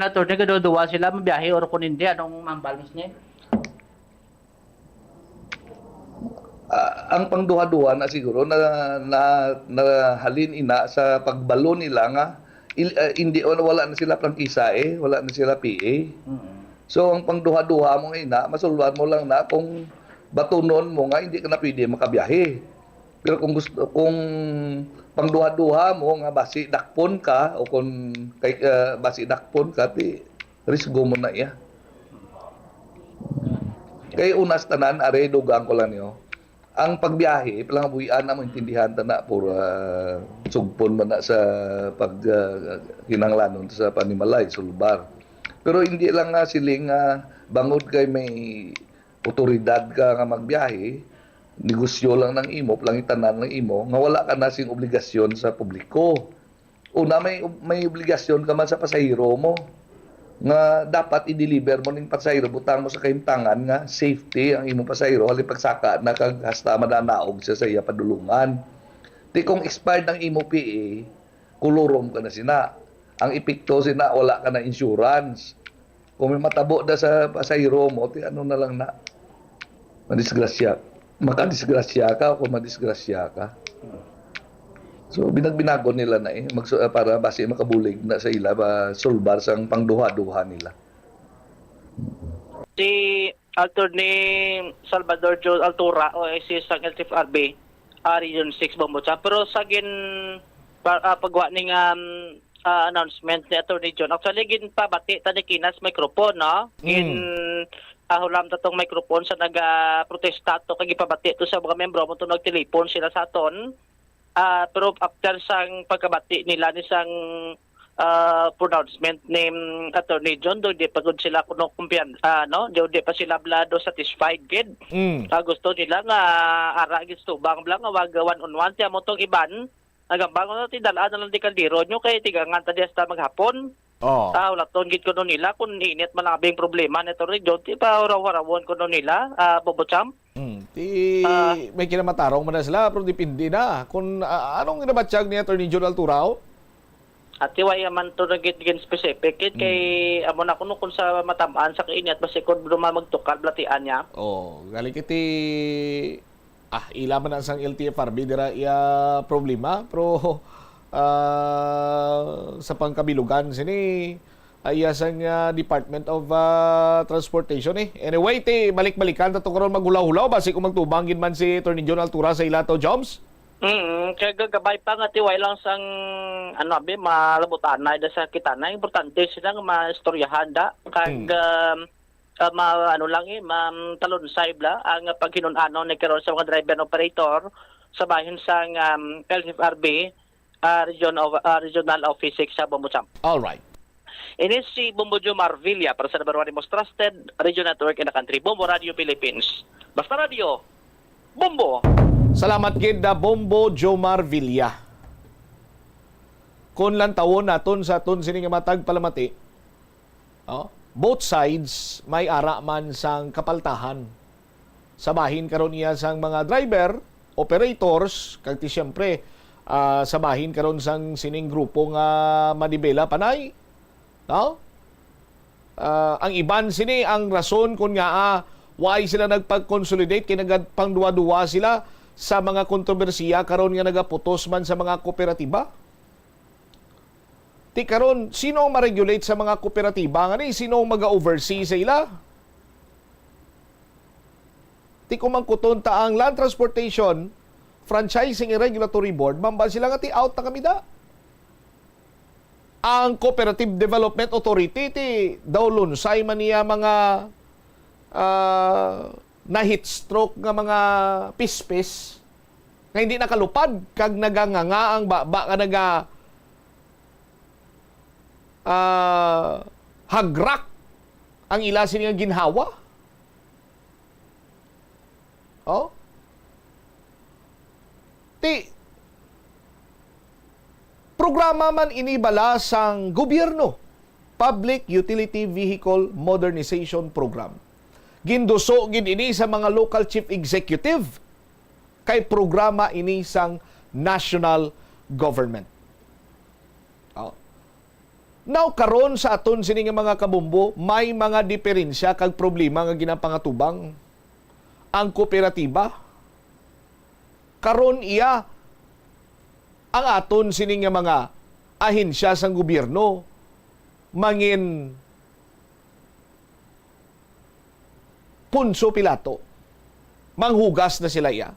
attorney, kaduduwa sila mabiyahe or kung hindi, anong ambal niya? Ang pangduha-duha na siguro na halin ina sa pagbalo nila nga hindi wala na sila prangkisa wala na sila PA. So ang pangduha-duha mo ina, masulban mo lang na kung batunon mo nga hindi ka na pwede makabiyahe. Pero kung pangduha-duha mo nga basi dakpon ka o kung basi dakpon ka ti risgo mo na iya. Kay unas tanan are dugang ko lang niyo. Ang pagbiyahe, palang buhian na mo intindihan ta na puro sugpon man na sa hinanglanon sa panimalay, sulbar. Pero hindi lang nga siling bangod kay may otoridad ka nga magbiyahe, negosyo lang ng imo, plangitanan ng imo, nga wala ka na sing obligasyon sa publiko. Una, may obligasyon ka man sa pasahero mo, nga dapat i-deliver mo ning pasahero, butang mo sa kahimtangan nga safety ang imong pasahero, halin pagsaka na kag hasta mananaog siya sa iya padulungan. Di kung expired ang imo PA, kulurom ka na sina. Ang epekto sina, wala ka na insurance. Kung may matabo na sa pasahero mo, ti ano na lang na, makadisgrasya ka o kung madisgrasya ka. So binago nila na para base makabulig na sa ila sulbar sang pangduha-duha nila. Si Attorney Salvador Joe Altura o si sang LTFRB Region 6 Bombocha, pero sa pagwa ning announcement ni Attorney John, actually gin pabati tani kinas microphone, no? Hulam tatong microphone sa naga-protesta to kag ipabati to sa mga membro mo to nagtelepon sila sa aton. Pero after sang pagkabati nila ni sang pronouncement ni Attorney John, do di pa gud sila kuno kumpiyan, no? Di pa sila blado satisfied gid. Gusto nila nga ara gid tubang blang nga wag one-on-one tiya mo tong iban. Nagambang na ti dalaan na lang di kaldero nyo kay tigangan ta di hasta maghapon. Wala ton gid kuno nila kun init malabing problema nito region ti pa raw-rawon kuno nila Bobocham. May kinamatarong man na sila pero depende na kung anong ginabatsyag ni Attorney John Alturao. At tiwaya man to nagit specific kay amo na kuno kun sa matamaan sa kainit basi kun magtukal blatian niya. Gali kiti ila man ang sang LTFRB dira iya problema pero sa pangkabilugan sini ay sang Department of Transportation Anyway, balik-balikan ta to karon maghulaw-hulaw basi kung magtubangin man si Attorney John Altura sa ilato Joms. Kaya gagabay pa nga tiway lang sang malabutan na da sa kita na importante sila nga maistoryahan da kag talonsay bla ang paghinun-ano ni karon sa mga driver and operator sa bahin sang LTFRB Regional Office 6 sa Bombocham. All right. Ini si Bombo Jomar Villa para sa number 1 most trusted radio network in the country, Bombo Radio Philippines. Basta Radio, Bombo! Salamat gid da Bombo Jomar Villa. Kung lang tawon naton sa aton sini nga matag palamati, both sides may ara man sang kapaltahan. Sabahin karon niya sang mga driver, operators, kag ti siyempre sabahin karon sang sining grupo nga manibela panay. No? Ang iban sini ang rason kung nga why sila nagpag-consolidate kay nagpangduwa-duwa sila sa mga kontrobersiya karon nga nagaputos man sa mga kooperatiba. Ti karon sino ang ma-regulate sa mga kooperatiba ngani sino ang maga-oversee sa ila? Ti kumangkuton ta ang Land Transportation Franchising and Regulatory Board mamba sila nga ti out na kamida. ang Cooperative Development Authority ti daw lunsay man niya mga na heat stroke nga mga pispis nga hindi nakalupad kag naganganga ang baba nga naga hagrak ang ila sini nga ginhawa. Oh? Programa man inibala sang gobyerno, Public Utility Vehicle Modernization Program. Ginduso gid ini sa mga local chief executive kay programa ini sang national government. Oh. Now karon sa aton sini nga mga kabumbo, may mga diferensya kag problema nga ginapangatubang ang kooperatiba. Karon iya ang aton sini nga mga ahensya sang gobyerno mangin punso pilato. Manghugas na sila iya.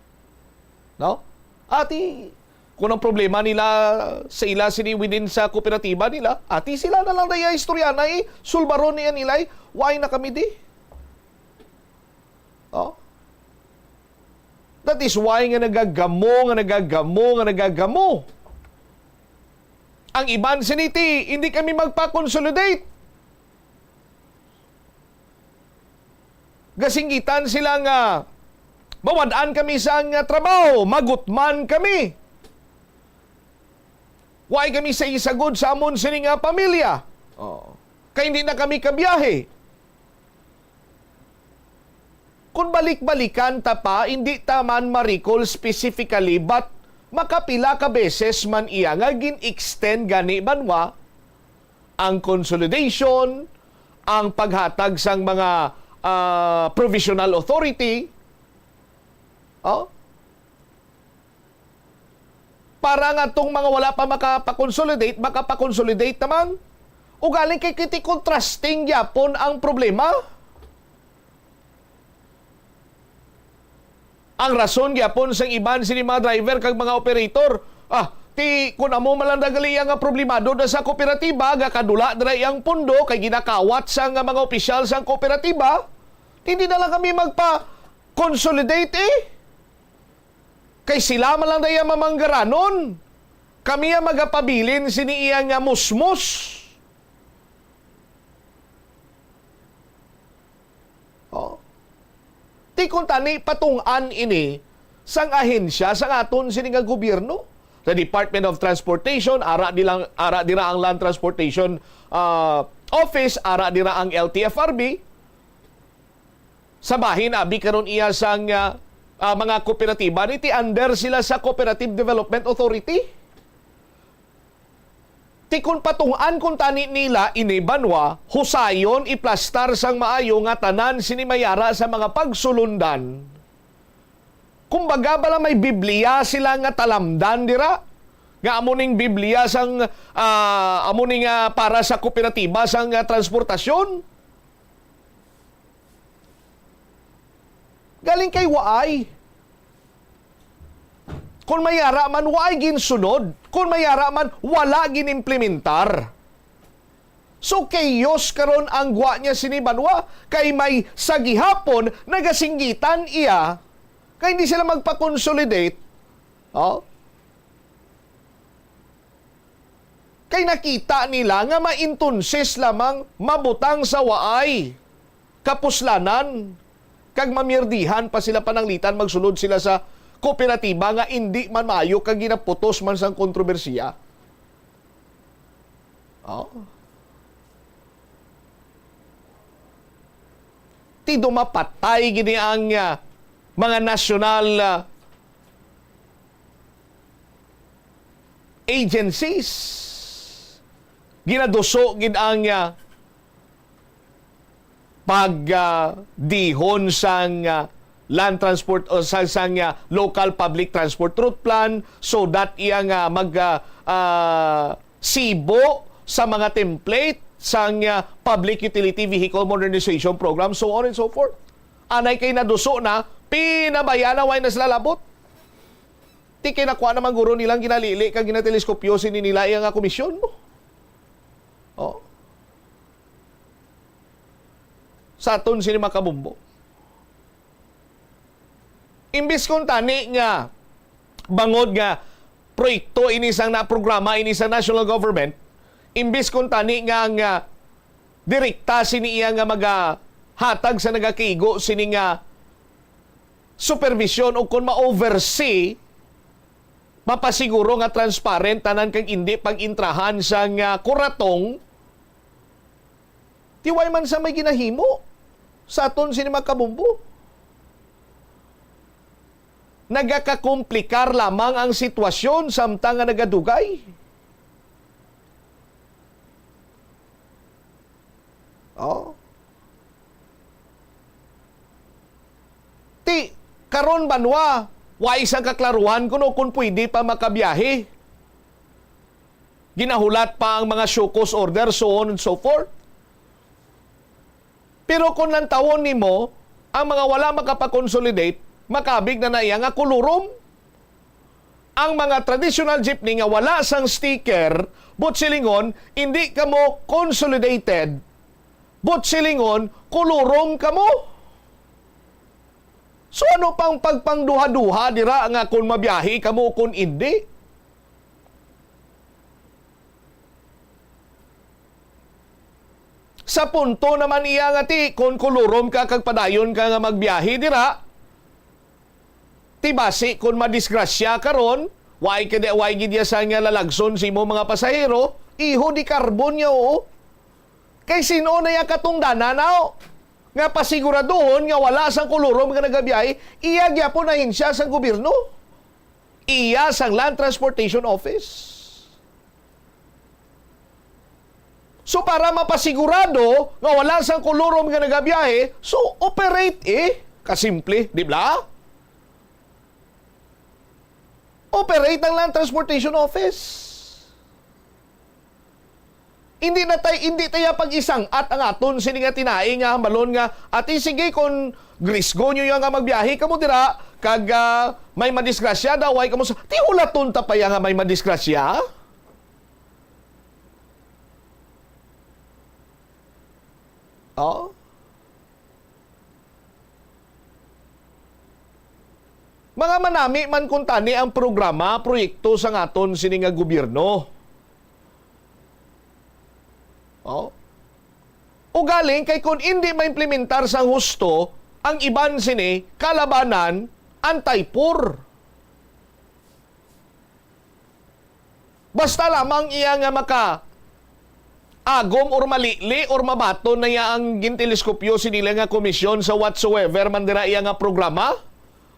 No? Ati, kung ang problema nila sa ila sini within sa kooperatiba nila, ati sila na lang na istorya na sulbaron niya nilay, why na kami di? Oh? That is why nga nagagamo. Ang iban siniti, hindi kami magpa-consolidate. Gasinggitan sila nga mawadaan kami sa trabaho, magutman kami. Why kami sa isagod sa amon sini nga pamilya? Oh. Kaya hindi na kami kabiyahe. Kung balik-balikan ta pa, hindi taman ma-recall specifically, but makapila ka beses man iya nga gin-extend gani banwa ang consolidation, ang paghatag sang mga provisional authority. Oh? Para nga tong mga wala pa makapakonsolidate naman. O galing kay kiti contrasting yapon ang problema. Ang rason gyapon sang iban sini mga driver kag mga operator, kun amo malandagali nga problemado da sa kooperatiba, ga kadula dira iyang pundo kay ginakawat sang mga opisyal sang kooperatiba, hindi na lang kami magpa-consolidate Kay sila man lang daya mamanggaranon. Kami ang magapabilin sini iyang nga musmus. Oh. Ti kung tani patungan ini sang ahensya sang aton sini nga gobyerno, the Department of Transportation, ara dira ang Land Transportation Office, ara dira ang LTFRB. Sa bahin abi karon iya sang mga kooperatiba niti under sila sa Cooperative Development Authority. Ti kung patungan kung tani nila inibanwa, husayon iplastar sang maayo nga tanan sinimayara sa mga pagsulundan. Kumbaga bala may Biblia sila nga talamdan dira. Nga amuning Biblia sang amuning para sa kooperatiba sang transportasyon. Galing kay waay. Kung mayara man, waay ginsunod. Kung mayara man, wala ginimplementar. So, kayos karon ang gwa niya sinibanwa. Kay may sagihapon, nagasinggitan iya. Kaya hindi sila magpa-consolidate. Oh? Kay nakita nila nga maintunsis lamang mabutang sa waay. Kapuslanan. Kag mamirdihan pa sila pananglitan, magsulod sila sa kooperatiba nga hindi man maayo kag ginaputos man sang kontrobersiya. Oh. Ti dumapatay gini ang mga national agencies. Ginaduso gid ang pagdihon sang land transport o sang local public transport route plan so that iyang sibo sa mga template sang Public Utility Vehicle Modernization Program, so on and so forth. Anay kay naduso na, pinabayan na way na sila labot. Ti kay nakuha naman guro nilang ginalili kag ginateleskopyo sini nila iyang komisyon mo. sa aton sini makabumbo. Imbis kung tani nga bangod nga proyekto ini sang na programa ini sa national government, imbis kung tani nga direkta sini iya nga hatag sa nagakigo sini nga supervision o kung ma-oversee, mapasiguro nga transparent tanan kang hindi pag-intrahan sa nga kuratong, tiway man sa may ginahimo sa aton sini makabumbo. Nagakakomplikar lamang ang sitwasyon samtang nga nagadugay. Oh. Ti, karon banwa, wa isang kaklaruhan kuno kung pwede pa makabiyahe. Ginahulat pa ang mga show cause order, so on and so forth. Pero kung lantawon nimo, ang mga wala makapakonsolidate, makabig na naiya nga kulurom. Ang mga traditional jeepney nga wala sang sticker, but silingon, hindi ka mo consolidated. But silingon, kulurom ka mo. So ano pang pagpangduha-duha dira nga kung mabiyahe ka mo kung hindi? Sa punto naman iya nga ti, kung kulurom ka kag padayon ka nga magbiyahe dira, ti basi kung madisgrasya karon, way gidya sa nga lalagson si mo mga pasahero, iho di karbon niya oo. Kay sino na ya katong dananaw? Nga pasiguraduhon nga wala sang kulurom nga nagabiyahe, iya gyapon na hinsya sang gobyerno. Iya sang Land Transportation Office. So para mapasigurado nga wala sang kulurom nga nagabiyahe, so operate kasimple, di ba? Operate ang Land Transportation Office. Hindi tayo pag-isang at ang aton sini nga tinae nga balon nga ati sige kung grisgo nyo yung nga magbiyahe kamo dira kag may madisgrasya daw ay kamo sa ti hulaton ta pa nga may madisgrasya. Oh. Mga manami man kung tani ang programa, proyekto sa aton sini nga gobyerno. Oh. O galing kay kung hindi maimplementar sang husto, ang iban sini kalabanan anti-poor. Basta lamang iya nga maka agom or malili or mabato na iya ang ginteleskopyo sinila nga komisyon sa whatsoever man dira iya nga programa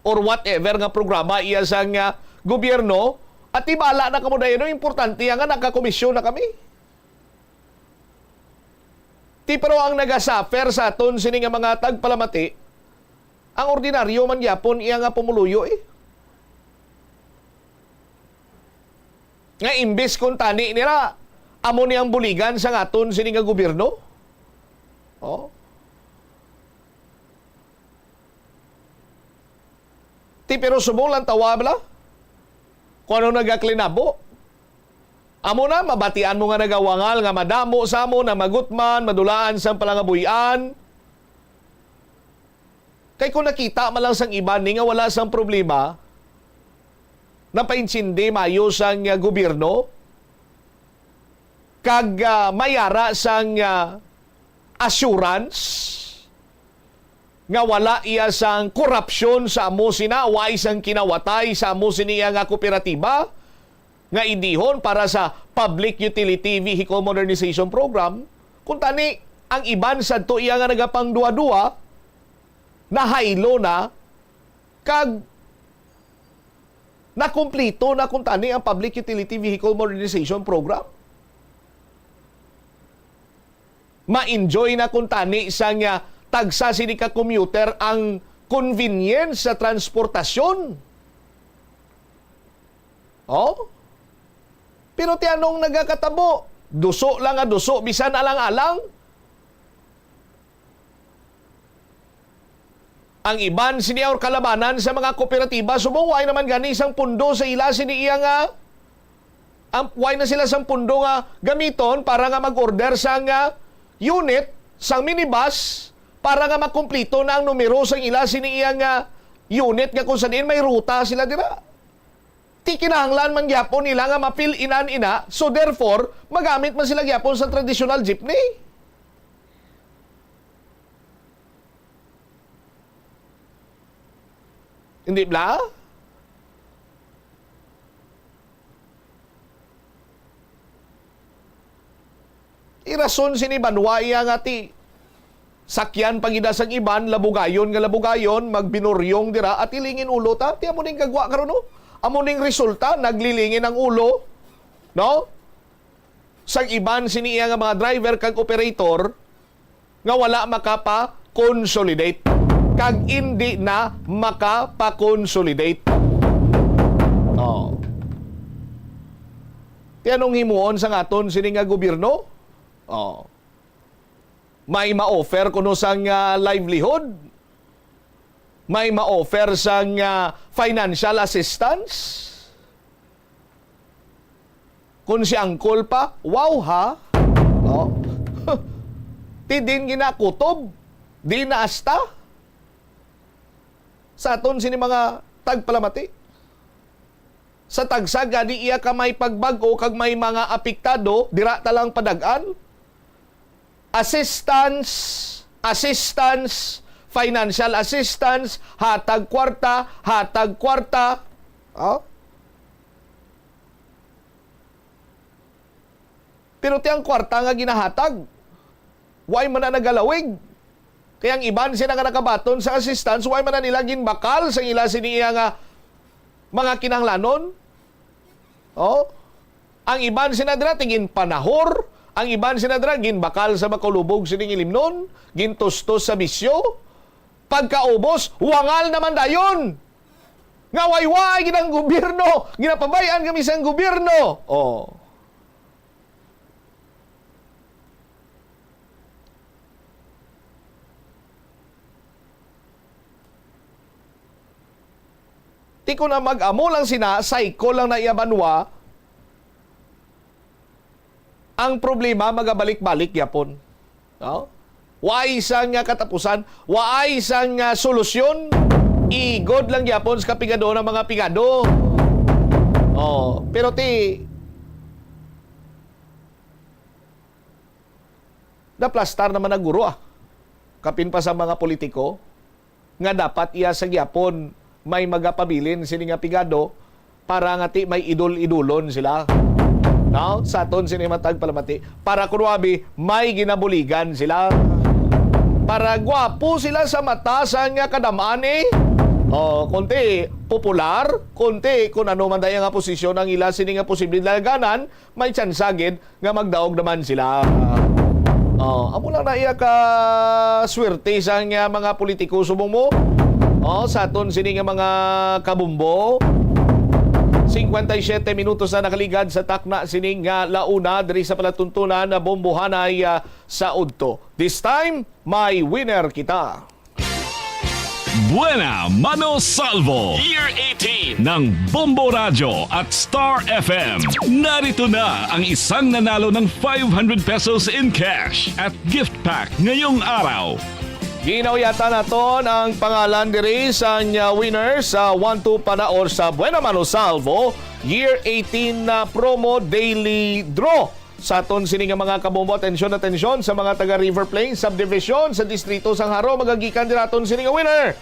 or whatever nga programa iya sa nga gobyerno at ibala na kamo dayon importante nga nakakomisyon na kami. Ti pero ang nagasuffer sa aton sini nga mga tagpalamati, ang ordinaryo man yapon iya nga pumuluyo Nga imbes kung tani nila, amo niyang buligan sa aton sini nga gobyerno. Oh. Ti pero sumulang tawa bala? Kung ano nagaklinabo? Amo na, mabatian mo nga nagawangal nga madamo sa amo na magutman, madulaan sa palangabuyan. Kay kung nakita malang sang iban ni nga wala sang problema, napainsindi mayo sang gobyerno, kag mayara sang assurance, nga wala iya sang korupsyon sa amo sina, way sang kinawatay sa amo siniya nga kooperatiba, nga idihon para sa Public Utility Vehicle Modernization Program, kung tani, ang iban sa to iya nga nagapangduwa-duwa, na haylo na, kag nakumplito na kung tani ang Public Utility Vehicle Modernization Program. Ma-enjoy na kung tani sa nga tagsa sini ka commuter ang convenience sa transportasyon. Oh? Pero ti anong nagakatabo? Duso lang nga duso, bisan alang-alang. Ang iban siniya or kalabanan sa mga kooperatiba, sumuway naman gani isang pundo sa ila siniya nga way na sila sang pundo nga gamiton para nga mag-order sang unit, sang minibus, para nga makumplito na ang numero sa ila siniyang unit nga kung saan may ruta sila dira. Ti kinahanglan man gyapon nila nga mapil inan ina, so therefore magamit man sila gyapon sa traditional jeepney. Hindi ba? Irason sini banwaya nga ti sakyan pagidasang iban, labugayon nga labugayon, magbinuryong dira at ilingin ulo ta. Ti amo ning kagwa karon no? Amo ning resulta, naglilingin ang ulo, no? Sang iban siniya nga mga driver kag operator nga wala makapa-consolidate. Kag hindi na makapa-consolidate. Oh. Ti anong himuon sa ngaton sini nga gobyerno? Oh. May ma-offer kuno sang livelihood? May ma-offer sang financial assistance? Kung si angkol pa, wow ha? Oh. Ti din ginakutob? Di na asta? Sa aton sini mga tagpalamati? Sa tagsaga, di iya ka may pagbago kag may mga apektado, dira talang padagan? Assistance, financial assistance, hatag kwarta. Oh? Pero tiyang kwarta nga ginahatag, why man na nagalawig? Kaya ang iban sila nga nakabaton sa assistance, why man na nila ginbakal sa ila siniya nga mga kinanglanon? Oh? Ang iban sinadra tingin panahor, ang iban sinadra ginbakal sa makulubog sining ilimnon, gintustos sa bisyo. Pagkaubos, wangal naman dayon. Nga wayway ginang gobyerno, ginapabayan kami sa gobyerno. Oh. Di ko na mag-amo lang sina, psycho lang na iabanwa. Ang problema, magabalik-balik yapon. No? Waay isang katapusan, waay isang solusyon. Igod lang yapon sa kapigado ng mga pigado. Oh, pero naplastar naman ang guro kapin pa sa mga politiko nga dapat iya sa gyapon may magapabilin sini nga pigado para nga may idol-idolon sila. No? Sa aton sini matag palamati para kunwabi may ginabuligan sila. Para gwapo sila sa mata sa nga kadamaan Oh, konti popular, konti kung ano man daya nga posisyon ang ila sini nga posibleng dalaganan, may tsansagid nga magdaog naman sila. Oh, amo lang na iya ka swerte sa nga mga politiko subong mo. Oh, sa aton sini nga mga kabumbo. 57 minutos na nakaligad sa takna sining launa diri sa palatuntunan na bombohanay sa udto. This time, may winner kita. Buena Mano Salvo Year 18 ng Bombo Radio at Star FM. Narito na ang isang nanalo ng 500 pesos in cash at gift pack ngayong araw. Ginaw yata naton ang pangalan diri sa winner sa 1-2 panaor sa Buena Mano Salvo Year 18 na promo daily draw. Sa aton sini nga mga kabombo, atensyon sa mga taga River Plains Subdivision sa distrito sang Haro, magagikan din aton sini nga winner.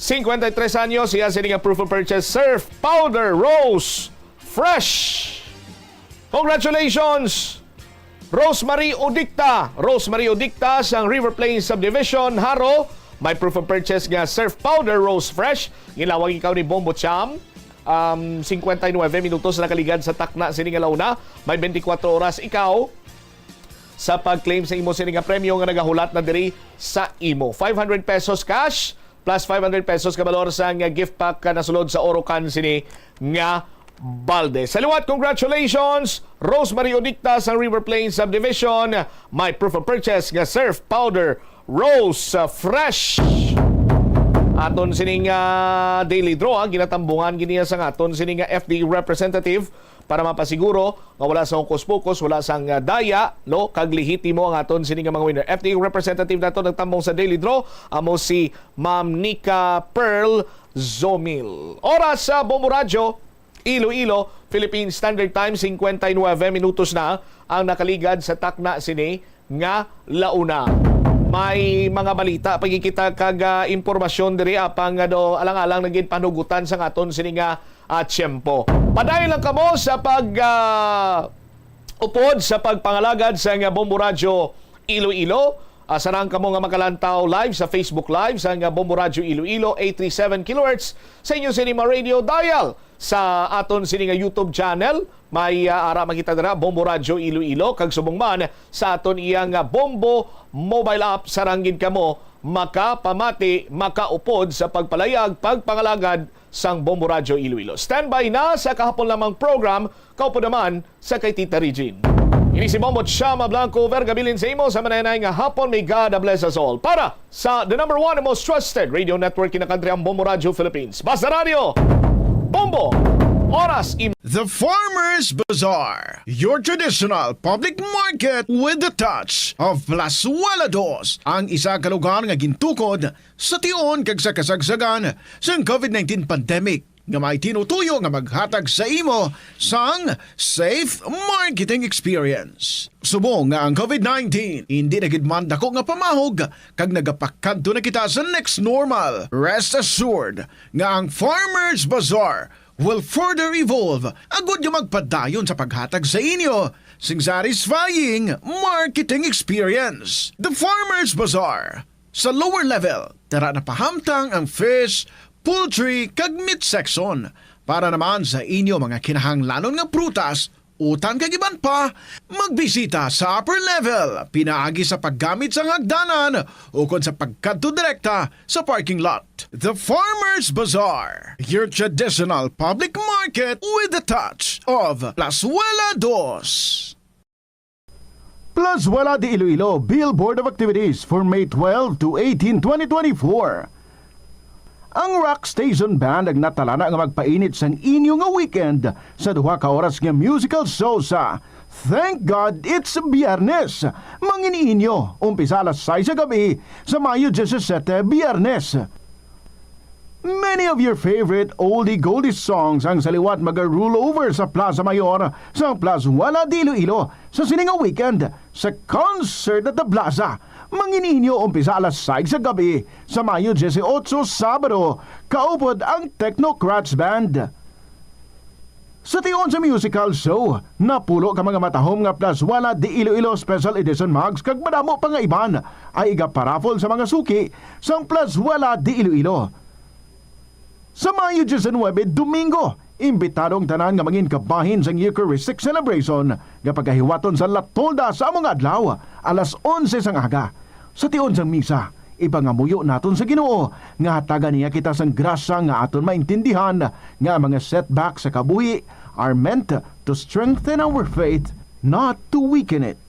53 anyos, siya sini nga proof of purchase Surf Powder Rose Fresh. Congratulations! Rosemary Odicta sang River Plains Subdivision, Haro. May proof of purchase nga Surf Powder Rose Fresh. Gilawag ikaw ni Bombo Cham. 59 minutos na kaligad sa takna sini nga launa. May 24 oras ikaw sa pag-claim sa imo sini nga premyo nga nagahulat na diri sa imo. 500 pesos cash plus 500 pesos kabalor sa nga gift pack ka nasulod sa Orocan sini nga balde. Saluat, congratulations! Rosemary Odicta sa River Plains Subdivision. May proof of purchase nga Surf Powder Rose Fresh. Aton sining daily draw, ginatambungan giniya sa aton sining FD representative para mapasiguro nga wala sa hukos-pukos, wala sang daya, no, kag lehitimo ang aton sining mga winner. FD representative nato nagtambong sa daily draw, amo si Ma'am Nika Pearl Zomil. Oras sa Bombo Radio, Iloilo, Philippine Standard Time, 59 minutos na ang nakaligad sa takna sini nga launa. May mga balita pagkikita kag impormasyon diri apang do alang-alang naging panugutan sa aton sini nga tiyempo. Padayon lang kamo sa upod sa pagpangalagad sa nga Bombo Radio Iloilo. Sarang kamo nga makalantaw live sa Facebook Live sa nga Bombo Radio Iloilo 837 kHz sa inyo Cinema Radio dial sa aton sini nga YouTube channel. May ara makita dira Bombo Radio Iloilo kag subong man sa aton iyang Bombo mobile app saranggid kamo makapamati, makaupod sa pagpalayag, pagpangalagad sang Bombo Radio Iloilo. Standby na sa kahapon lamang program, kaupo naman sa kay Tita Regine. Ini si Bombo Chama Blanco Vergabilin sa imo sa mananay nga hapon. May God bless us all. Para sa the number one and most trusted radio network in the country, ang Bombo Radio Philippines. Basta Radio, Bombo, Oras The Farmer's Bazaar, your traditional public market with the touch of Plazuela Dos, ang isa ka lugar nga gintukod sa tion kag sa kasagsagan sa COVID-19 pandemic nga may tinutuyo nga maghatag sa imo sang safe marketing experience. Subong nga ang COVID-19 hindi na gid man dako nga pamahog kag nagapakadto na kita sa next normal. Rest assured nga ang Farmer's Bazaar will further evolve agud yung magpadayon sa paghatag sa inyo sing satisfying marketing experience. The Farmer's Bazaar. Sa lower level, tara na pahamtang ang fish, poultry, kag meat section. Para naman sa inyo mga kinahanglanon nga prutas, utang kag iban pa, magbisita sa upper level, pinaagi sa paggamit sa hagdanan o kon sa pagkadto direkta sa parking lot. The Farmer's Bazaar, your traditional public market with the touch of Plazuela Dos. Plazuela de Iloilo Billboard of Activities for May 12 to 18, 2024. Ang Rock Station Band ang natalana nga magpainit sang inyo nga weekend sa duha ka oras nga musical show sa Thank God It's Biyernes. Mangini inyo, umpisa alas 6 sa gabi sa Mayo 17, Biyernes. Many of your favorite oldie-goldie songs ang saliwat mag-rule over sa Plaza Mayor sa Plazuela de Iloilo sa sininga weekend sa Concert at the Plaza. Mangininyo umpisa alas 6 sa gabi sa Mayo 18, Sabado, kaupod ang Technocrats Band. Sa tion sa musical show, napulo ka mga matahom nga Plazuela de Iloilo Special Edition mugs kag madamo pa nga iban ay igaparafol sa mga suki sa Plazuela de Iloilo. Sa Mayo 19, Domingo, imbitadong tanan nga mangin kabahin sa Eucharistic Celebration nga pagkahiwaton sa Latolda sa among adlaw alas 11 sang aga. Sa tion sang misa, ipangamuyo naton sa Ginoo nga hatagan niya kita sang grasya nga aton maintindihan nga mga setbacks sa kabuhi are meant to strengthen our faith, not to weaken it.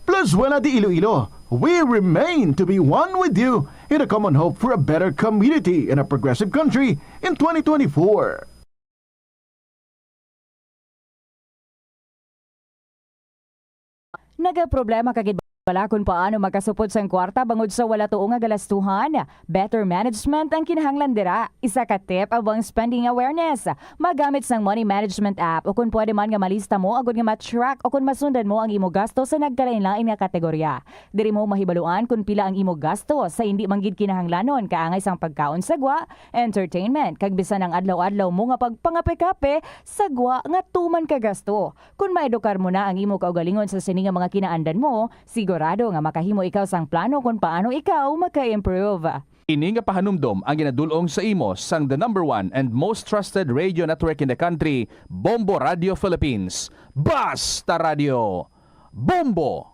Plazuela de Iloilo, we remain to be one with you in a common hope for a better community and a progressive country in 2024. Nagaproblema kagid wala kung paano makasupod sang kwarta bangod sa wala tuong nga galastuhan. Better management ang kinahanglan dira. Isa ka tip abang spending awareness. Magamit sang money management app o kung pwede man nga malista mo agud nga ma-track o kung masundan mo ang imo gasto sa nagkalain-lain nga kategorya. Diri mo mahibaluan kung pila ang imo gasto sa hindi manggid kinahanglanon kaangay sang pagkaon sagwa, entertainment, kag bisan ang adlaw-adlaw mo nga pagpangape-kape sagwa nga tuman ka gasto. Kung maedukar mo na ang imo kaugalingon sa sini nga mga kinaandan mo, sigurado nga makahimo ikaw sang plano kung paano ikaw maka-improve. Ini nga pahanumdom ang ginadulong sa imo sang the number one and most trusted radio network in the country, Bombo Radio Philippines. Basta Radio, Bombo!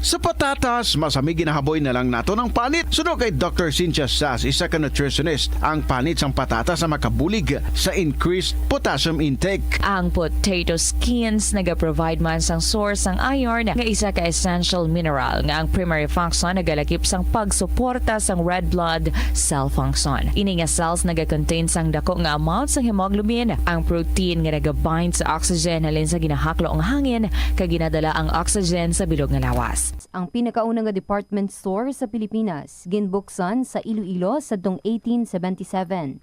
Sa patatas, masami ginahaboy na lang nato ng panit. Suno kay Dr. Cynthia Sass, isa ka nutritionist, ang panit sang patatas sa makabulig sa increased potassium intake. Ang potato skins nagaprovide man sang source sang iron nga isa ka essential mineral nga ang primary function nagalakip sang pagsuporta sang red blood cell function. Ini nga cells nagakontain sang dako nga amount sang hemoglobin, ang protein nga nagabind sa oxygen halin sa ginahaklo ang hangin kag ginadala ang oxygen sa bilog nga lawas. Ang pinakaunang nga department store sa Pilipinas, ginbuksan sa Iloilo sa 1877.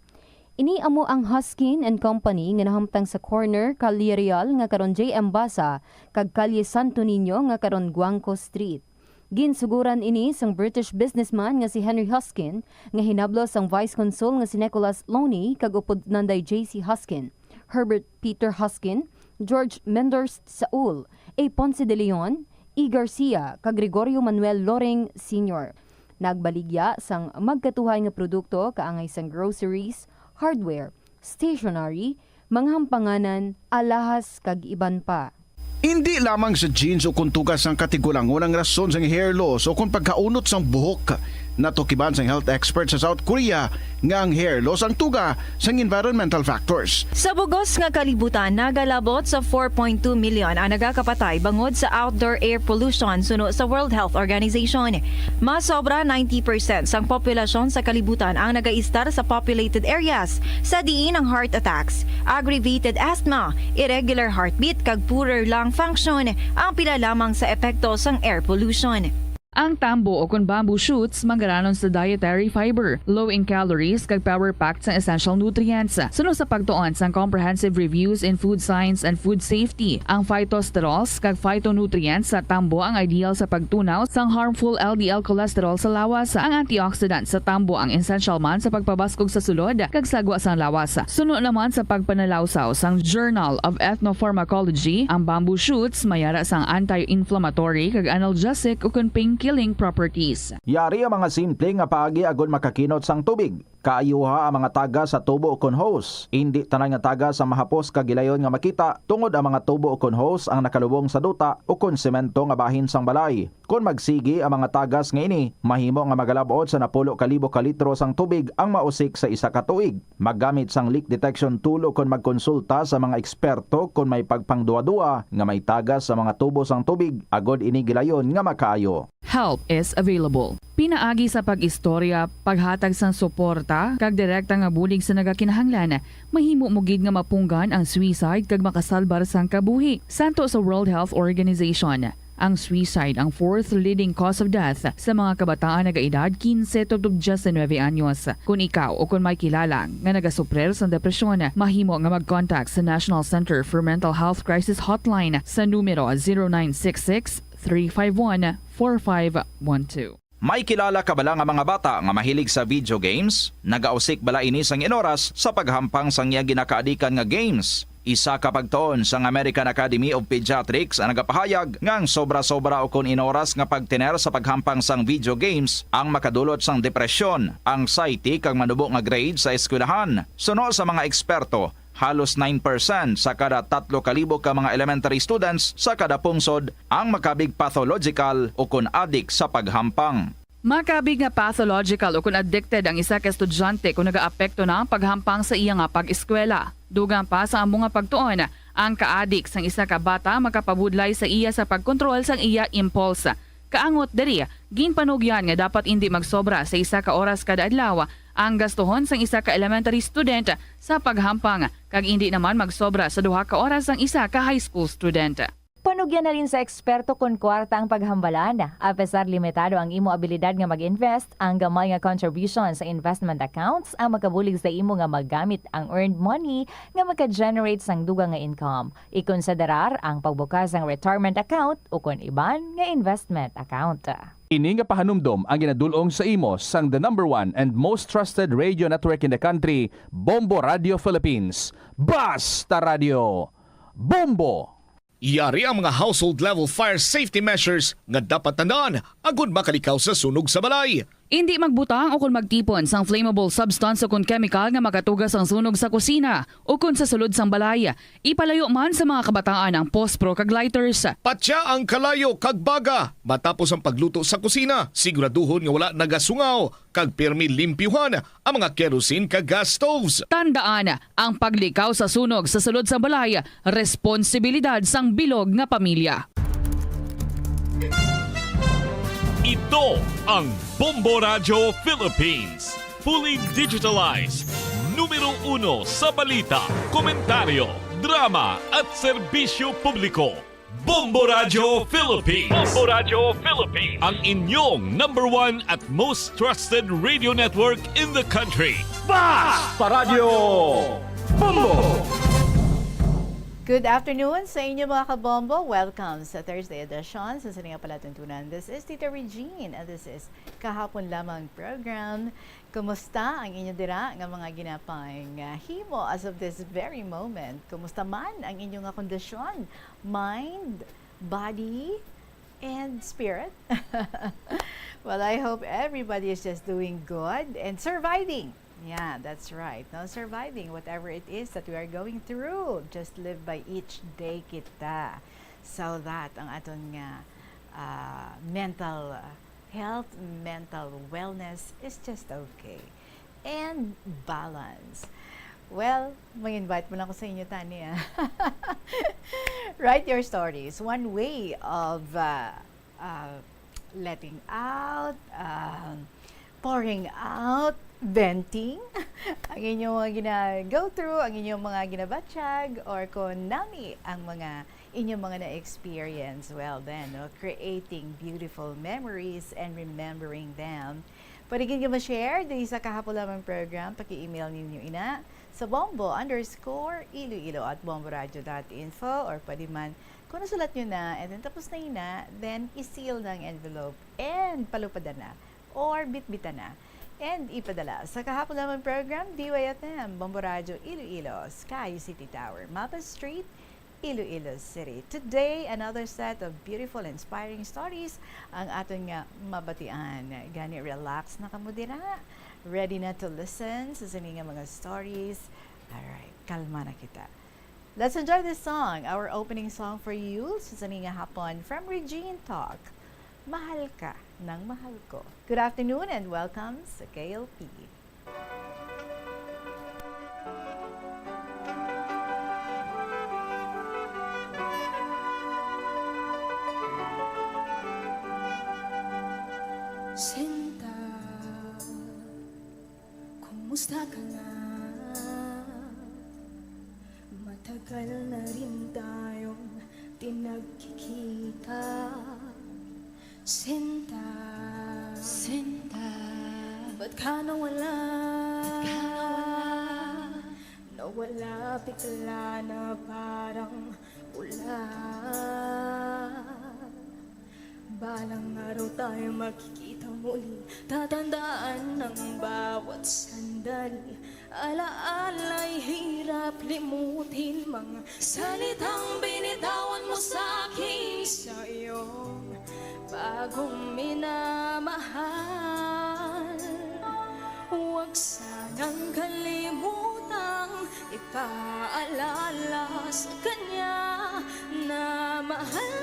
Ini amo ang Huskin and Company nga nahamtang sa corner Calle Real nga karon JM Basa kag Calle Santo Niño nga karon Guangco Street. Ginsuguran ini sang British businessman nga si Henry Huskin nga hinablo sang Vice Consul nga si Nicholas Loney kag upod nanday J.C. Huskin, Herbert Peter Huskin, George Menders Saul, A. Ponce de Leon, E. Garcia kag Gregorio Manuel Loring Sr. Nagbaligya sang magkatuhay nga produkto kaangay sang groceries, hardware, stationery, mga hampanganan, alahas kag iban pa. Hindi lamang sa genes o kung tugas ang katigulangon ang rason sang hair loss o kung pagkaunot sang buhok. Natukiban sang health expert sa South Korea nga ang hair loss ang tuga sang environmental factors. Sa bugos nga kalibutan, nagalabot sa 4.2 million ang nagakapatay bangod sa outdoor air pollution suno sa World Health Organization. Mas sobra 90% sang populasyon sa kalibutan ang nagaistar sa populated areas sa diin ang heart attacks, aggravated asthma, irregular heartbeat kag poorer lung function ang pila lamang sa epekto sang air pollution. Ang tambo o kung bamboo shoots mangaranon sa dietary fiber, low in calories kag power-packed sa essential nutrients. Sunod sa pagtuon sang comprehensive reviews in food science and food safety, ang phytosterols kag phytonutrients sa tambo ang ideal sa pagtunaw sang harmful LDL cholesterol sa lawas. Ang antioxidants sa tambo ang essential man sa pagpabaskog sa sulod kag sagwa sang lawas. Sunod naman sa pagpanalawsaw sang Journal of Ethnopharmacology, ang bamboo shoots mayara sang anti-inflammatory kag analgesic o kung killing properties. Yari ang mga simple nga paagi agon makakinot sang tubig. Kaayuha ang mga taga sa tubo o kon hose. Hindi tanan nga taga sa mahapos kagilayon nga makita tungod ang mga tubo o kon hose ang nakalubong sa duta o kon semento nga bahin sang balay. Kung magsigi ang mga tagas nga ini, mahimo nga magalabot sa 10,000 ka litro sang tubig ang mausik sa isa ka tuig. Maggamit sang leak detection tool o kon magkonsulta sa mga eksperto kung may pagpangduwa-duwa nga may tagas sa mga tubo sang tubig agod ini gilayon nga makaayo. Help is available. Pinaagi sa pag-istorya, paghatag sang suporta, kag direkta nga bulig sa nagakinahanglan, mahimo mo gid nga mapunggan ang suicide kag makasalbar sang kabuhi. Santo sa World Health Organization, ang suicide ang fourth leading cause of death sa mga kabataan nagaedad 15 to 19 anyos. Kung ikaw o kung may kilala nga nagasuprer sa depresyon, mahimo nga mag-contact sa National Center for Mental Health Crisis Hotline sa numero 0966 351-4512. May kilala ka bala nga mga bata nga mahilig sa video games? Nagausik bala ini sang inoras sa paghampang sang iya ginakaadikan nga games? Isa ka pagtuon sang American Academy of Pediatrics ang nagapahayag nga ang sobra-sobra o kon inoras nga pagtiner sa paghampang sang video games ang makadulot sang depresyon, anxiety kag manubo nga grade sa eskwelahan. Suno sa mga eksperto, halos 9% sa kada 3,000 ka mga elementary students sa kada pungsod ang makabig pathological o kun addict sa paghampang. Makabig nga pathological o kung addicted ang isa ka estudyante kung nagaapekto na ang paghampang sa iya nga pag-eskwela. Dugang pa sa among nga pagtuon, ang ka-addict sang isa ka bata makapabudlay sa iya sa pagkontrol sang iya impulse. Kaangot diri, ginpanugyan nga dapat hindi magsobra sa isa ka oras kada adlaw ang gastuhon sang isa ka elementary student sa paghampang kag hindi naman magsobra sa 2 ka oras ang isa ka high school student. Panugyan na rin sa eksperto kung kwarta ang paghambalan. Apesar limitado ang imo abilidad nga mag-invest, ang gamay nga contribution sa investment accounts ang makabulig sa imo nga maggamit ang earned money nga maka-generate sang dugang nga income. Ikonsiderar ang pagbukas ng retirement account o kung iban nga investment account. Ini nga pahanumdom ang ginadulong sa imo sang the #1 and most trusted radio network in the country, Bombo Radio Philippines. Basta Radio Bombo! Yari ang mga household level fire safety measures nga dapat tandaan agud makalikaw sa sunog sa balay. Hindi magbutang o kung magtipon sang flammable substance o kung chemical nga makatugas ang sunog sa kusina o kung sa sulod sang balay. Ipalayo man sa mga kabataan ang pospro kag lighters. Patya ang kalayo kag baga matapos ang pagluto sa kusina. Siguraduhon nga wala nagasungaw kag pirmi limpyuhan ang mga kerosene kag gas stoves. Tandaan, ang paglikaw sa sunog sa sulod sa balay, responsibilidad sang bilog nga pamilya. Ito ang Bombo Radio Philippines. Fully digitalized. Numero 1 sa balita, komentaryo, drama at serbisyo publiko. Bombo Radio Philippines. Bombo Radio Philippines. Ang inyong #1 at most trusted radio network in the country. Basta Radio Bombo! Good afternoon sa inyo mga kabombo. Welcome sa Thursday edition sa Sininga Palatuntunan. This is Tita Regine and this is Kahapon Lamang program. Kumusta ang inyo dira nga mga ginapang himo as of this very moment? Kumusta man ang inyong kondisyon? Mind, body, and spirit? Well, I hope everybody is just doing good and surviving. Yeah, that's right. No, surviving whatever it is that we are going through. Just live by each day kita. So that ang aton nga mental health, mental wellness is just okay. And balance. Well, mag-invite mo lang ko sa inyo, Tanya. Write your stories. One way of letting out, pouring out, venting ang inyong mga gina-go through, ang inyong mga ginabatsyag, or kung nami ang mga inyong mga na-experience, well then, no, creating beautiful memories and remembering them. Pwede kayo ma-share din sa Kahapon Lamang program, paki-email ninyo ina sa bombo_iloilo@bomboradio.info, or pwede man kung nasulat nyo na and then tapos na ina, then i-seal ng envelope and palupad na or bitbita na and ipadala sa Kahapon Lamang program, DYFM, Bombo Radio, Iloilo, Sky City Tower, Mapa Street, Iloilo City. Today, another set of beautiful, inspiring stories ang aton nga mabatian. Gani, relax na kamo dira. Ready na to listen sa sininga mga stories. Alright, kalma na kita. Let's enjoy this song, our opening song for you sa sininga hapon from Regine Talk. Mahal ka ng mahal ko. Good afternoon and welcome sa KLP. Sinta, kumusta ka na? Matagal na rin tayong tinagkikita. Sinta, ba't ka nawala? Nawala bigla na parang wala. Balang araw tayo makikita muli, tatandaan ng bawat sandali. Alaala'y hirap limutin, mga salitang binitawan mo sa'kin sa iyong bagong minamahal. Huwag sanang kalimutang ipaalala sa kanya na mahal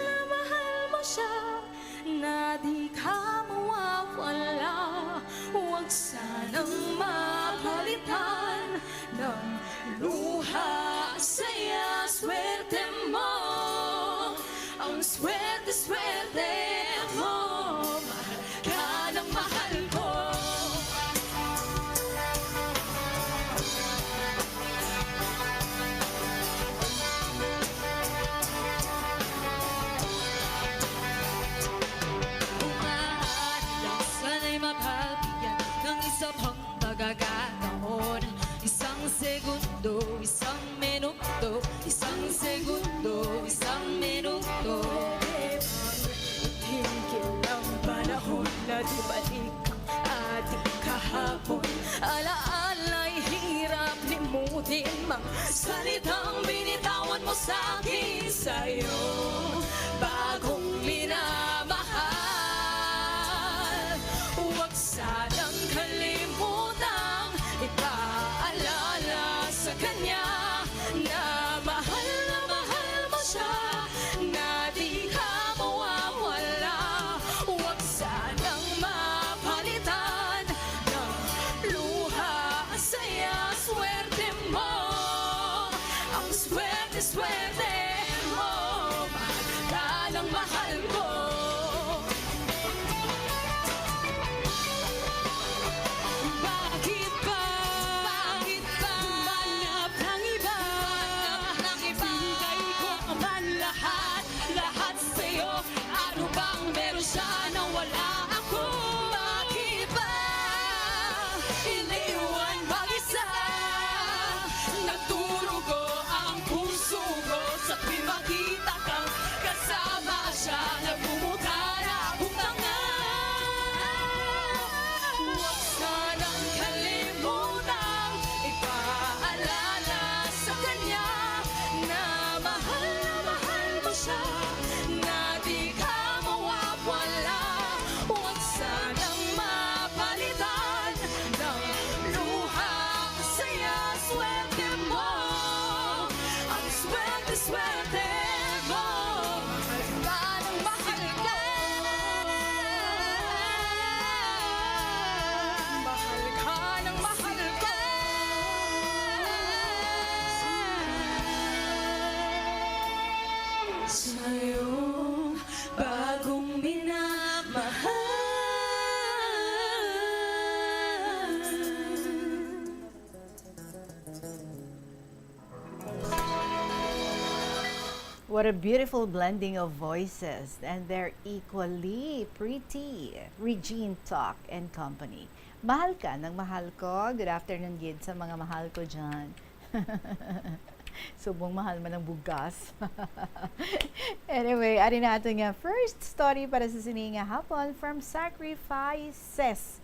mo siya, na di ka mawawala. Huwag sanang mapalitan ng luha, saya, swerte mo. Ang swerte mo, mahal ka ng mahal ko. Sana'y mapabigyan ng isa pang pagkakataon. Isang segundo, isang minuto, isang segundo, isang minuto. Tingkil ang panahon na di balik ang ating kahapon. Alaala'y hirap limutin, mga salitang binitawan mo sa'kin, sa'yo bagong minamahal. Huwag sa swerte mo. Mahal ka ng mahal ko. Bakit ba? Bakit ba? Humanap ng iba. Bigay ko naman lahat, lahat sa'yo. Ano bang meron siya na wala ako? Bakit ba? Iniwan mag-isa. Naturugo ang puso ko sa tuwing makita kang kasama siya. Nagmumukha na butanga. Huwag sanang kalimutang ipaalala sa kanya na mahal mo siya, na di ka mawawala. Huwag sanang mapalitan ng luha ang saya. Swerte mo, ang swerte mo. Mahal ka ng mahal ko. Sa'yo bagong minamahal. What a beautiful blending of voices, and they're equally pretty. Regine Talk and Company. Mahal ka ng mahal ko. Good afternoon, Gid, sa mga mahal ko dyan. Subong mahal man ng bugas. Anyway, ari nato nga first story para sa sininga hapon from Sacrifices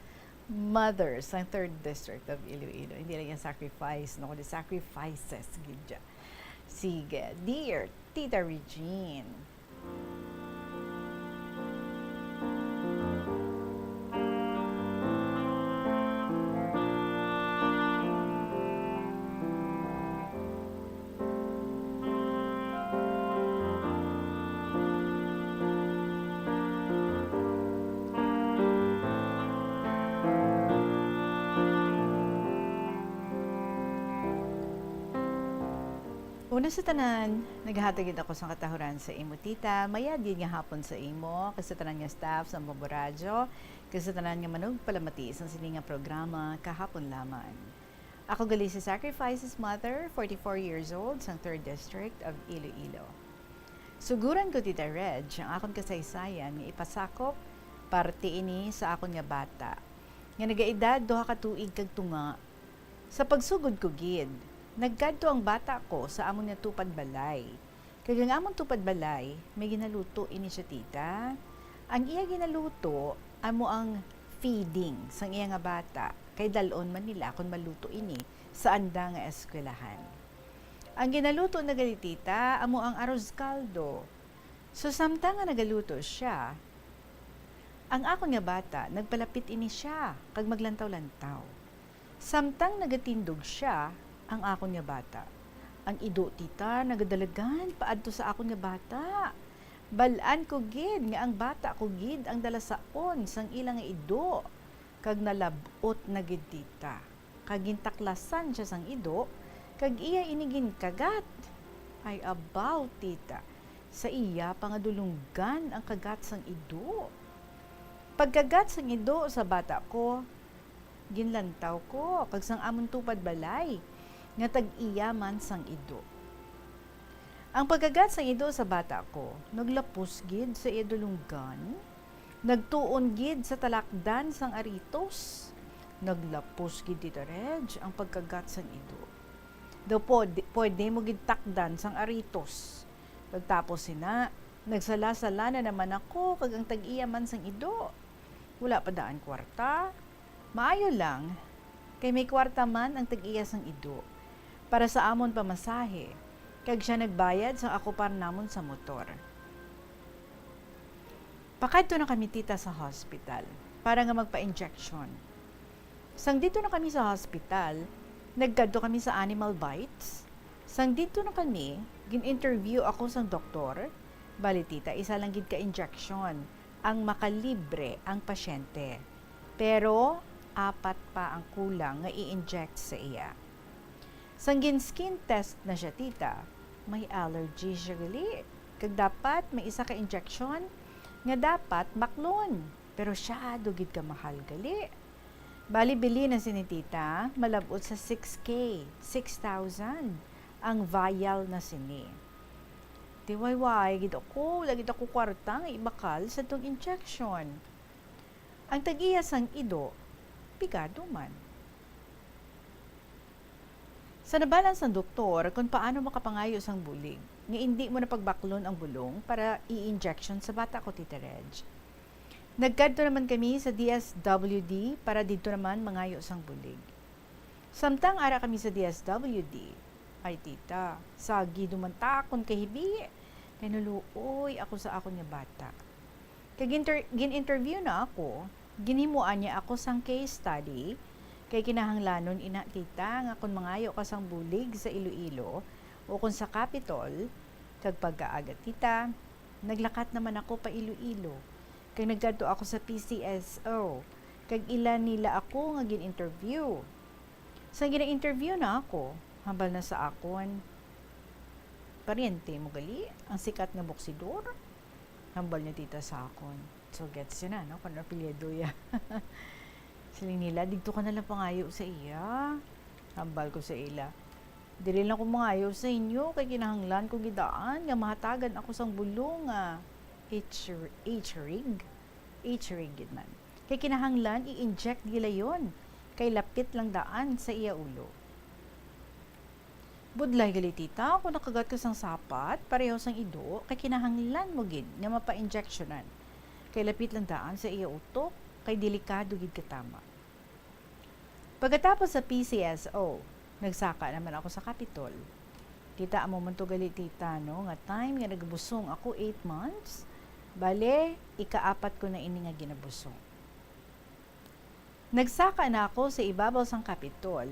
Mothers ang 3rd District of Iloilo. Hindi lang yung sacrifice, no? Kundi sacrifices. Gidya. Sige, dear Tita Regine. Una sa tanan, naghatagid ako sa katahuran sa imo, tita. Mayad yun nga hapon sa imo, kasi tanan nga staff sa Bombo Radyo, kasi tanan nga manog palamati sa sininga programa kahapon lamang. Ako gali si Sacrifices Mother, 44 years old, sa 3rd District of Iloilo. Suguran ko, Tita Reg, ang akong kasaysayan nga ipasakop parte ini sa akon nga bata. Nga nagaedad, 2 ka tuig kag tunga. Sa pagsugod ko, gid, nagkadto ang bata ko sa amon nga tupad balay. Kag ang amon tupad balay, may ginaluto ini siya, tita. Ang iya ginaluto, amo ang feeding sang iya nga bata. Kay dalon man nila kung maluto ini sa anda nga eskwelahan. Ang ginaluto na gali, tita, amo ang arroz caldo. So samtang nga nagaluto siya, ang akon nga bata, nagpalapit ini siya, kag maglantaw-lantaw. Samtang nagatindog siya, ang akon nga bata. Ang ido, tita, nagadalagan paadto sa akon nga bata. Balaan ko gid nga ang bata ko gid ang dala saon sang ilang nga ido. Kag nalabot na gid, tita. Kag gintaklasan siya sang ido, kag iya inigin kagat. Ay abaw, tita. Sa iya pangadulunggan ang kagat sang ido. Pagkagat sang ido sa bata ko, ginlantaw ko kag sang amon tupad balay nga tag-iya man sang ido. Ang pagkagat sang ido sa bata ko, naglapos gid sa idulunggan, nagtuon gid sa talakdan sang aritos, naglapos gid, Tita Reg, ang pagkagat sang ido. Daw pwede mo gid takdan sang aritos. Pagtapos sina, nagsala-sala na naman ako kag ang tag-iya man sang ido. Wala pa daan kwarta. Maayo lang, kay may kwarta man ang tag-iya sang ido para sa amon pamasahe, kag siya nagbayad sa ako par namon sa motor. Pakadto na kami, tita, sa hospital para nga magpa-injection. Sang dito na kami sa hospital, nagkadto kami sa animal bites. Sang dito na kami, gin-interview ako sang doktor. Bali, tita, isa lang gid ka-injection ang makalibre ang pasyente. Pero 4 pa ang kulang nga i-inject sa iya. Sang gin skin test na siya, tita, may allergy siya gali. Kag dapat may isa ka injection nga dapat baklon. Pero siya dugid ka mahal gali. Bali bili na si ni tita, malabot sa 6K, 6,000 ang vial na sini. Tiwayway, gid ako, lagi ako kwarta nga ibakal sa tong injection. Ang tag-iya sang ido, pigado man. Sa nabalan sang doktor kung paano makapangayo sang bulig, nga hindi mo na pagbaklon ang bulong para i-injection sa bata ko, Tita Reg. Nagkadto naman kami sa DSWD para dito naman mangayo sang bulig. Samtang ara kami sa DSWD, ay tita, sagi dumantakon kahibi, kay naluoy ako sa akon nga bata. Kay gin-interview na ako, ginimuan niya ako sang case study, kay kinahanglanon ina tita nga kung mangayo ka sang bulig sa Iloilo o kung sa Capitol, kag pagkaaga tita, naglakat naman ako pa Iloilo. Kag nagkadto ako sa PCSO, kag ilan nila ako nga gin-interview. Sa gina-interview na ako, hambal na sa akon, paryente mo gali, ang sikat nga boksidor, hambal niya tita sa akon. So gets yun na, no? Kung apelyido ya. Siling nila, dito ka nalang pangayo sa iya. Hambal ko sa ila. Dili lang ko mangayo sa inyo, kay kinahanglan ko gidaan, nga mahatagan ako sang bulong nga. H-rig gid man. Kay kinahanglan i-inject gila yon, kay lapit lang daan sa iya ulo. Budlay gali tita, kung nakagat ka sang sapat, pareho sang ido, kay kinahanglan mo gid nga mapa-injectionan. Kay lapit lang daan sa iya utok, kay delikado gid katama. Pagkatapos sa PCSO, nagsaka naman ako sa Capitol. Tita, amo man to gali tita, no? Nga time nga nagbusong ako 8 months, bale, ika-4 ko na ini nga ginabusong. Nagsaka na ako sa ibabaw sang Capitol.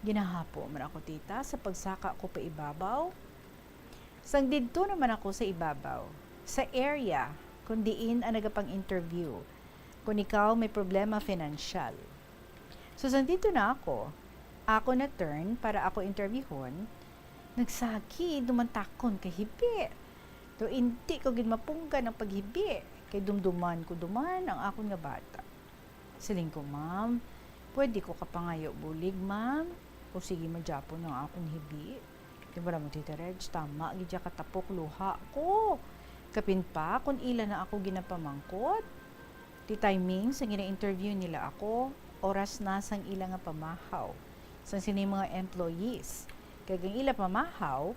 Ginahapo man ako tita sa pagsaka ko pa ibabaw. Sang didto naman ako sa ibabaw, sa area kung diin ang nagapang interview, kung ikaw may problema financial. So sang dito na ako na turn para ako interviewon, nagsaki, dumantakon kahibi. To hindi ko gid mapunggan ang paghibi, kay dumduman ko duman ang akon nga bata. Siling ko, ma'am, pwede ko kapangayo bulig, ma'am? O sige, madyapon ang akong hibi. Di ba mo, Tita Reg, tama, gidya katapok luha ko. Kapin pa, kung ilan na ako ginapamangkot. Di timing, sa gina-interview nila ako, oras na sang ilang nga pamahaw. Sang sini mga employees. Kagang ila pamahaw,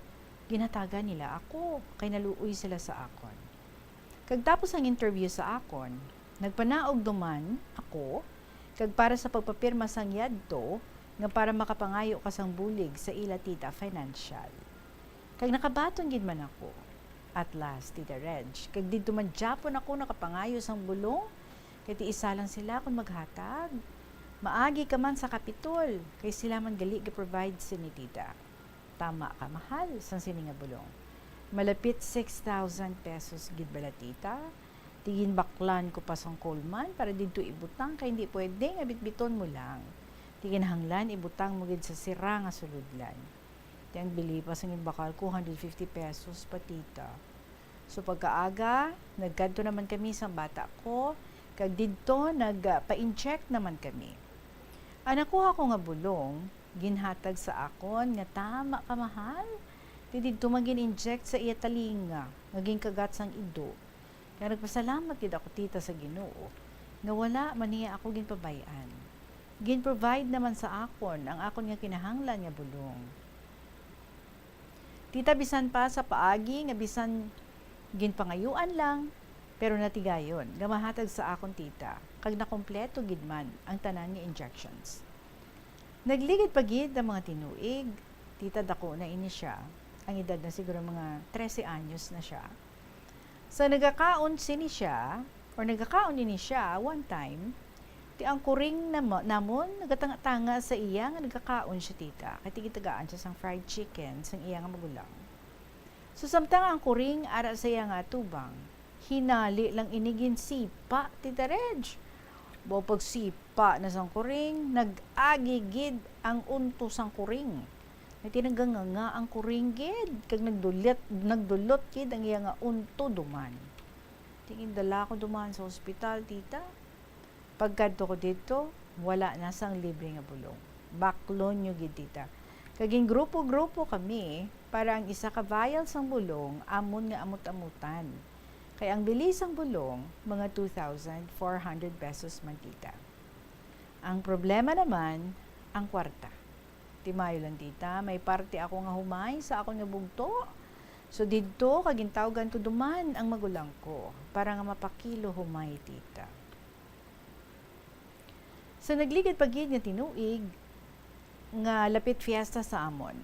ginataga nila ako, kay naluoy sila sa akon. Kagtapos ang interview sa akon, nagpanaog duman ako, kag para sa pagpapirma sang yadto, nga para makapangayo ka sang bulig sa ila tita financial. Kag nakabaton gid man ako. At last, Tita Reg, kag dito man Japon ako nakapangayo sang bulong, kay ti isa lang sila kung maghatag. Maagi ka man sa Capitol, kay sila man gali ga-provide si ni tita. Tama ka, mahal, sang sini nga bulong. Malapit 6,000 pesos gid bala tita. Tigin baklan ko pa sang Coleman para dito ibutang, kay hindi pwede nga bitbiton mo lang. Tigin hanglan ibutang mo gid sa sira nga suludlan. Tiyang bili pa sang bakal ko 150 pesos pa tita. So pagkaaga, nagkadto naman kami sa bata ko, kag didto nagpa-inject naman kami. Ang nakuha ko nga bulong, ginhatag sa akon nga tama ka mahal. Didto magin-inject sa iya talinga, naging kagat sang ido. Kaya nagpasalamat gid ako tita sa Ginoo nga wala man niya ako ginpabayan. Gin-provide naman sa akon ang akon nga kinahanglan nga bulong. Tita, bisan pa sa paagi nga bisan ginpangayuan lang, pero natigayon nga mahatag sa akon tita kag nakompleto gid man ang tanan nga injections. Nagligid pa gid ang mga tinuig. Tita, dako na ini siya. Ang edad na siguro mga 13 anyos na siya. So nagakaon sini siya or nagakaon din siya one time. Ti ang kuring namon nagatanga-tanga sa iya nga nagakaon siya tita. Kay tigitagaan siya sang fried chicken sang iya nga magulang. So samtang ang kuring ara sa iya nga tubang, hinali lang inigin sipa tita Reg. Bo pag sipa na sang kuring, nag-agigid ang unto sang kuring. May tinanggang nga ang kuringgid. Kag nagdulot kid ang iya nga unto duman. Tingin dala ko duman sa ospital, tita. Pagkadto ko dito, wala na sang libre nga bulong. Baklon nyo gid, tita. Kaging grupo-grupo kami, para ang isa ka vial sang bulong, amon nga amut-amutan. Kaya ang bilis ang bulong, mga 2,400 pesos man, tita. Ang problema naman, ang kwarta. Timayo lang, tita, may parte ako nga humay sa ako nga bugto. So dito, kagintawgan ko duman ang magulang ko para nga mapakilo humay, tita. So nagligid pagid nga tinuig nga lapit fiesta sa amon.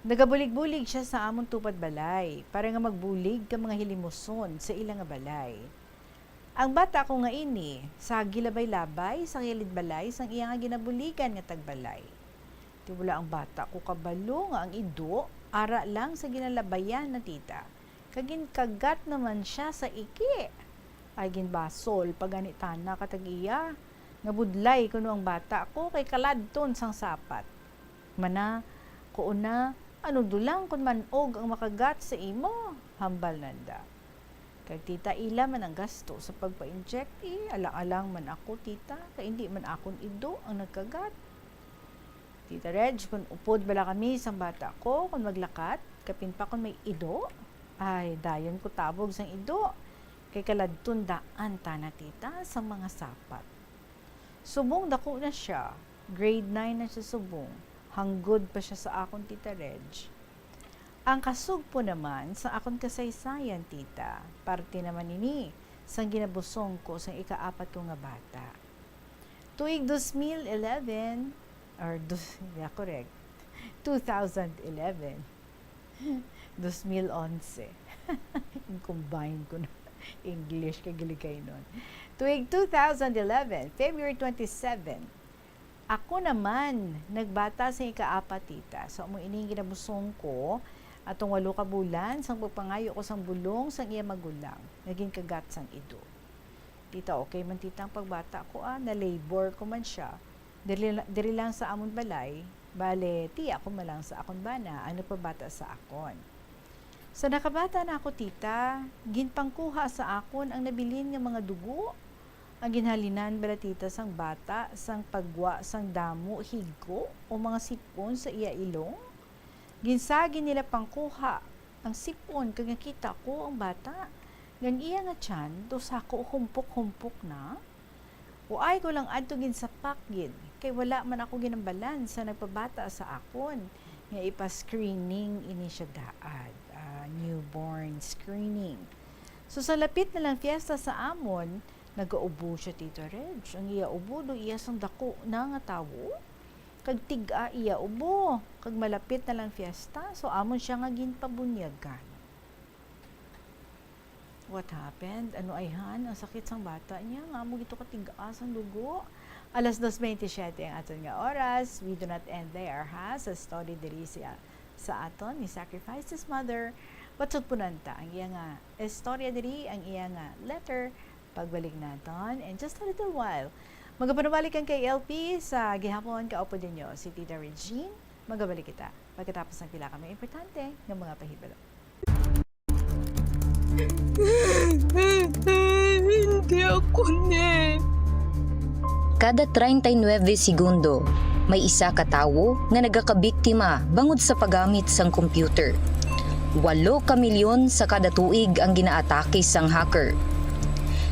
Nagabulig-bulig siya sa amon tupad balay para nga magbulig ka mga hilimuson sa ilang nga balay. Ang bata ko nga ini, sa gilabay-labay, sa gilid balay, sang iya nga ginabuligan nga tagbalay. Wala ang bata ko kabalo nga ang ido, ara lang sa ginalabayan na, tita. Kagin kagat naman siya sa iki. Ay ginbasol paganitana katag-iya. Nga budlay kuno ang bata ko kay kaladton sang sapat. Mana, kuuna, ano dulang kun manog ang makagat sa imo? Hambal nanda. Kag tita ila man ang gasto sa pagpa-inject, alang-alang man ako, tita, kay hindi man akon ido ang nagkagat. Tita Reg, kung upod bala kami isang bata ko, kung maglakat, kapin pa kung may ido, ay dayon ko tabog sang ido. Kay kaladton daan tana, tita, sa mga sapat. Subong dako na siya, grade 9 na siya subong, hanggod pa siya sa akon, tita Reg. Ang kasug po naman sa akon kasaysayan, tita, parte naman ini, sang ginabusong ko sang ikaapat ko nga bata. Tuig 2011, or correct, 2011, 2011, combine ko na English kagiligay nun. Tuig 2011, February 27, ako naman nagbata sa ikaapat, tita. So amo ini ginabusong ko atong 8 ka bulan sang pagpangayo ko sang bulong sang iya magulang, naging kagat sang ido. Tita, okay man, tita, ang pagbata ko, na labor ko man siya. Diri lang sa amon balay, bale, tiya ko malang sa akon bana, ano pa bata sa akon. Sa nakabata na ako, tita, ginpangkuha sa akon ang nabilin nga mga dugo, ang ginhalinan bala, tita, sang bata, sang pagwa, sang damo, higko, o mga sipon sa iya ilong. Ginsagi nila pangkuha ang sipon, kag nakita ko ang bata, gan iya nga tiyan, dos ako humpok-humpok na, o ay ko lang adto gin sa pakgid, kay wala man ako ginambalan sa nagpabata sa akon, nga ipa-screening ini siya daad, newborn screening. So sa lapit na lang fiesta sa amon, nagaubo siya, Tito Reg. Ang iya ubo, do iya sang dako na nga tawo, kag tiga iya ubo, kag malapit na lang fiesta, so amon siya nga ginpabunyagan. What happened? Ano ay han? Ang sakit sang bata niya. Nga mo gito katigaas ang dugo. Alas 2:27 ang aton nga oras. We do not end there, ha? Sa story diri sa aton ni Sacrifice His Mother. Batsot po nanta ang iya nga istorya diri, ang iya nga letter. Pagbalik naton in just a little while. Magapanubalikan kay LP sa gihapon kaupo dinyo si Tita Regine. Magabalik kita pagkatapos ng pila kami importante ng mga pahibalo. Hindi ako ne. Kada 39 segundo, may isa ka tawo nga nagakabiktima bangod sa paggamit sang computer. 8 ka milyon sa kada tuig ang ginaatake sang hacker.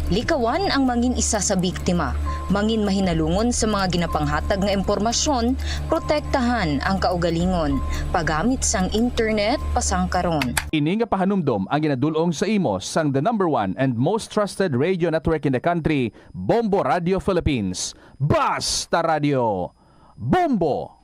Likawan ang mangin isa sa biktima, mangin mahinalungon sa mga ginapanghatag nga impormasyon, protektahan ang kaugalingon, paggamit sang internet pasangkaron. Ini nga pahanumdom ang ginadulong sa imo sang the #1 and most trusted radio network in the country, Bombo Radio Philippines. Basta Radio! Bombo!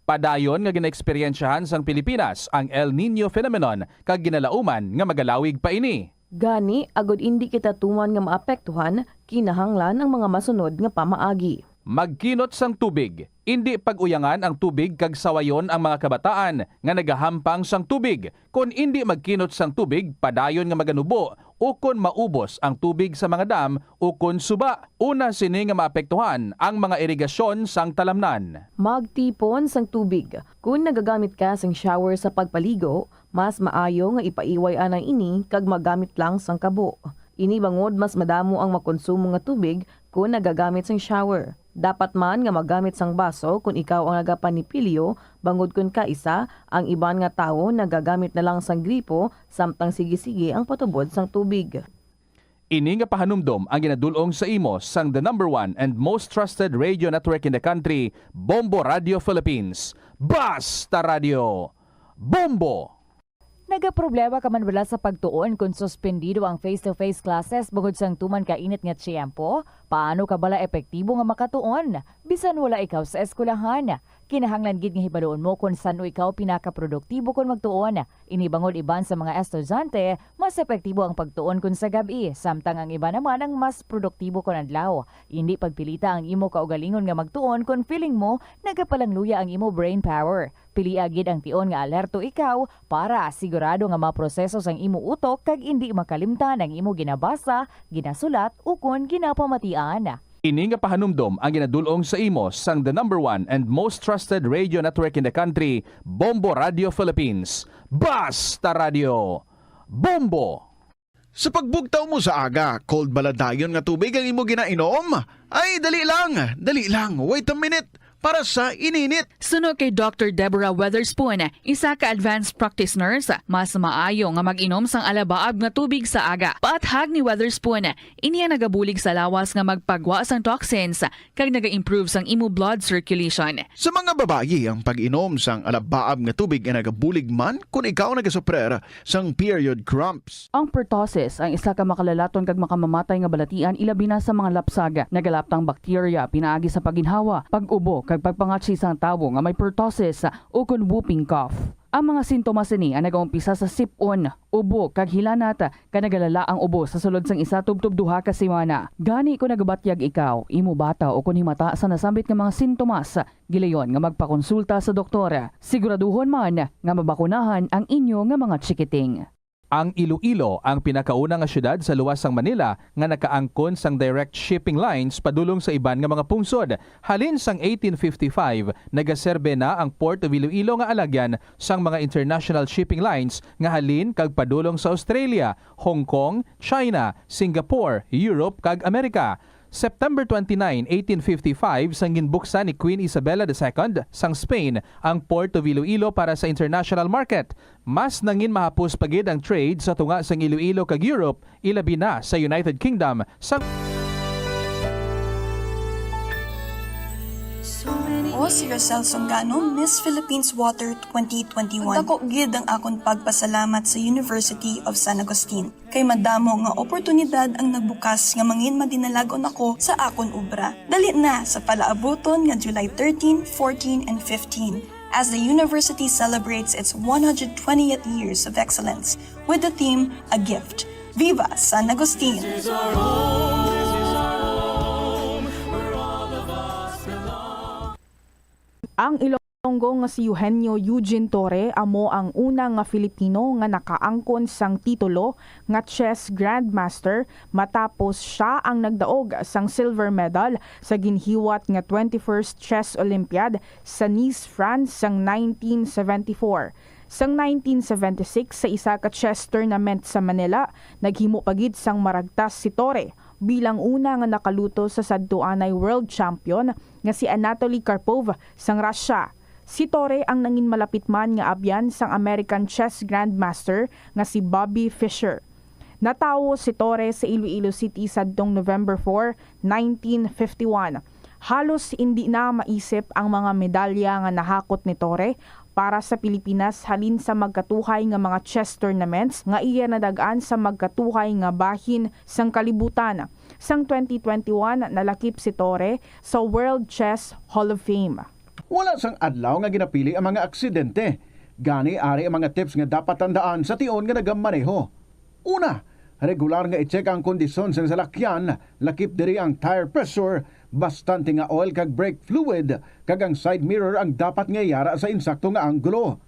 Padayon nga gina-eksperyensyahan sang Pilipinas ang El Nino phenomenon kag ginalauman nga magalawig pa ini. Gani, agod hindi kita tuman nga maapektuhan, kinahanglan ang mga masunod nga pamaagi. Magkinot sang tubig. Indi pag-uyangan ang tubig kag sawayon ang mga kabataan nga nagahampang sang tubig. Kung indi magkinot sang tubig, padayon nga maganubo ukon maubos ang tubig sa mga dam ukon suba. Una sini nga maapektuhan ang mga irigasyon sang talamnan. Magtipon sang tubig. Kung nagagamit ka sang shower sa pagpaligo, mas maayo nga ipaiway anay ini kag magamit lang sang kabo. Ini bangod mas madamo ang makonsumo nga tubig kung nagagamit sang shower. Dapat man nga magamit sang baso kung ikaw ang nagapanipilyo, bangod kun ka isa, ang iban nga tawo nagagamit na lang sang gripo, samtang sige-sige ang patubod sang tubig. Ini nga pahanumdom ang ginadulong sa imo sang the #1 and most trusted radio network in the country, Bombo Radio Philippines. Basta Radio! Bombo! Nagaproblema ka man wala sa pagtuon kung suspendido ang face-to-face classes bugod sang tuman ka init nga tiyempo? Paano ka bala epektibo nga makatuon? Bisan wala ikaw sa eskwelahan. Kinahanglan gid nga hibaluon mo kung saan ikaw pinakaproduktibo kung magtuon. Inibangod iban sa mga estudyante, mas epektibo ang pagtuon kun sa gabi, samtang ang iba naman ang mas produktibo kun adlaw. Hindi pagpilita ang imo kaugalingon nga magtuon kung feeling mo nagapalangluya ang imo brain power. Pili agid ang tion nga alerto ikaw para sigurado nga maproseso sang imo utok kag hindi makalimtan ang imo ginabasa, ginasulat o kun ginapamatian. Ini nga pahanumdom ang ginadulong sa imo sang the #1 and most trusted radio network in the country, Bombo Radio Philippines. Basta Radio! Bombo! Sa pagbugtaw mo sa aga, cold baladayon nga tubig ang imo ginainom? Ay, dali lang, wait a minute. Para sa ininit. Suno kay Dr. Deborah Weatherspoon, isa ka advanced practice nurse, mas maayo nga mag-inom sang alabaab nga tubig sa aga. Paathag ni Weatherspoon, iniya nagabulig sa lawas nga magpagwa sang toxins kag naga-improve sang imo blood circulation. Sa mga babayi, ang pag-inom sang alabaab nga tubig ay nagabulig man kung ikaw nagasuprer sang period cramps. Ang pertussis ang isa ka makalalaton kag makamamatay nga balatian ilabi na sa mga lapsag. Nagalaptang bakterya pinaagi sa paginhawa, pag-ubo kag pagpangatsi sang tawo nga may pertussis o kun whooping cough. Ang mga sintomas ni ang nagaumpisa sa sipon, ubo kag hilanat kag nagalala ang ubo sa sulod sang isa tubtub duha ka semana. Gani kung nagabatyag ikaw, imo bata o kun himata sa nasambit nga mga sintomas, gilayon nga magpakonsulta sa doktor. Siguraduhon man nga mabakunahan ang inyo nga mga chikiting. Ang Iloilo ang pinakaunang nga syudad sa luwas sang Manila nga nakaangkon sang direct shipping lines padulong sa iban nga mga pungsod. Halin sang 1855, nagaserbe na ang Port of Iloilo nga alagyan sang mga international shipping lines nga halin kag padulong sa Australia, Hong Kong, China, Singapore, Europe kag Amerika. September 29, 1855, sang ginbuksan ni Queen Isabella II sang Spain ang Port of Iloilo para sa international market. Mas nangin mahapos pagid ang trade sa tunga sang Iloilo kag Europe, ilabi na sa United Kingdom. O si Rosel Songano, Miss Philippines Water 2021. Dako gid ang akong pagpasalamat sa University of San Agustin. Kay madamo nga oportunidad ang nagbukas nga mangin madinalagon ako sa akon obra. Dali na sa palaabuton nga July 13, 14, and 15 as the university celebrates its 120th years of excellence with the theme A Gift. Viva San Agustin! Ang Ilonggo nga si Eugenio Eugene Torre amo ang una nga Filipino nga nakaangkon sang titulo nga chess grandmaster matapos siya ang nagdaog sang silver medal sa ginhiwat nga 21st Chess Olympiad sa Nice, France sang 1974. Sang 1976 sa isa ka chess tournament sa Manila, naghimo pagid sang maragtas si Torre bilang una nga nakaluto sa sadtuanay world champion nga si Anatoly Karpov sang Russia. Si Torre ang nangin malapit man nga abyan sang American chess grandmaster nga si Bobby Fischer. Natawo si Torre sa Iloilo City sadtong November 4, 1951. Halos hindi na maisip ang mga medalya nga nahakot ni Torre para sa Pilipinas halin sa magkatuhay nga mga chess tournaments nga iya nadagaan sa magkatuhay nga bahin sang kalibutan. Sang 2021 nalakip si Torre sa World Chess Hall of Fame. Wala sang adlaw nga ginapili ang mga aksidente. Gani ari ang mga tips nga dapat tandaan sa tion nga nagamaneho. Una, regular nga i-check ang kondisyon sa salakyan, lakip diri ang tire pressure, bastante nga oil kag brake fluid, kag ang side mirror ang dapat nga yara sa insakto nga anggulo.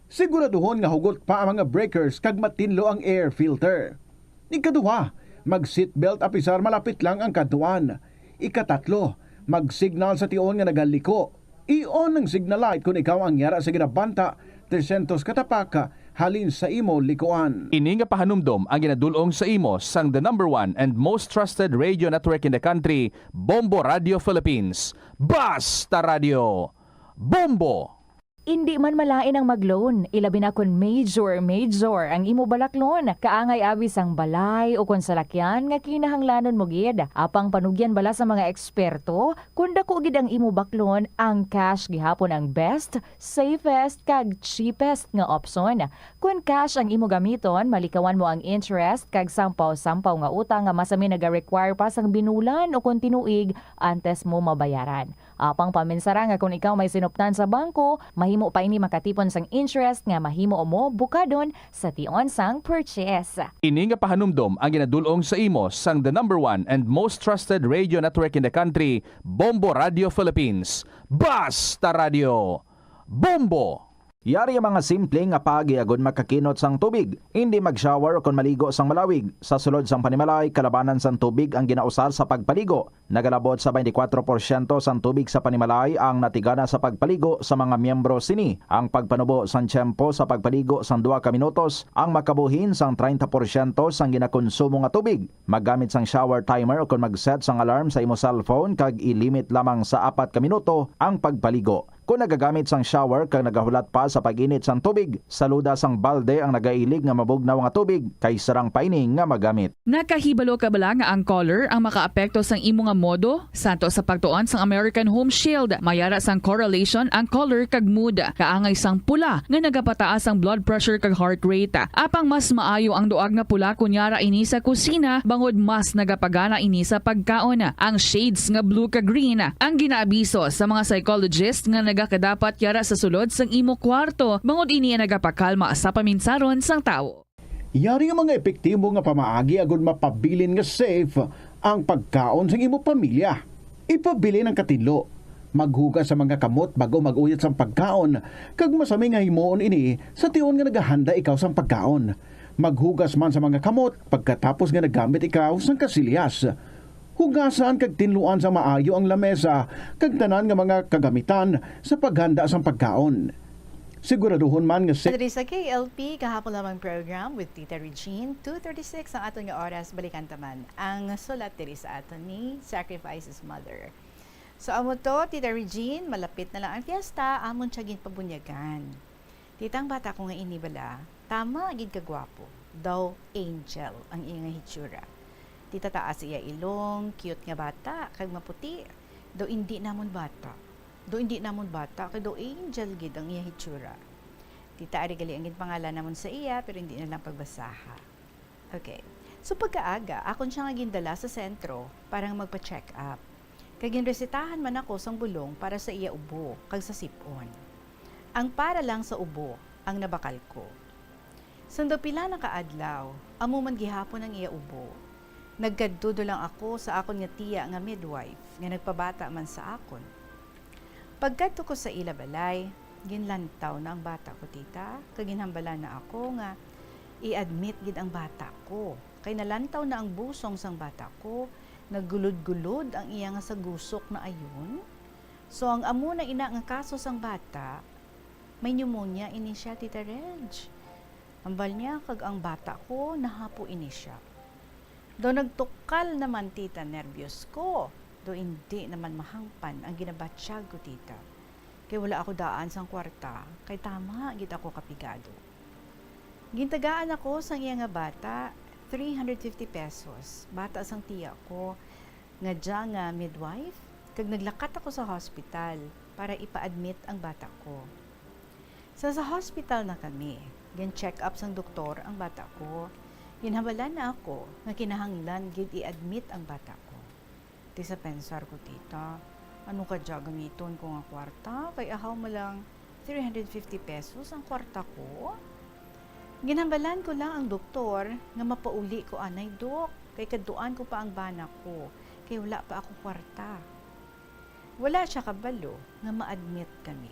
Siguraduhon nga hugot pa ang mga breakers kag matinlo ang air filter. Ikaduha, mag-seatbelt apisar malapit lang ang kaduan. Ikatatlo, mag-signal sa tion nga nagaliko. I-on ang signal light kung ikaw ang yara sa ginabanta 300 katapaka halin sa imo likuan. Ini nga pahanumdom ang ginadulong sa imo sang the number 1 and most trusted radio network in the country, Bombo Radio Philippines. Basta Radio! Bombo! Hindi man malain ang mag-loan, ilabi na kun major ang imo balaklon. Kaangay abis ang balay o kon salakyan nga kinahanglanon mo gid. Apang panugyan bala sa mga eksperto, kun dako gid ang imo baklon, ang cash gihapon ang best, safest kag cheapest nga option. Kun cash ang imo gamiton, malikawan mo ang interest kag sampaw-sampaw nga utang nga masami naga-require pa sang binulan o kon tinuig antes mo mabayaran. Apang paminsara nga kung ikaw may sinuptan sa bangko, mahimo pa ini makatipon sang interest nga mahimo mo bukadon sa tion sang purchase. Ini nga pahanumdom ang ginadulong sa imo sang the number 1 and most trusted radio network in the country, Bombo Radio Philippines. Basta Radio! Bombo! Yari ang mga simpleng nga pagiagon makakinot sang tubig. Hindi mag-shower o kon maligo sang malawig. Sa sulod sang panimalay, kalabanan sang tubig ang ginausar sa pagpaligo. Nagalabot sa 24% sang tubig sa panimalay ang natigana sa pagpaligo sa mga miyembro sini. Ang pagpanubo sang tiyempo sa pagpaligo sang 2 ka minutos ang makabuhin sang 30% sang ginakonsumo nga tubig. Maggamit sang shower timer o kon mag-set sang alarm sa imo cellphone kag ilimit lamang sa 4 ka minuto ang pagpaligo. Kung nagagamit sang shower kag nagahulat pa sa pag-init sang tubig, saluda sang balde ang nagailig nga mabugnaw nga tubig kay sarang paining nga magamit. Nakahibalo ka bala nga ang color ang makaapekto sang imo nga modo? Santo sa pagtuon sang American Home Shield, mayara sang correlation ang color kag mood. Kaangay sang pula nga nagapataas ang blood pressure kag heart rate. Apang mas maayo ang duag nga pula kunyara ini sa kusina, bangod mas nagapagana ini sa pagkaon. Ang shades nga blue kag green ang ginaabiso sa mga psychologist nga nagakadapat yara sa sulod sang imo kwarto, bangod ini ang nagapakalma sa paminsaron sang tao. Yari nga mga epektibo nga pamaagi agud mapabilin nga safe ang pagkaon sa imo pamilya. Ipabili ng katinlo. Maghugas sa mga kamot bago mag-uyat sang pagkaon, kag masami nga himuon ini sa tion nga nagahanda ikaw sang pagkaon. Maghugas man sa mga kamot pagkatapos nga nagamit ikaw sang kasilyas. Hugasan kag tinluan sa maayo ang lamesa kag tanan nga mga kagamitan sa paghanda sang pagkaon. Siguraduhon man nga Diri sa KLP, kahapon lamang program with Tita Regine, 2:36 ang aton nga oras, balikan taman ang sulat diri sa aton ni Sacrifice's Mother. So amo to, Tita Regine, malapit na lang ang fiesta, amon siya ginpabunyagan. Titang bata ko nga inibala, tama gid kagwapo, daw angel ang iya nga hitsura. Tita taas iya ilong, cute nga bata, kag maputi, daw hindi namon bata. Kay do angel gid ang iya hitsura. Tita ari gali ang pangalan namon sa iya pero hindi na lang pagbasaha. Okay. So pagkaaga, akon siya nga gindala sa sentro para magpa-check up. Kag ginresetahan man ako sang bulong para sa iya ubo kag sa sipon. Ang para lang sa ubo ang nabakal ko. Sando pila na kaadlaw, amo man gihapon ang iya ubo. Nagkadtudo lang ako sa akon nga tiya nga midwife nga nagpabata man sa akon. Pagkadto ko sa ila balay, ginlantaw na ang bata ko, tita. Kaginhambala na ako nga i-admit gid ang bata ko. Kay nalantaw na ang busong sang bata ko, naggulod-gulod ang iya nga sa gusok na ayon. So ang amo na ina nga kaso sang bata, may pneumonia ini siya, Tita Reg. Ambal niya kag ang bata ko nahapo ini siya. Do nagtukal naman, tita, nervyos ko. Do hindi naman mahangpan ang ginabatsyag ko, tita. Kaya wala ako daan sang kwarta, kay tama gid ako kapigado. Gintagaan ako sang iya nga bata, 350 pesos. Bata sang tiya ko, nga dya nga midwife, kag naglakat ako sa hospital para ipa-admit ang bata ko. Sa hospital na kami, gin-check up sang doktor ang bata ko. Ginhabalan na ako nga kinahanglan gid i-admit ang bata ko. Di sa pensar ko, tita, ano ka dya gamiton ko nga kwarta? Kay ahaw mo lang 350 pesos ang kwarta ko? Ginhambalan ko lang ang doktor nga mapauli ko anay, dok. Kay kaduan ko pa ang bana ko. Kay wala pa ako kwarta. Wala siya kabalo nga ma-admit kami.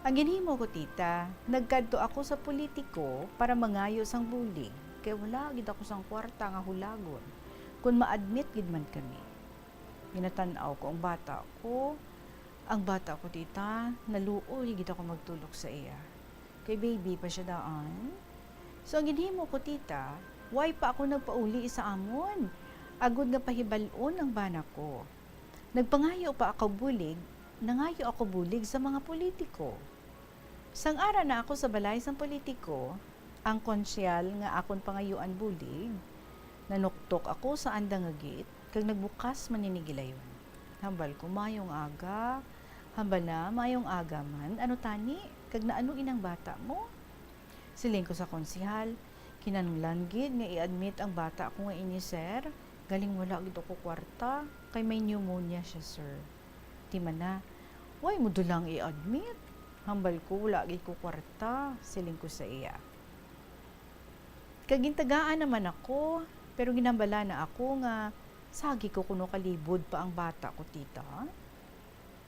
Ang ginhimo ko, tita, nagkadto ako sa politiko para mangayos ang bullying. kay wala gid ako sang kwarta nga hulagon kun ma-admit gid man kami. Ginatan-aw ko ang bata ko. Ang bata ko tita, naluoy gid ako magtulog sa iya. Kay baby pa siya daan. So ang ginhimo ko tita, why pa ako nagpauli sa amon? Agud nga pahibalon ang bana ko. Nagpangayo pa ako bulig, nangayo ako bulig sa mga politiko. Sang ara na ako sa balay sang politiko, ang konsyal nga akon pangayuan bulig, nanuktok ako sa andang nga gate, kag nagbukas maninigilayon. Hambal ko mayong aga, hambal na mayong aga man, ano tani, kag naano inang bata mo? Siling ko sa konsihal, kinanunglan gid nga i-admit ang bata ko nga ini sir, galing wala gid ako kwarta, kay may pneumonia siya sir. Di man na, why mo dulang i-admit? Hambal ko wala gid ko kwarta, siling ko sa iya. Kagintagaan naman ako, pero ginambala na ako nga sagi ko kuno kalibod pa ang bata ko tita.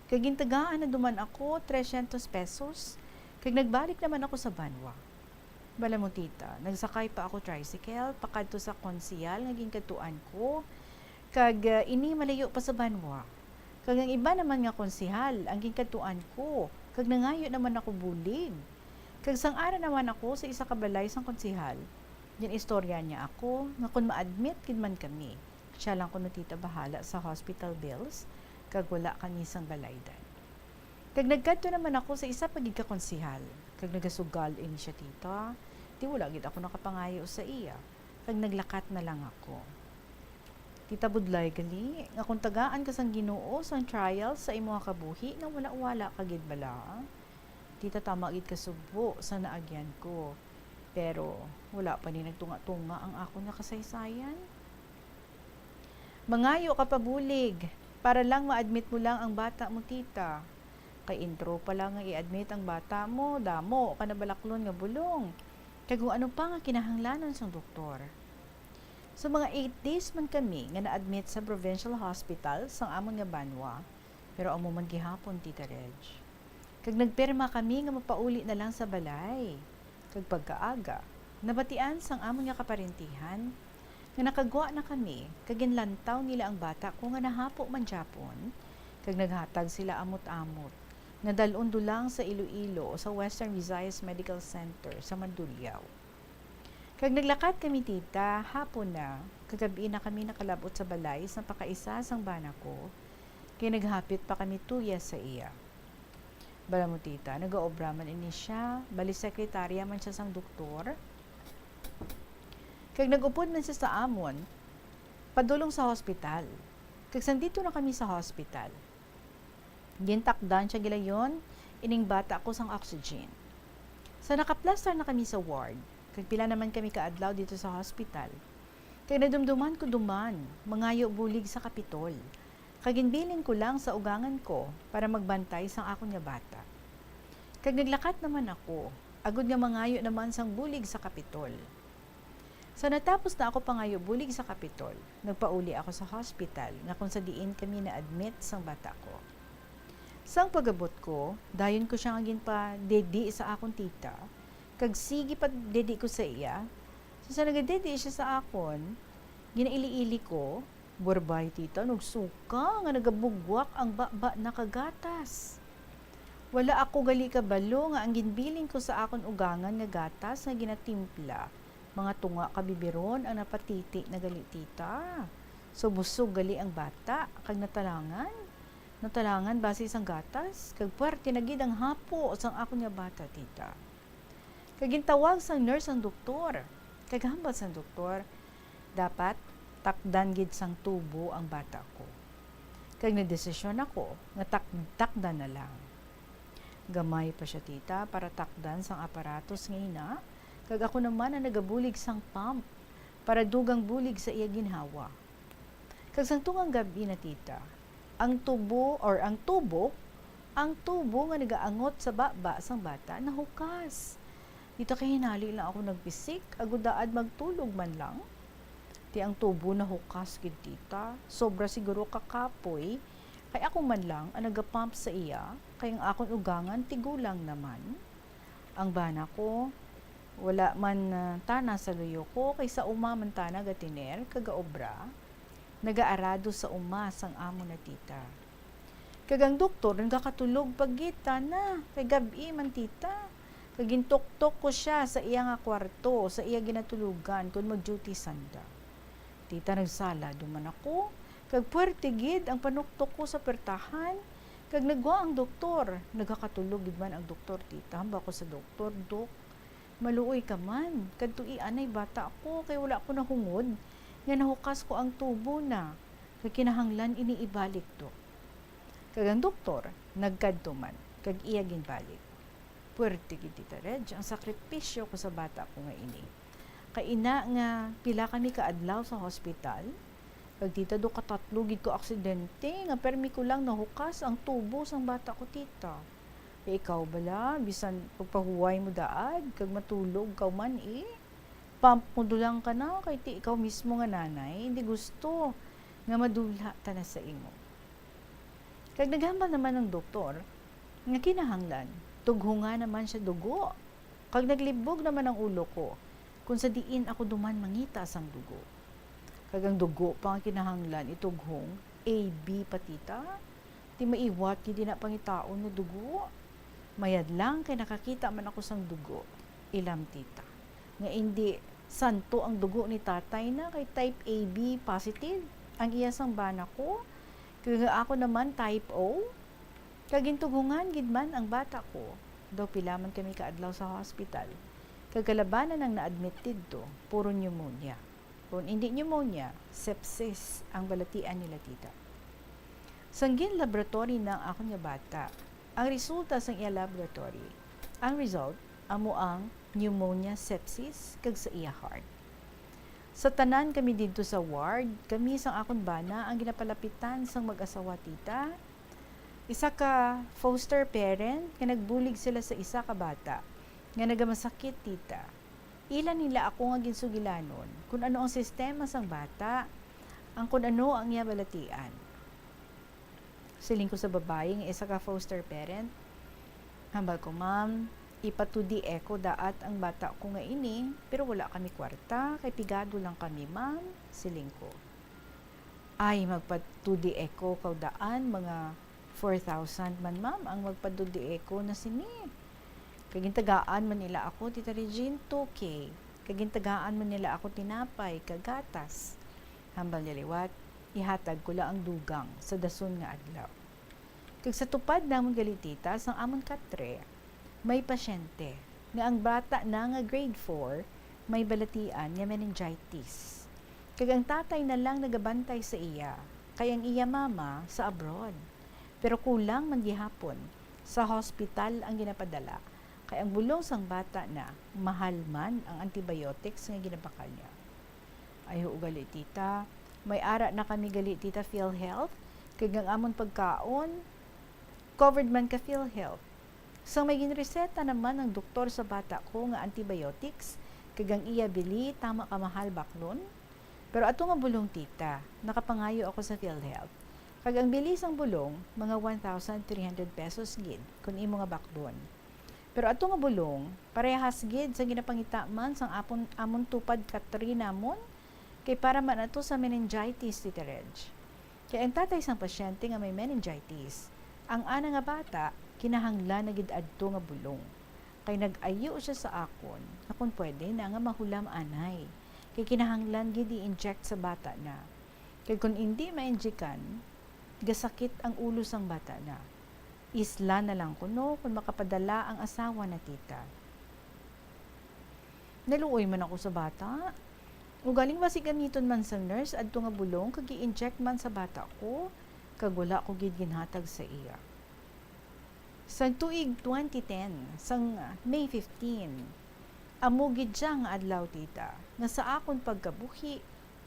Kagintagaan na duman ako 300 pesos. Kag nagbalik naman ako sa Banwa. Bala mo tita, nagsakay pa ako tricycle pakadto sa konsihal nga ginkatuan ko. Kag ini malayo pa sa Banwa. Kag ang iba naman nga konsihal ang ginkatuan ko. Kag nangayo naman ako bulig. Kag sang ara naman ako sa isa ka balay sang konsihal. Yan istorya niya ako nga kun ma-admit gid man kami. Siya lang kuno tita bahala sa hospital bills kag wala kami sang balaydan. Kag nagkadto naman ako sa isa pagid ka konsihal. Kag nagasugal ini siya tita. Di wala gid ako nakapangayo sa iya. Kag naglakat na lang ako. Tita budlay gali nga kung tagaan ka sang Ginoo sang trial sa imong kabuhi nga wala-wala ka gid bala. Tita tama gid ka subo sa naagyan ko. Pero wala pa ni nagtunga-tunga ang ako nga kasaysayan. Mangayo ka pa bulig, para lang ma-admit mo lang ang bata mo tita. Kay intro pa lang nga i-admit ang bata mo, damo, ka na balaklon nga bulong. Kaya kung ano pa nga kinahanglanon sang doktor. So mga 8 days man kami nga na-admit sa provincial hospital sang amon nga Banwa, pero amo man gihapon tita Reg. Kag nagpirma kami nga mapauli na lang sa balay. Kag pagkaaga, nabatian sang amon nga kaparentihan, nga nakagwa na kami, kag ginlantaw nila ang bata ko nga nahapo man Japon, kag naghatag sila amot-amot, nga dalon dulang sa Iloilo o sa Western Visayas Medical Center sa Mandurriao. Kag naglakat kami tita, hapon na, kagabi na kami nakalabot sa balay sa pakaisa sang bana ko, kay naghapit pa kami tuya sa iya. Bala mo tita, nag-aobra man ini siya, bali sekretarya man siya sang doktor. Kag nag-upod man siya sa amon, padulong sa hospital. Kag sandito na kami sa hospital. Gintakdan siya gilayon, ining bata ko sang oxygen. Sa nakaplaster na kami sa ward, kag pila naman kami kaadlaw dito sa hospital. Kag nadumduman ko duman, mangayo bulig sa Kapitol. Kag ginbilin ko lang sa ugangan ko para magbantay sang akon nga bata. Kag naglakat naman ako, agud nga mangayo naman sang bulig sa Kapitol. So natapos na ako pangayo bulig sa Kapitol, nagpauli ako sa hospital nga kung sa diin kami na-admit sang bata ko. Sang pagabot ko, dayon ko siya nga ginpa dedi sa akon tita, kag sige pag dedi ko sa iya. So sa nagadedi siya sa akon, ginaili-ili ko, burbay tita, nagsuka nga nagabugwak ang baba na kagatas. Wala ako gali kabalo nga ang ginbiling ko sa akon ugangan nga gatas nga ginatimpla. Mga tunga kabibiron ang napatiti na gali tita. So busog gali ang bata, kag natalangan. Natalangan base isang gatas, kag puwerte na gid ang hapo sang ako nga bata tita. Kag gintawag sang nurse ang doktor. Kag hambal sang doktor, dapat takdan gid sang tubo ang bata ko. Kag nagdesisyon ako nga takdan na lang. Gamay pa siya tita para takdan sang aparatos nga ina. Kag ako naman ang nagabulig sang pump para dugang bulig sa iya ginhawa. Kag sang tungang gabi na tita, ang tubo nga nagaangot sa baba sang bata nahukas. Dito kay hinali lang ako nagpisik, agudaad magtulog man lang. Ti ang tubo nahukas gid tita, sobra siguro kakapoy, kay ako man lang ang nagapump sa iya, kay ang akon ugangan tigulang naman. Ang bana ko, Wala man tana sa luyo ko, kaysa uma man tana gatiner, kagaobra, nagaarado sa uma sang amo na tita. Kagang doktor, nagkakatulog pagita na, kay gabi man tita. Kagintok-tok ko siya sa iya nga kwarto, sa iya ginatulugan, kung mag-duty sanda. Tita nagsala, duman ako, kag puwerte gid ang panuktok ko sa pertahan, kag nagwa ang doktor, nagkakatulog gid man ang doktor, tita, hamba ko sa doktor, dok, maluoy ka man, kadtui anay bata ako, kay wala ko nahungod, nga nahukas ko ang tubo na, kag kinahanglan iniibalik to. Kag ang doktor, nagkadto man, kag iya ginbalik. Puwerte gid tita Reg, ang sakripisyo ko sa bata ko nga ini. Kaina nga pila kami kaadlaw sa hospital. Kag tita do katatlo gid ko aksidente nga permi ko lang nahukas ang tubo sang bata ko tita. E ikaw bala bisan pagpahuway mo daad kag matulog ka man pump mo dulang ka na kay ti ikaw mismo nga nanay hindi gusto nga madula ta na sa imo. Kag naghambal naman ng doktor nga kinahanglan tughunga naman siya dugo. Kag naglibog naman ang ulo ko, kung sa diin ako duman mangita sang dugo. Kag ang dugo pa ang kinahanglan itughong, AB patita, ti maiwat hindi na pangitaon na dugo. Mayad lang kay nakakita man ako sang dugo, ilam tita. Nga hindi santo ang dugo ni tatay na kay type AB positive, ang iya sang bana ko. Kag ako naman type O, kagintugungan gid man ang bata ko. Daw pila man kami kaadlaw sa hospital. Kagalabanan ang na-admit dito, puro pneumonia. Kung hindi pneumonia, sepsis ang balatian nila tita. Sanggin laboratory ng akong nga bata. Ang resulta sang iya laboratory, ang result, amo ang pneumonia sepsis kag sa iya heart. Sa tanan kami dito sa ward, kami sang akong bana ang ginapalapitan sang mag-asawa tita. Isa ka foster parent nga nagbulig sila sa isa ka bata nga nagamasakit tita. Ilan nila ako nga ginsugilanon kung ano ang sistema sang bata, ang kung ano ang iya balatian. Siling ko sa babae nga isa ka foster parent, hambal ko ma'am, ipatudi eko daat ang bata ko nga ini, pero wala kami kwarta, kay pigado lang kami ma'am, siling ko. Ay magpatudi eko kaw daan mga 4,000 man ma'am ang magpadudi ko na sini. Kagintagaan man nila ako tita Regine 2K. Kagintagaan man nila ako tinapay kagatas. Hambal niliwat, ihatag ko lang ang dugang sa dason nga adlaw. Kag sa tupad namon gali tita sang amon katre, may pasyente nga ang bata na nga grade 4 may balatian nga meningitis. Kag ang tatay na lang nagabantay sa iya, kay ang iya mama sa abroad. Pero kulang man gihapon sa hospital ang ginapadala kay ang bulong sang bata na mahal man ang antibiotics nga ginabakal niya. Ay ugali tita, may ara na kami gali tita PhilHealth kay ang amon pagkaon covered man ka PhilHealth. Sang may ginreseta naman ang doktor sa bata ko nga antibiotics kay ang iya bili tama ka mahal baklon. Pero ato nga bulong tita, nakapangayo ako sa PhilHealth. Kag ang bilis ang bulong, mga 1,300 pesos gid, kung imo nga bakdon. Pero ato nga bulong, parehas gid sa ginapangita man sang amon tupad katri namon, kay para man ato sa meningitis tita Reg. Kay ang tatay sang pasyente nga may meningitis, ang ana nga bata, kinahanglan na gid adto nga bulong. Kay nag-ayo siya sa akon, na kung pwede na nga mahulam anay. Kay kinahanglan gid i-inject sa bata na. Kay kung hindi ma-injectan, gasakit ang ulo sang bata na. Isla na lang kuno kung makapadala ang asawa na tita. Naluoy man ako sa bata. Ugaling basi gamiton man sa nurse adto nga bulong kag i-inject man sa bata ko kag wala ko gid ginhatag sa iya. Sa tuig 2010, sang May 15, amo gid siya nga adlaw tita. Nga sa akon pagkabuhi,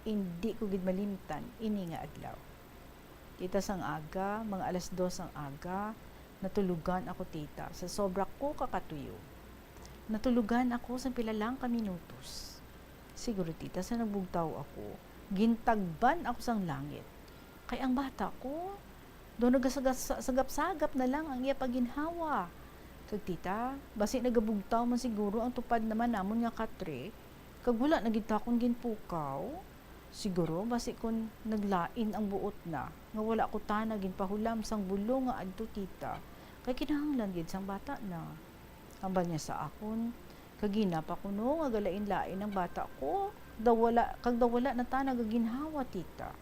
hindi ko gid malimtan ini nga adlaw. Tita sang aga, mga alas 2 ang aga, natulugan ako tita sa sobra ko kakatuyo. Natulugan ako sa pila lang ka minutos. Siguro tita sa nagbugtaw ako, gintagban ako sang langit. Kay ang bata ko, doon nagasagap-sagap na lang ang iya paginhawa. Kag tita, basi nagabugtaw man siguro ang tupad naman namon nga katre. Kag wala nagitakon ginpukaw. Siguro basi kun naglain ang buot na, nga wala ko ta ginpahulam sang bulo nga adto tita. Kay kinahanglan gid sang bata na. Ambal niya sa akon, kagina pa kuno nga galain-lain ang bata ko. Dawala na ta nagaginhawa tita.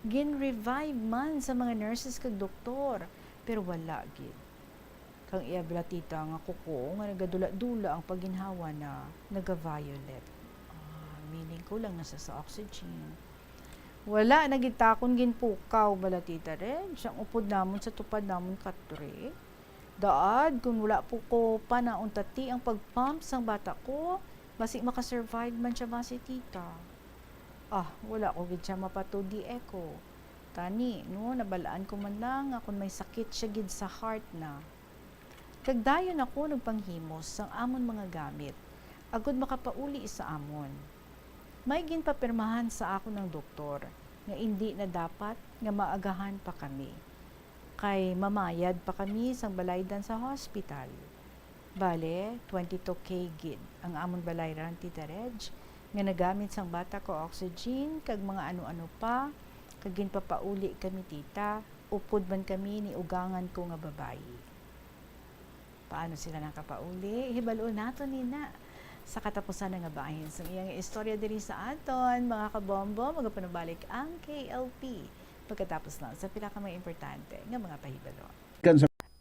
Gin-revive man sa mga nurses kag doktor, pero wala gid. Kang iabla tita nga kuko nga nagadula-dula ang pagginhawa na naga-violet. Meaning ko lang nasa sa oxygen. Wala nagitakon ginpukaw bala tita rin. Siyang upod namon sa tupad namon katre. Daad kung wala po ko panauntati ang pagpump sang bata ko, basi makasurvive man siya basi tita. Wala ko gid siya mapatudi eko. Tani, no, nabalaan ko man lang kung may sakit siya gid sa heart na. Kagdayon ako nagpanghimos sang amon mga gamit, agud makapauli sa amon. May ginpapirmahan sa ako ng doktor nga hindi na dapat nga maagahan pa kami. Kay mamayad pa kami sang balaydan sa hospital. Bale, 22K gid ang amon balayran tita Reg, nga nagamit sang bata ko oxygen, kag mga ano-ano pa, kag ginpapauli kami tita, upod man kami ni ugangan ko nga babayi. Paano sila nakapauli? Hibalo nato nina. Sa katapusan nga bahin sa iyang istorya diri sa aton, mga kabombo, magapanubalik ang KLP. Pagkatapos lang sa pila ka mga importante nga mga pahibalo.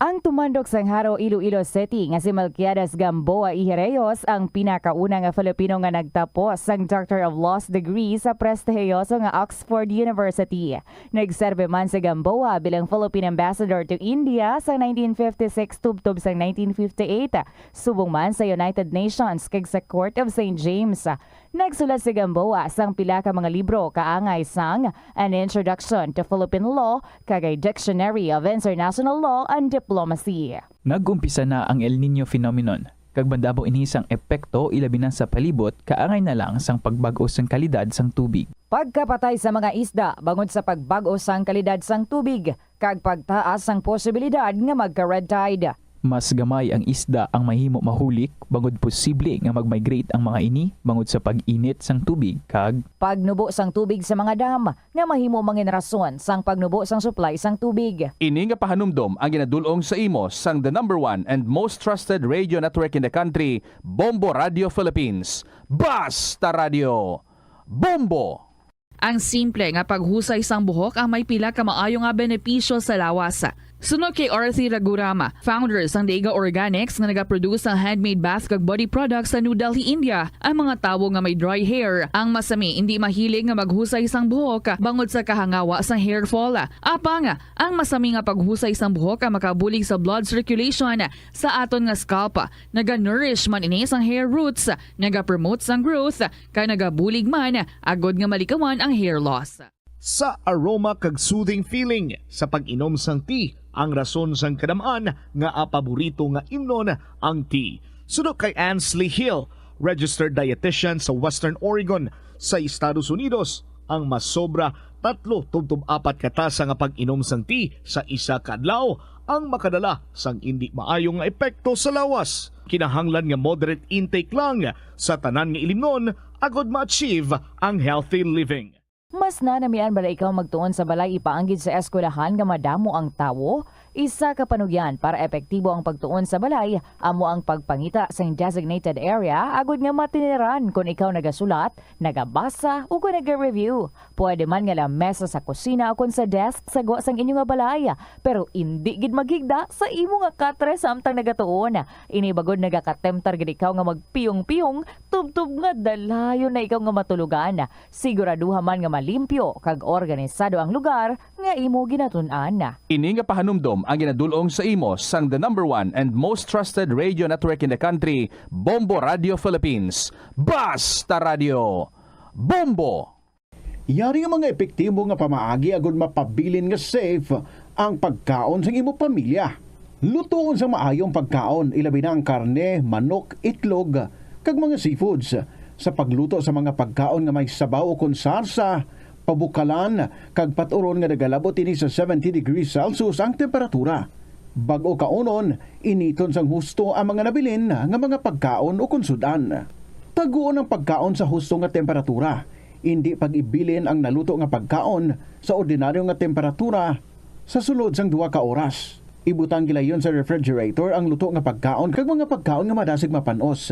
Ang tumandok sang Haro, Iloilo City nga si Melquiades Gamboa Ihereyos ang pinakauna nga Filipino nga nagtapos sang Doctor of Laws degree sa prestihiyoso nga Oxford University. Nagserbe man si Gamboa bilang Philippine Ambassador to India sa 1956 tubtob sang 1958. Subong man sa United Nations kag sa Court of St. James. Nagsulat si Gamboa sang pila ka mga libro kaangay sang An Introduction to Philippine Law kagay Dictionary of International Law and Diplomacy. Nagumpisa na ang El Nino phenomenon. Kag bandabo inisang epekto ilabi na sa palibot kaangay na lang sang pagbago sang kalidad sang tubig. Pagkapatay sa mga isda bangod sa pagbago sang kalidad sang tubig kag pagtaas sang posibilidad nga magka-red tide. Mas gamay ang isda ang mahimo mahulik bangod posible nga mag-migrate ang mga ini bangod sa pag-init sang tubig kag pagnubo sang tubig sa mga dam nga mahimo mangin rason sang pagnubo sang supply sang tubig. Ini nga pahanumdom ang ginadulong sa imo sang the #1 and most trusted radio network in the country, Bombo Radio Philippines. Basta Radio Bombo! Ang simple nga paghusay sang buhok ang may pila ka maayo nga benepisyo sa lawas. Sunod kay Arthi Ragurama, founder sang Dega Organics nga nagaproduce ng handmade bath kag body products sa New Delhi, India. Ang mga tawo nga may dry hair, ang masami hindi mahilig nga maghusay sang buhok bangod sa kahangawa sang hair fall. Apang, ang masami nga paghusay sang buhok ang makabulig sa blood circulation sa aton nga scalp. Naga-nourish man ini sang hair roots, naga-promote sang growth, kay nagabulig man agod nga malikawan ang hair loss. Sa aroma kag soothing feeling sa pag-inom sang tea, ang rason sang kadamaan nga paborito nga imnon ang tea. Sunod kay Ansley Hill, registered dietitian sa Western Oregon sa Estados Unidos, ang mas sobra 3-4 katasa nga pag-inom sang tea sa isa ka adlaw ang makadala sang hindi maayong nga epekto sa lawas. Kinahanglan nga moderate intake lang sa tanan nga ilimnon agod ma-achieve ang healthy living. Mas nanamian bala ikaw magtuon sa balay ipaanggid sa eskwelahan nga madamo ang tawo? Isa ka panugyan para epektibo ang pagtuon sa balay, amo ang pagpangita sa designated area agud nga matiniran kung ikaw nagasulat, nagabasa o kung nag-review. Pwede man nga lamesa sa kusina o kung sa desk sa guwa sang inyo nga balay, pero hindi gid maghigda sa imo nga katre samtang nagatuon. Ini bagod nagakatemtar gid ikaw nga magpiyong-piyong, tubtub nga dalayon na ikaw nga matulugan. Siguraduha man nga malimpyo kag organisado ang lugar nga imo ginatun-an. Ini nga pahanumdom ang ginadulong sa imo sang the #1 and most trusted radio network in the country, Bombo Radio Philippines. Basta Radio Bombo! Yari nga mga epektibo nga pamaagi agud mapabilin nga safe ang pagkaon sa imo pamilya. Lutoon sa maayong pagkaon, ilabi na ang karne, manok, itlog, kag mga seafoods. Sa pagluto sa mga pagkaon nga may sabaw o konsarsa, pabukalan, kag paturon nga nagalabot ini sa 70 degrees Celsius ang temperatura. Bag-o kaunon, initon sang husto ang mga nabilin nga mga pagkaon o konsudan. Taguon ang pagkaon sa husto nga temperatura. Hindi pag-ibilin ang naluto nga pagkaon sa ordinaryo nga temperatura sa sulod sang 2 ka oras. Ibutang gilayon sa refrigerator ang luto nga pagkaon kag mga pagkaon nga madasig mapanos.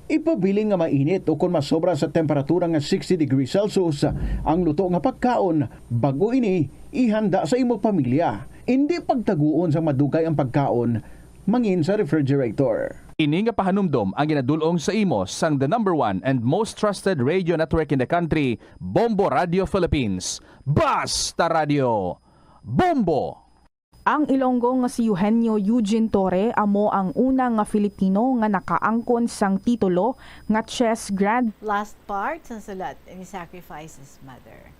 Ipabiling nga mainit o kung masobra sa temperatura nga 60 degrees Celsius ang luto nga pagkaon, bago ini ihanda sa imo pamilya. Hindi pagtaguon sa madugay ang pagkaon mangin sa refrigerator. Ini nga pahanumdom ang ginadulong sa imo sang the #1 and most trusted radio network in the country, Bombo Radio Philippines. Basta Radio Bombo! Ang Ilonggo nga si Eugenio Eugene Torre amo ang unang nga Filipino nga nakaangkon sang titulo nga chess grand. Last part sa sulat ni Sacrifice's Mother.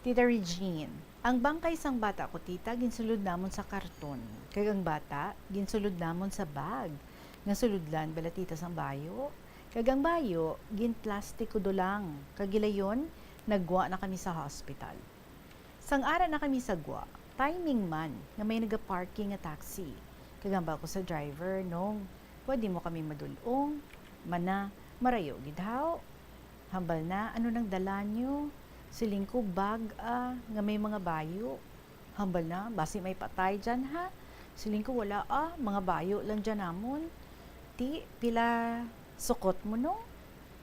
Tita Regine, ang bangkay sang bata ko tita ginsulod namon sa karton. Kag ang bata ginsulod namon sa bag. Nga suludlan bala tita sang bayo. Kag ang bayo gin plastiko dulang. Kag gilayon nagwa na kami sa hospital. Sang ara na kami sa gwa. Timing man nga may nagaparking nga taxi. Kagamba ko sa driver nung pwede mo kami madulong, mana marayo gidhaw. Hambal na ano nang dala nyo? Siling ko bag nga may mga bayo. Hambal na basi may patay dyan ha. Siling ko wala mga bayo lang dyan namon. Ti pila sukot mo no?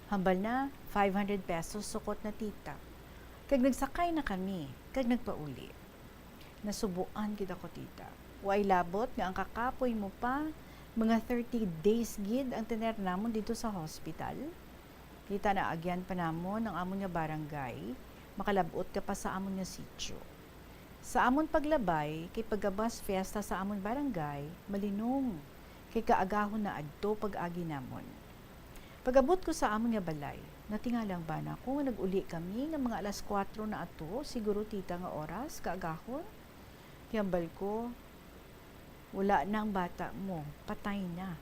Hambal na 500 pesos sukot na tita. Kag nagsakay na kami, kag nagpauli. Nasubuan kita ko tita. Way labot nga ang kakapoy mo pa, mga 30 days gid ang tener namon dito sa hospital. Kita na agyan pa namon ang amon nga barangay, makalabot ka pa sa amon nga sitio. Sa amon paglabay, kay pagabas fiesta sa amon barangay, malinong, kay kaagahon na adto pag-agi namon. Pagabot ko sa amon nga balay, natingalang ba na ko nga nag-uli kami nga mga alas 4 na ato, siguro tita nga oras, kaagahon. Kiyambal ko, wala na ang bata mo, patay na.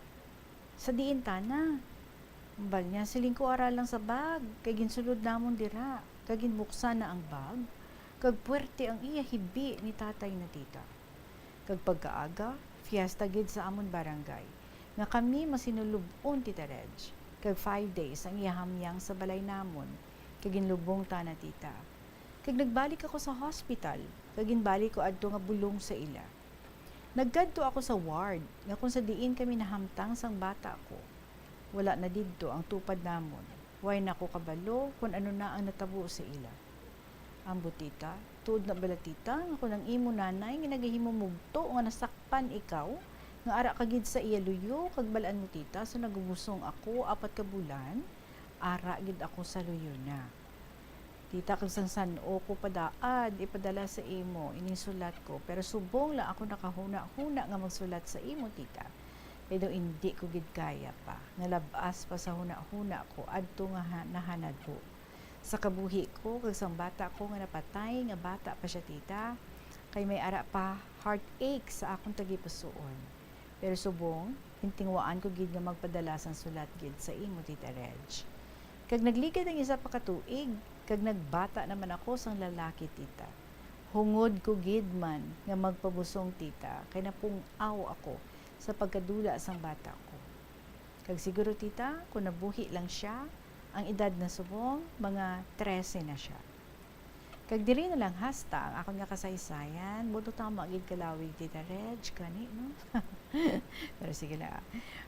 Sa diin na. Ambal niya, siling ko aral lang sa bag, kay ginsulod namon dira, kag ginbuksan na ang bag, kag puwerte ang iya hibi ni tatay na tita. Kag pagkaaga, fiesta gid sa amon barangay, nga kami masinulubon tita Reg, kag 5 days ang iya hamyang sa balay namon, kag ginlubong ta na tita. Kag nagbalik ako sa hospital, kag ginbalik ko adto nga bulong sa ila. Naggadto ako sa ward, nga kung sa diin kami nahamtang sang bata ko. Wala na didto ang tupad namon. Way na ko kabalo kung ano na ang natabo sa ila. Ang butita, tuod na bala tita, nga kung ang imo nanay nga nagahimo mugto nga nasakpan ikaw, nga ara kagid sa iya luyo, kag balaan mo tita, so nagubusong ako 4 ka bulan, ara gid ako sa luyo na. Tita, kag sang sano ko padaad, ipadala sa imo, inisulat ko. Pero subong lang ako nakahuna-huna nga magsulat sa imo, tita. Pero hindi ko gid kaya pa. Nalabas pa sa huna-huna ko, adto nga nahanad ko. Sa kabuhi ko, kag sang bata ko nga napatay, nga bata pa siya, tita. Kay may ara pa heartache sa akong tagipusoon. Pero subong, hintingwaan ko gid nga magpadala sang sulat gid sa imo, tita Reg. Kag nagligad ang isa pa katuig, kag nagbata naman ako sang lalaki tita. Hungod ko gid man nga magpabusong tita, kay napungaw ako sa pagkadula sang bata ko. Kag siguro tita, kung nabuhi lang siya, ang edad na subong, mga 13 na siya. Kag diri na lang hasta ang akong nga kasaysayan, buto tama gid kalawig tita Reg, kani no? Pero sige na.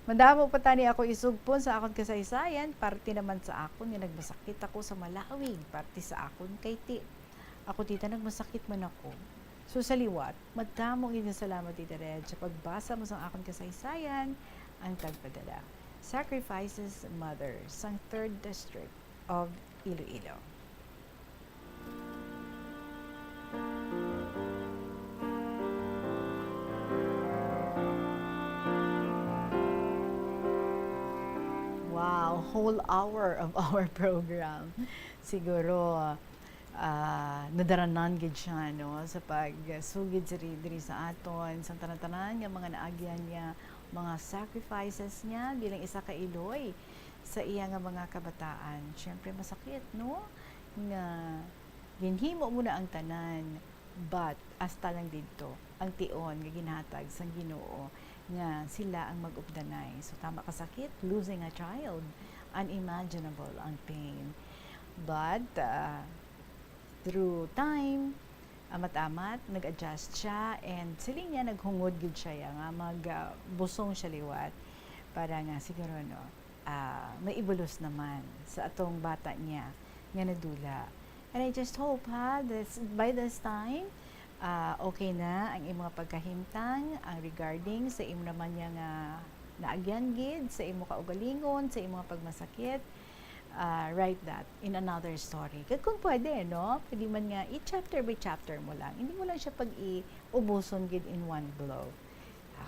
Mandamo pa tani ako isugpon sa akong kasaysayan, parte naman sa akon nga nagmasakit ako sa malawig, parte sa akon kay ti. Ako tita nagmasakit man ako. So sa liwat, madamo gid nga salamat tita Reg sa pagbasa mo sa akong kasaysayan, ang tagpadala. Sacrifice's Mother, sang 3rd District of Iloilo. Wow, whole hour of our program. Siguro nadaranan gid siya no sa pagsugid diri sa aton sa tanan-tanan nga mga naagyan niya, mga sacrifices niya bilang isa ka Iloy sa iya nga mga kabataan. Syempre masakit no nga ginhimo mo na ang tanan But hasta lang dito ang tion nga ginhatag sa Ginoo nga sila ang mag-updanay. So tama ka sakit, losing a child, unimaginable ang pain. But through time, amat-amat, nag-adjust siya, and sila niya naghungod gid siya nga magbusong siya liwat para nga siguro maibulos naman sa atong bata niya nga nadula. And I just hope by this time okay na ang imong pagkahimtang ang regarding sa imo naman niya nga naagyan gid sa imo kaugalingon, sa imo pagmasakit. Write that in another story. Kung pwede, no? Pwede man nga, i-chapter by chapter mo lang. Hindi mo lang siya pag-iubuson gid in one blow.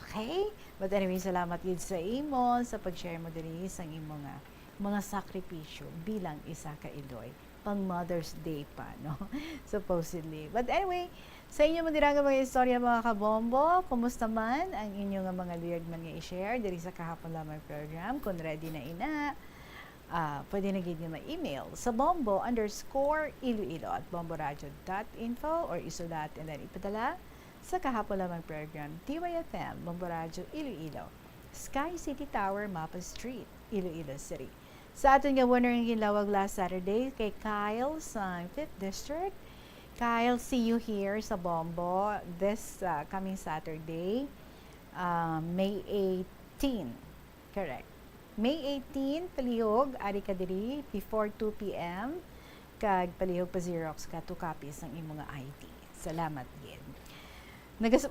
Okay? But anyway, salamat gid sa imo, sa pag-share mo diri sa imo nga mga sakripisyo bilang isa ka Iloy. Pang Mother's Day pa, no? Supposedly. But anyway, sa inyo mo dirang mga istorya mga kabombo, kumusta man ang inyong mga lyric man nga i-share diri sa kahapon lamang program. Kung ready na ina, pwede na gid niyo ma-email sa bombo_iloilo@bomboradio.info or isulat and then ipadala sa kahapon lamang program TYFM Bombo Radio Iloilo, Sky City Tower, Mapa Street, Iloilo City. Sa aton nga winner ng ginlawag last Saturday kay Kyle sa 5th District. Kyle, see you here sa Bombo this coming Saturday, May 18. Correct. May 18, palihog, ari ka diri, before 2 p.m. Kag palihog pa Xerox ka 2 copies ng imong ID. Salamat gid.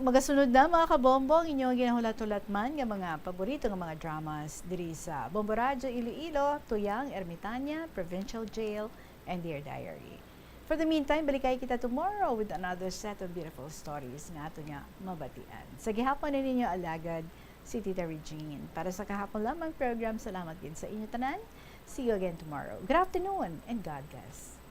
Magasunod na mga kabombo, inyong ginahulat-hulat man nga mga paborito nga mga dramas diri sa Bombo Radio Iloilo, Tuyang, Ermitaña, Provincial Jail, and Dear Diary. For the meantime, balikay kita tomorrow with another set of beautiful stories nga ato nga mabatian. Sa gihapon na ninyo alagad, si Tita Regine. Para sa kahapon lamang program, salamat din sa inyo tanan. See you again tomorrow. Good afternoon and God bless.